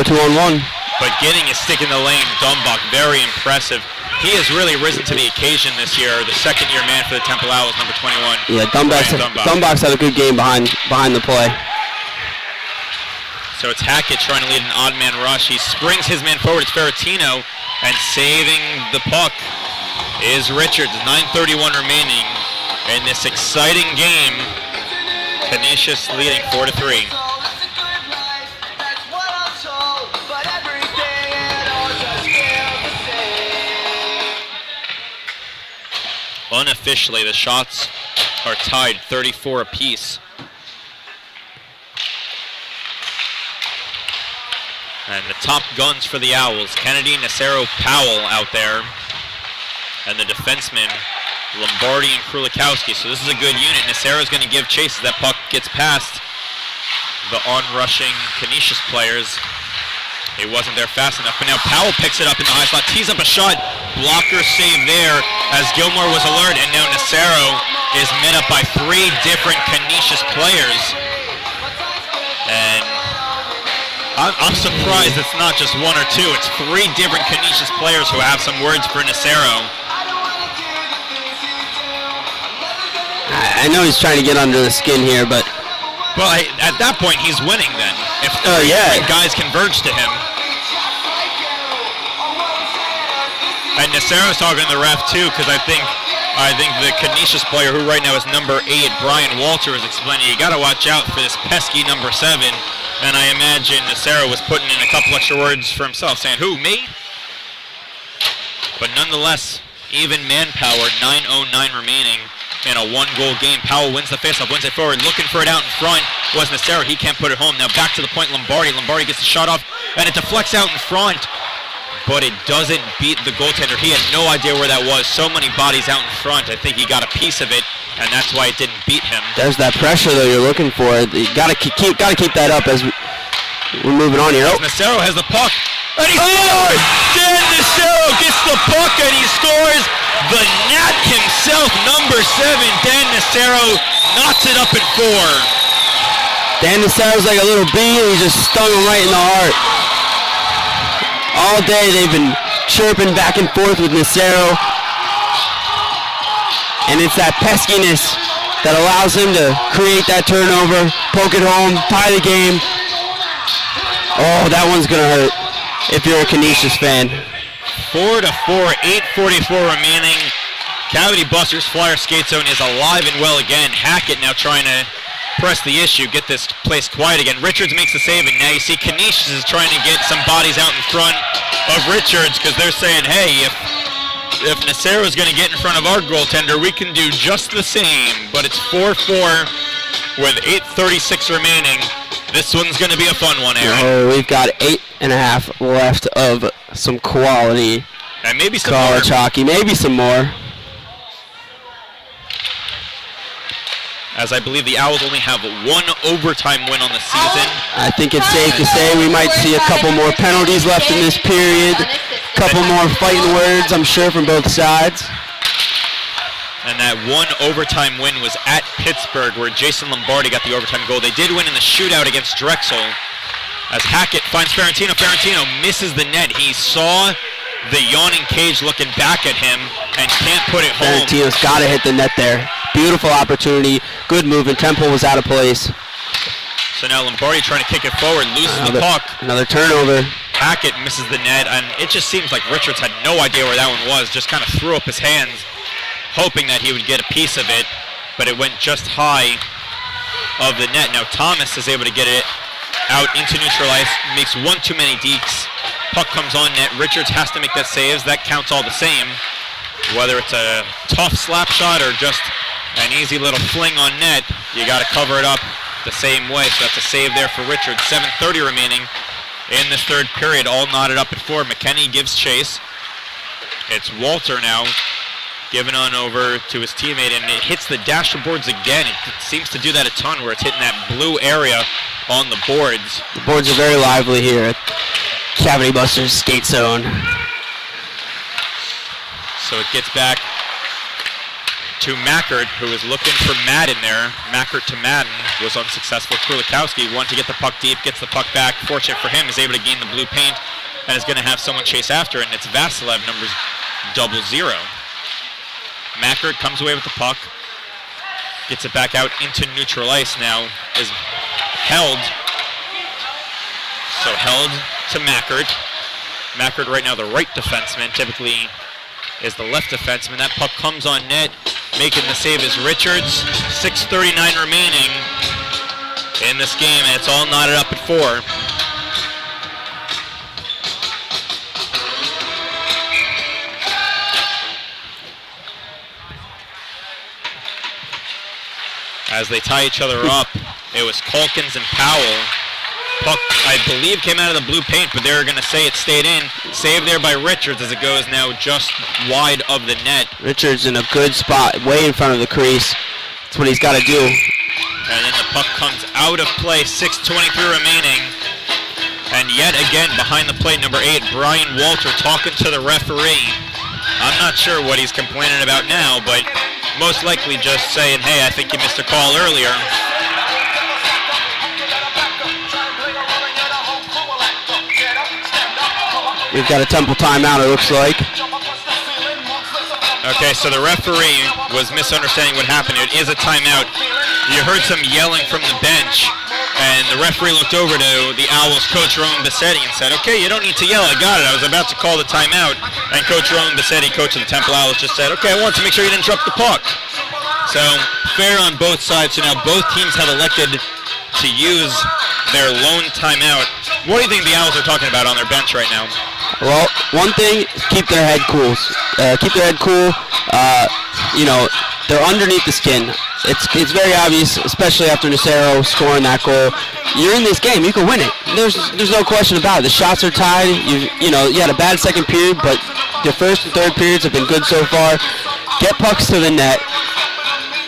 2-on-1. But getting his stick in the lane, Dumbuck, very impressive. He has really risen to the occasion this year, the second-year man for the Temple Owls, number 21. Yeah, Dumbuck's had a good game behind the play. So it's Hackett trying to lead an odd man rush. He springs his man forward. It's Ferratino, and saving the puck is Richards. 9:31 remaining in this exciting game. Canisius leading 4-3. Unofficially, the shots are tied 34 apiece. And the top guns for the Owls, Kennedy, Nacero, Powell out there. And the defensemen, Lombardi and Krulikowski. So this is a good unit. Nacero's going to give chase as that puck gets past the on-rushing Canisius players. He wasn't there fast enough, but now Powell picks it up in the high slot, tees up a shot, blocker save there as Gilmore was alert, and now Nacero is met up by 3 different Canisius players. And I'm surprised it's not just 1 or 2, it's 3 different Canisius players who have some words for Nacero. I know he's trying to get under the skin here, but... Well, at that point, he's winning then. If guys converge to him. And Nacero's talking to the ref too, because I think the Canisius player, who right now is number 8, Brian Walter, is explaining, you got to watch out for this pesky number 7. And I imagine Nacero was putting in a couple extra words for himself, saying, who, me? But nonetheless, even manpower, 9:09 remaining in a 1-goal game. Powell wins the faceoff, wins it forward, looking for it out in front. Was Nacero, he can't put it home. Now back to the point, Lombardi. Lombardi gets the shot off, and it deflects out in front. But it doesn't beat the goaltender. He had no idea where that was. So many bodies out in front. I think he got a piece of it, and that's why it didn't beat him. There's that pressure though you're looking for. You gotta keep that up as we're moving on here. Nacero has the puck, and he scores! Dan Nacero gets the puck, and he scores. The Nat himself, number 7, Dan Nacero, knocks it up at 4. Dan Nacero's like a little bee, and he just stung him right in the heart. All day they've been chirping back and forth with Nacero. And it's that peskiness that allows him to create that turnover, poke it home, tie the game. Oh, that one's going to hurt if you're a Canisius fan. 4-4, 8:44 remaining. Cavity Busters Flyer skate zone is alive and well again. Hackett now trying to press the issue, get this place quiet again. Richards makes the save, and now you see Canisius is trying to get some bodies out in front of Richards because they're saying, hey, if Nacero is going to get in front of our goaltender, we can do just the same. But it's 4-4 with 8:36 remaining. This one's going to be a fun one, Aaron. Oh, we've got 8.5 left of some quality and maybe some college more. hockey. Maybe some more. As I believe the Owls only have one overtime win on the season. I think it's safe to say we might see a couple more penalties left in this period. A couple more fighting words, I'm sure, from both sides. And that one overtime win was at Pittsburgh, where Jason Lombardi got the overtime goal. They did win in the shootout against Drexel. As Hackett finds Ferrantino. Ferrantino misses the net. He saw the yawning cage looking back at him and can't put it home. Ferrantino's got to hit the net there. Beautiful opportunity. Good movement. Temple was out of place. So now Lombardi trying to kick it forward, loses the puck. Another turnover. Hackett misses the net, and it just seems like Richards had no idea where that one was. Just kind of threw up his hands, hoping that he would get a piece of it, but it went just high of the net. Now Thomas is able to get it out into neutral ice, makes one too many dekes. Puck comes on net. Richards has to make that saves. That counts all the same. Whether it's a tough slap shot or just an easy little fling on net, you got to cover it up the same way. So that's a save there for Richards. 7:30 remaining in this third period, all knotted up at 4. McKenney gives chase. It's Walter now giving on over to his teammate, and it hits the dasher boards again. It seems to do that a ton, where it's hitting that blue area on the boards. The boards are very lively here at Cavity Busters skate zone. So it gets back to Mackert, who is looking for Madden there. Mackert to Madden was unsuccessful. Krulikowski wanted to get the puck deep, gets the puck back. Fortunate for him, is able to gain the blue paint and is going to have someone chase after it, and it's Vasilev, numbers 00. Mackert comes away with the puck, gets it back out into neutral ice now, is held. So held to Mackert. Mackert right now the right defenseman, typically is the left defenseman. That puck comes on net. Making the save is Richards. 6:39 remaining in this game, and it's all knotted up at 4. As they tie each other up, it was Calkins and Powell. Puck, I believe, came out of the blue paint, but they're going to say it stayed in. Save there by Richards as it goes now just wide of the net. Richards in a good spot, way in front of the crease. That's what he's got to do. And then the puck comes out of play, 6:23 remaining. And yet again, behind the plate, number 8, Brian Walter talking to the referee. I'm not sure what he's complaining about now, but most likely just saying, hey, I think you missed a call earlier. We've got a Temple timeout, it looks like. Okay, so the referee was misunderstanding what happened. It is a timeout. You heard some yelling from the bench, and the referee looked over to the Owls' coach, Rowan Bassetti, and said, okay, you don't need to yell, I got it. I was about to call the timeout. And Coach Rowan Bassetti, coach of the Temple Owls, just said, okay, I wanted to make sure you didn't drop the puck. So, fair on both sides. So now both teams have elected to use their lone timeout. What do you think the Owls are talking about on their bench right now? Well, one thing, keep their head cool. Keep their head cool. You know, they're underneath the skin. It's very obvious, especially after Nacero scoring that goal. You're in this game. You can win it. There's no question about it. The shots are tied. You had a bad second period, but the first and third periods have been good so far. Get pucks to the net.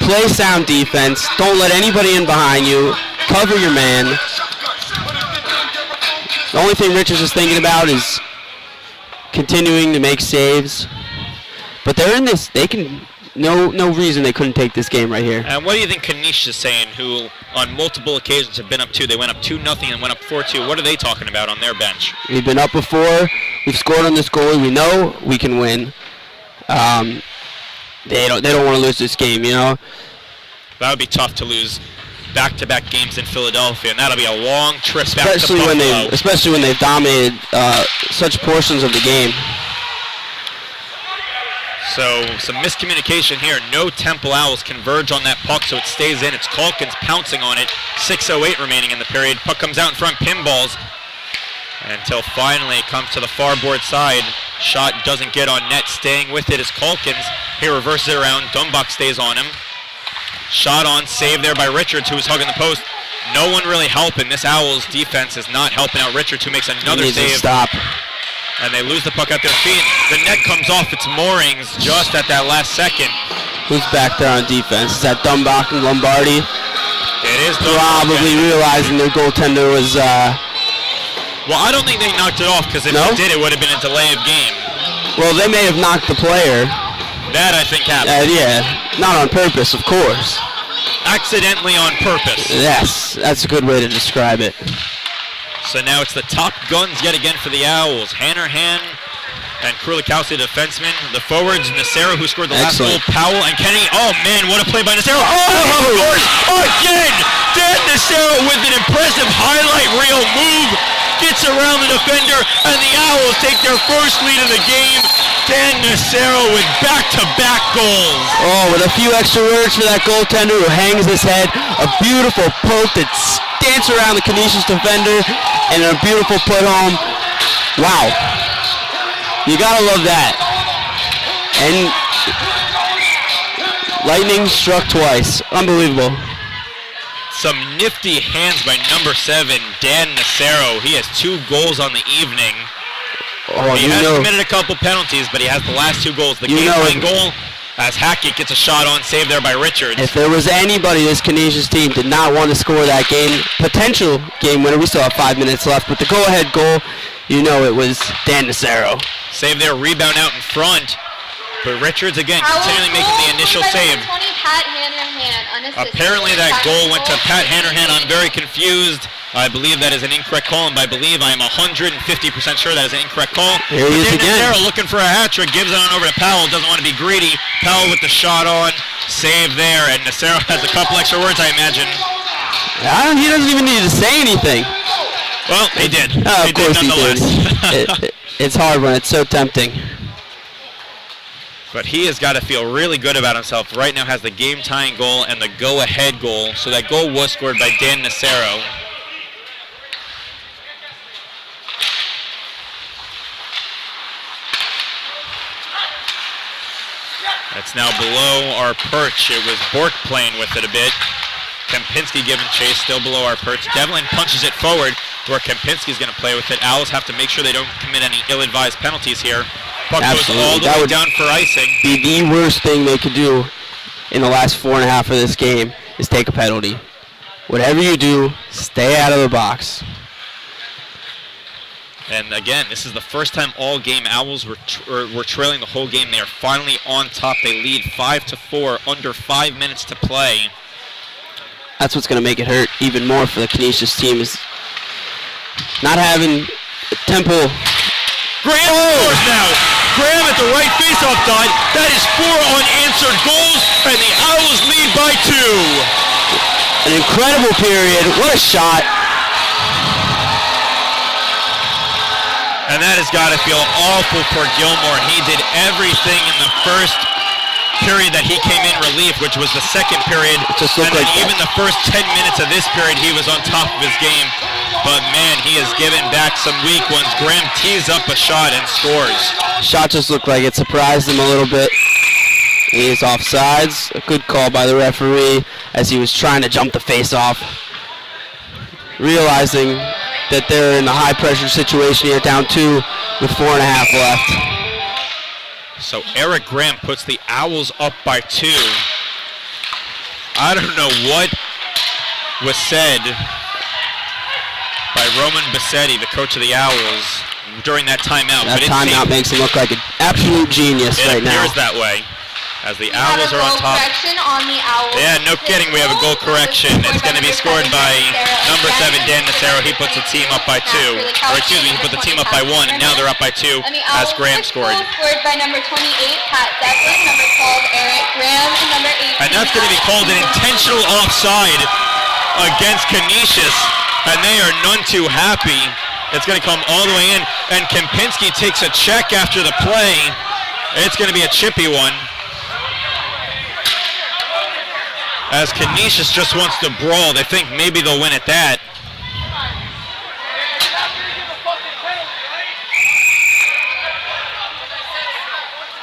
Play sound defense. Don't let anybody in behind you. Cover your man. The only thing Richards is thinking about is continuing to make saves. But they're in this. They can. No reason they couldn't take this game right here. And what do you think Canisius is saying, who on multiple occasions have been up 2? They went up 2-0 and went up 4-2. What are they talking about on their bench? We've been up before. We've scored on this goalie. We know we can win. they don't want to lose this game, you know. That would be tough to lose back-to-back games in Philadelphia, and that'll be a long trip back to Buffalo. Especially when they've dominated such portions of the game. So some miscommunication here. No Temple Owls converge on that puck, so it stays in. It's Calkins pouncing on it. 6:08 remaining in the period. Puck comes out in front, pinballs, until finally it comes to the far board side. Shot doesn't get on net. Staying with it is Calkins. He reverses it around. Dumbach stays on him. Shot on, save there by Richards, who was hugging the post. No one really helping. This Owls defense is not helping out Richards, who makes another save. Stop. And they lose the puck at their feet. The net comes off its moorings just at that last second. Who's back there on defense? Is that Dumbach and Lombardi? It is probably realizing their goaltender was... Well, I don't think they knocked it off, because if they did, it would have been a delay of game. Well, they may have knocked the player. That, I think, happened. Yeah, not on purpose, of course. Accidentally on purpose. Yes, that's a good way to describe it. So now it's the top guns yet again for the Owls. Hanrahan and Krulikowski, the defenseman. The forwards, Nacero, who scored the last goal. Powell and Kennedy. Oh, man, what a play by Nacero. Oh, he scores again. Dan Nacero with an impressive highlight reel move. Gets around the defender, and the Owls take their first lead of the game. Dan Nacero with back-to-back goals. Oh, with a few extra words for that goaltender who hangs his head. A beautiful poke that danced around the Canisius defender, and a beautiful put home. Wow. You gotta love that. And lightning struck twice. Unbelievable. Some nifty hands by number 7, Dan Nacero. He has 2 goals on the evening. Oh, he has committed a couple penalties, but he has the last 2 goals. The game-winning goal, as Hackett gets a shot on, saved there by Richards. If there was anybody this Canisius team did not want to score that game, potential game winner, we still have 5 minutes left, but the go-ahead goal, you know it was Dan Nacero. Save there, rebound out in front. But Richards, again, continually making the initial save. Apparently that goal went to Pat Hanrahan. I'm very confused. I believe that is an incorrect call, and by believe I am 150% sure that is an incorrect call. Here he is again. Nacero looking for a hat trick, gives it on over to Powell, doesn't want to be greedy. Powell with the shot on, save there, and Nacero has a couple extra words, I imagine. He doesn't even need to say anything. Well, he did. Of course he did. It's hard when it's so tempting. But he has got to feel really good about himself. Right now has the game-tying goal and the go-ahead goal. So that goal was scored by Dan Nacero. That's now below our perch. It was Bork playing with it a bit. Kempinski giving chase, still below our perch. Devlin punches it forward where Kempinski's going to play with it. Owls have to make sure they don't commit any ill-advised penalties here. Puck goes all the way down for icing. Be the worst thing they could do in the last 4.5 of this game is take a penalty. Whatever you do, stay out of the box. And again, this is the first time all game Owls were trailing the whole game. They are finally on top. They lead 5-4, under 5 minutes to play. That's what's going to make it hurt even more for the Canisius team, is not having Temple. Graham scores now. Graham at the right faceoff dot. That is 4 unanswered goals, and the Owls lead by 2. An incredible period. What a shot. And that has got to feel awful for Gilmore. He did everything in the first period that he came in relief, which was the second period. And then even the first 10 minutes of this period, he was on top of his game. But man, he has given back some weak ones. Graham tees up a shot and scores. Shot just looked like it surprised him a little bit. He is offsides. A good call by the referee as he was trying to jump the face off. Realizing that they're in a high-pressure situation here, down 2 with 4.5 left. So Eric Graham puts the Owls up by 2. I don't know what was said by Roman Bassetti, the coach of the Owls, during that timeout. That timeout makes him look like an absolute genius right now. It appears that way. As the We have Owls a are on goal top. correction on the Owls. Yeah, no kidding, we have a goal correction. It's going to be scored by number 7, Dan Nacero. He puts the team up by 2. Or excuse me, he put the team up by 1, and now they're up by 2 And the as Owls' Graham first scored. goal scored by number 28, Pat Devlin, number 12, Eric Graham, and number 18. And that's going to be called an intentional offside against Canisius, and they are none too happy. It's going to come all the way in, and Kempinski takes a check after the play. It's going to be a chippy one, as Canisius just wants to brawl. They think maybe they'll win at that.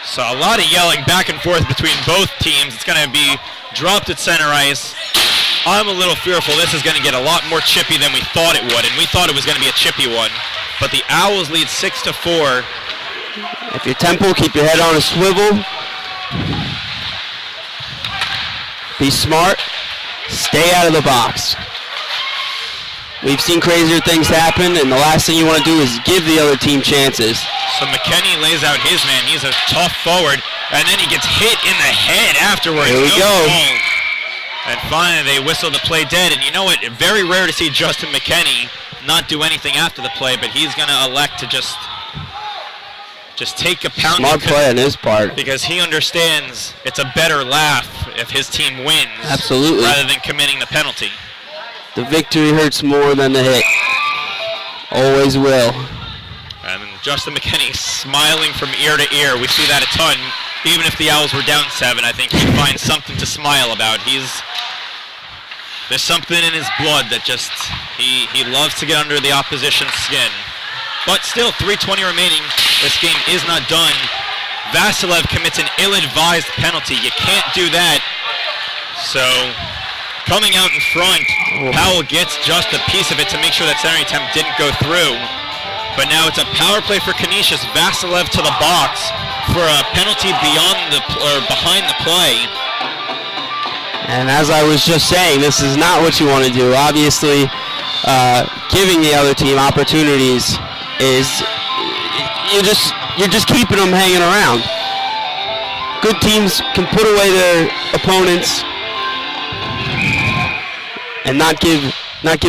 So a lot of yelling back and forth between both teams. It's going to be dropped at center ice. I'm a little fearful this is going to get a lot more chippy than we thought it would, and we thought it was going to be a chippy one. But the Owls lead 6-4. If you're Temple, keep your head on a swivel. Be smart. Stay out of the box. We've seen crazier things happen, and the last thing you want to do is give the other team chances. So McKenney lays out his man. He's a tough forward, and then he gets hit in the head afterwards. Here we go. Goal. And finally, they whistle the play dead. And you know what? Very rare to see Justin McKenney not do anything after the play, but he's going to elect to just take a pounding. Smart play on his part. Because he understands it's a better laugh if his team wins. Absolutely. Rather than committing the penalty. The victory hurts more than the hit. Always will. And Justin McKenney smiling from ear to ear. We see that a ton. Even if the Owls were down 7, I think he'd find something to smile about. There's something in his blood that just, he loves to get under the opposition's skin. But still, 3:20 remaining. This game is not done. Vasilev commits an ill-advised penalty. You can't do that. So, coming out in front, Powell gets just a piece of it to make sure that center attempt didn't go through. But now it's a power play for Canisius. Vasilev to the box for a penalty behind the play. And as I was just saying, this is not what you want to do. Obviously, giving the other team opportunities is you're just keeping them hanging around. Good teams can put away their opponents and not give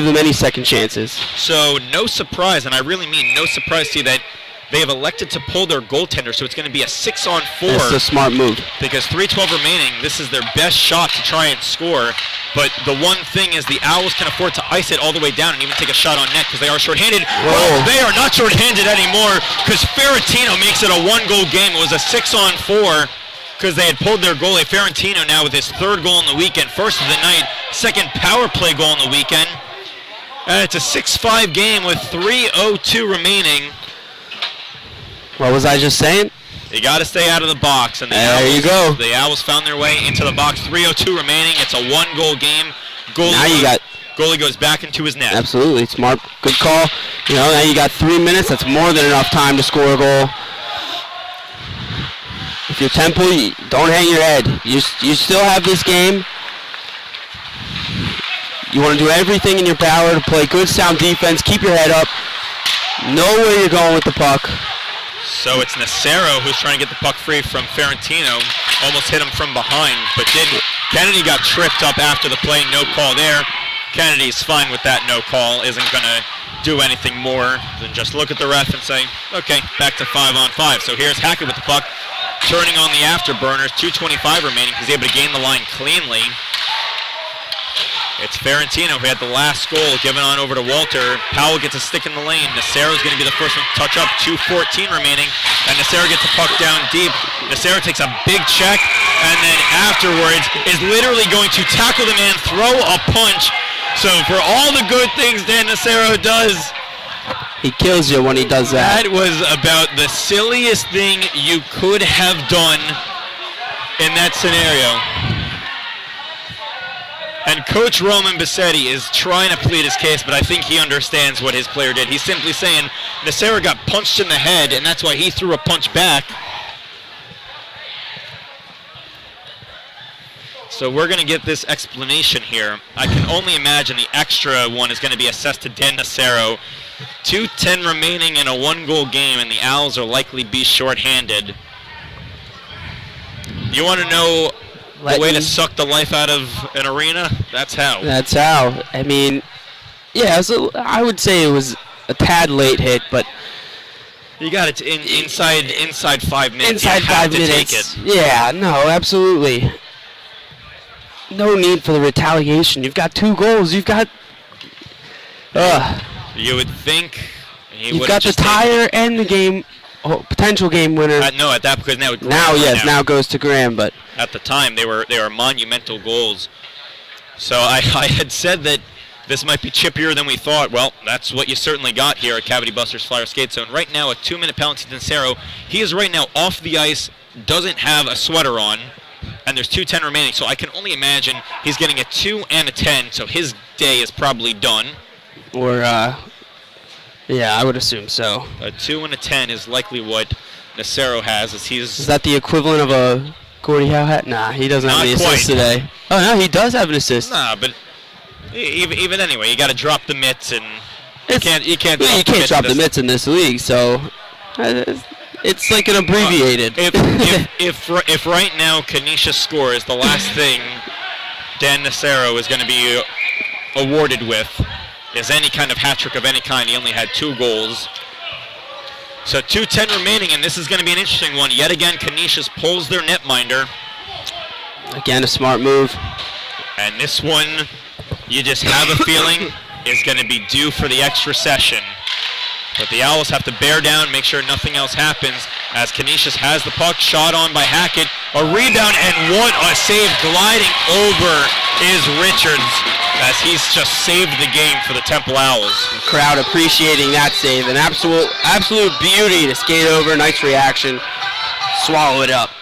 them any second chances. So no surprise, and I really mean no surprise to you that they have elected to pull their goaltender, so it's going to be a 6-on-4. That's a smart move. Because 3:12 remaining, this is their best shot to try and score. But the one thing is the Owls can afford to ice it all the way down and even take a shot on net because they are shorthanded. Well, they are not shorthanded anymore because Ferentino makes it a 1-goal game. It was a 6-on-4 because they had pulled their goalie. Ferentino now with his 3rd goal in the weekend, 1st of the night, 2nd power play goal in the weekend. And it's a 6-5 game with 3:02 remaining. What was I just saying? You got to stay out of the box. And the Owls found their way into the box. 3:02 remaining. It's a 1-goal game. Goalie goes back into his net. Absolutely. Smart. Good call. Now you got 3 minutes. That's more than enough time to score a goal. If you're Temple, don't hang your head. You still have this game. You want to do everything in your power to play good, sound defense. Keep your head up. Know where you're going with the puck. So it's Nacero who's trying to get the puck free from Ferentino. Almost hit him from behind, but didn't. Kennedy got tripped up after the play. No call there. Kennedy's fine with that no call. Isn't going to do anything more than just look at the ref and say, okay, back to 5-on-5. So here's Hackett with the puck. Turning on the afterburners. 2:25 remaining. He's able to gain the line cleanly. It's Ferentino who had the last goal given on over to Walter. Powell gets a stick in the lane. Nacero's going to be the first one to touch up. 2:14 remaining. And Nacero gets the puck down deep. Nacero takes a big check and then afterwards is literally going to tackle the man, throw a punch. So for all the good things Dan Nacero does, he kills you when he does that. That was about the silliest thing you could have done in that scenario. And Coach Roman Bassetti is trying to plead his case, but I think he understands what his player did. He's simply saying Nacero got punched in the head, and that's why he threw a punch back. So we're going to get this explanation here. I can only imagine the extra one is going to be assessed to Dan Nacero. 2:10 remaining in a 1-goal game, and the Owls will likely be shorthanded. You want to know the way to Letting- suck the life out of an arena? That's how. That's how. I mean, yeah, I would say it was a tad late hit, but You got it inside 5 minutes. inside you have 5 to minutes. Take it. Yeah, no, absolutely. No need for the retaliation. You've got 2 goals. You've got. You would think. You've got the tire and the game. Potential game winner. No, at that because now. Now goes to Graham, but at the time they were monumental goals. So I had said that this might be chippier than we thought. Well, that's what you certainly got here at Cavity Busters Flyer Skate Zone. Right now, a 2-minute penalty to Nacero. He is right now off the ice, doesn't have a sweater on, and there's 2:10 remaining. So I can only imagine he's getting a 2 and a 10. So his day is probably done. or yeah, I would assume so. A 2 and a 10 is likely what Nacero has. As Is that the equivalent of a Gordie Howe hat? Nah, he doesn't have Not any assists quite. today. Oh no, he does have an assist. Nah, but even anyway, you got to drop the mitts, and you can't drop the mitts in this league, so it's like an abbreviated. If right now Canisius scores, the last thing Dan Nacero is going to be awarded with is any kind of hat trick of any kind. He only had 2 goals. So 2:10 remaining, and this is going to be an interesting one. Yet again, Canisius pulls their netminder. Again, a smart move. And this one, you just have a feeling, is going to be due for the extra session. But the Owls have to bear down, make sure nothing else happens, as Canisius has the puck, shot on by Hackett. A rebound, and what a save gliding over is Richards, as he's just saved the game for the Temple Owls. The crowd appreciating that save. An absolute beauty to skate over. Nice reaction. Swallow it up.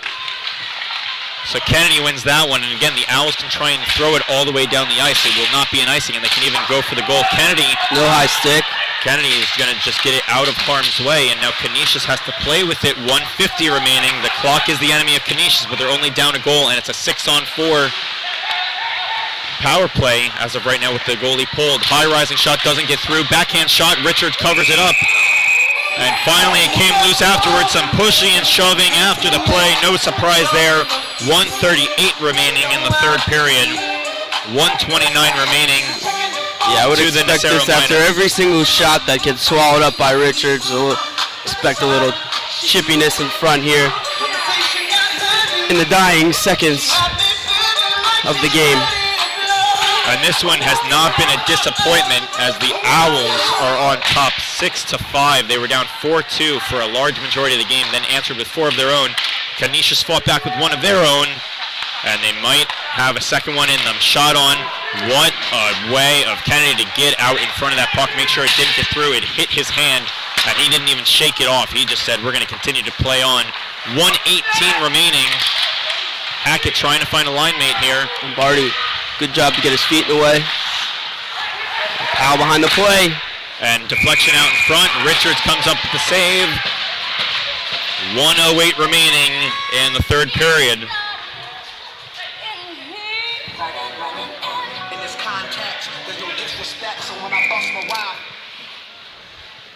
So Kennedy wins that one, and again, the Owls can try and throw it all the way down the ice. It will not be an icing, and they can even go for the goal. Kennedy No high stick. Kennedy is going to just get it out of harm's way, and now Canisius has to play with it. 1:50 remaining. The clock is the enemy of Canisius, but they're only down a goal, and it's a 6-on-4 power play as of right now with the goalie pulled. High rising shot doesn't get through. Backhand shot. Richards covers it up. And finally it came loose afterwards. Some pushing and shoving after the play. No surprise there. 1:38 remaining in the third period. 1:29 remaining. Yeah, I would to the expect Nacero this after minor. every single shot that gets swallowed up by Richards. Expect a little chippiness in front here in the dying seconds of the game. And this one has not been a disappointment, as the Owls are on top 6-5. They were down 4-2 for a large majority of the game, then answered with 4 of their own. Canisius fought back with 1 of their own, and they might have a second one in them. Shot on. What a way of Kennedy to get out in front of that puck, make sure it didn't get through. It hit his hand, and he didn't even shake it off. He just said, we're going to continue to play on. 1:18 remaining. Hackett trying to find a line mate here. Barty, good job to get his feet in the way. Powell behind the play. And deflection out in front. Richards comes up with the save. 1:08 remaining in the third period.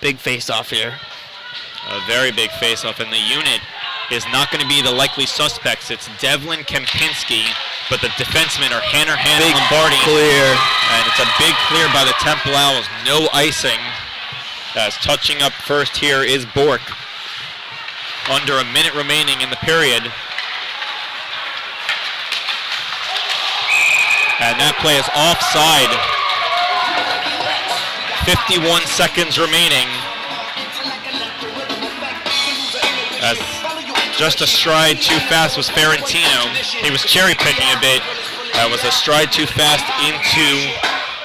Big face-off here. A very big face-off, and the unit is not going to be the likely suspects. It's Devlin Kempinski, but the defensemen are Hannerhan and Big Lombardi. clear. And it's a big clear by the Temple Owls. No icing. As touching up first here is Bork. Under a minute remaining in the period. And that play is offside. 51 seconds remaining. As just a stride too fast was Ferentino. He was cherry picking a bit. That was a stride too fast into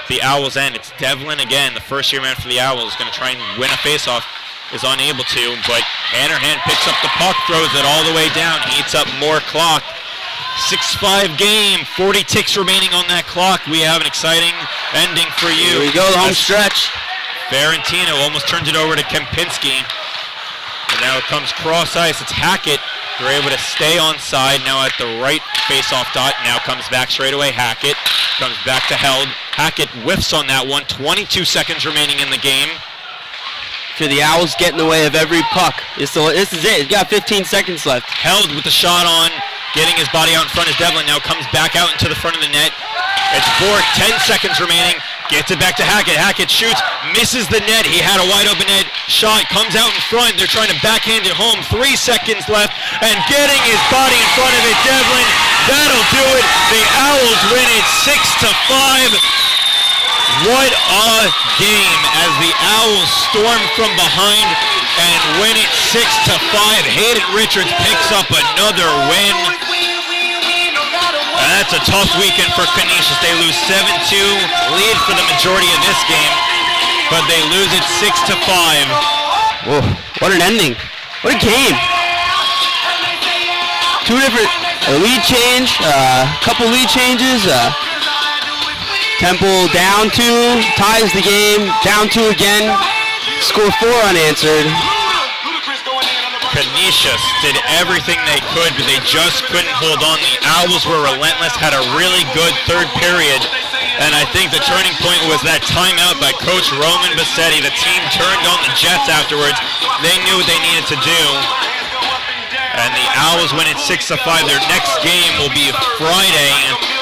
the Owls' end. It's Devlin again, the first year man for the Owls, going to try and win a faceoff. Is unable to, but Hannerhan picks up the puck, throws it all the way down, eats up more clock. 6-5 game, 40 ticks remaining on that clock. We have an exciting ending for you. Here we go, the home stretch. Ferentino almost turns it over to Kempinski. And now it comes cross ice. It's Hackett. They're able to stay on side now at the right face-off dot. Now comes back straight away. Hackett comes back to Held. Hackett whiffs on that one. 22 seconds remaining in the game. For the Owls get in the way of every puck. This is it. It's got 15 seconds left. Held with the shot on. Getting his body out in front is Devlin. Now comes back out into the front of the net. It's Bork, 10 seconds remaining. Gets it back to Hackett. Hackett shoots, misses the net. He had a wide open net shot. Comes out in front. They're trying to backhand it home. 3 seconds left. And getting his body in front of it, Devlin. That'll do it. The Owls win it 6-5. What a game as the Owls storm from behind and win it 6-5. Hayden Richards picks up another win. And that's a tough weekend for Canisius. They lose 7-2, lead for the majority of this game, but they lose it 6-5. Whoa, what an ending. What a game. 2 different lead change, couple lead changes. Temple down 2, ties the game, down 2 again, score 4 unanswered. Canisius did everything they could, but they just couldn't hold on. The Owls were relentless, had a really good third period, and I think the turning point was that timeout by Coach Roman Bassetti. The team turned on the Jets afterwards. They knew what they needed to do, and the Owls win it 6-5. Their next game will be Friday,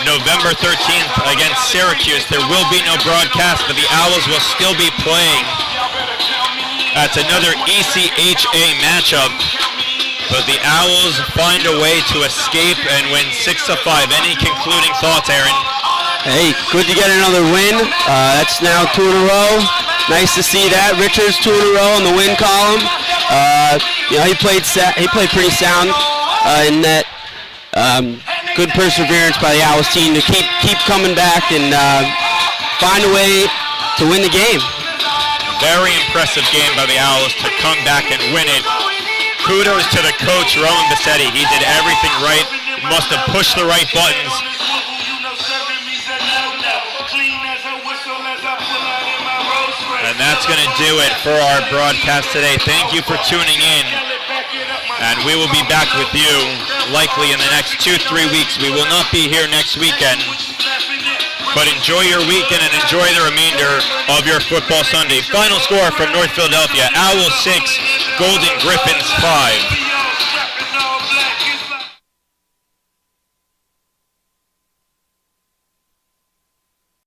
November 13th against Syracuse. There will be no broadcast, but the Owls will still be playing. That's another ECHA matchup, but the Owls find a way to escape and win 6-5. Any concluding thoughts, Aaron? Hey, good to get another win. That's now 2 in a row. Nice to see that. Richards 2 in a row in the win column. He played pretty sound in that. Good perseverance by the Owls team to keep coming back and find a way to win the game. Very impressive game by the Owls to come back and win it. Kudos to the coach, Roman Bassetti. He did everything right. Must have pushed the right buttons. And that's going to do it for our broadcast today. Thank you for tuning in. And we will be back with you likely in the next 2-3 weeks. We will not be here next weekend. But enjoy your weekend and enjoy the remainder of your football Sunday. Final score from North Philadelphia, Owls 6, Golden Griffins 5.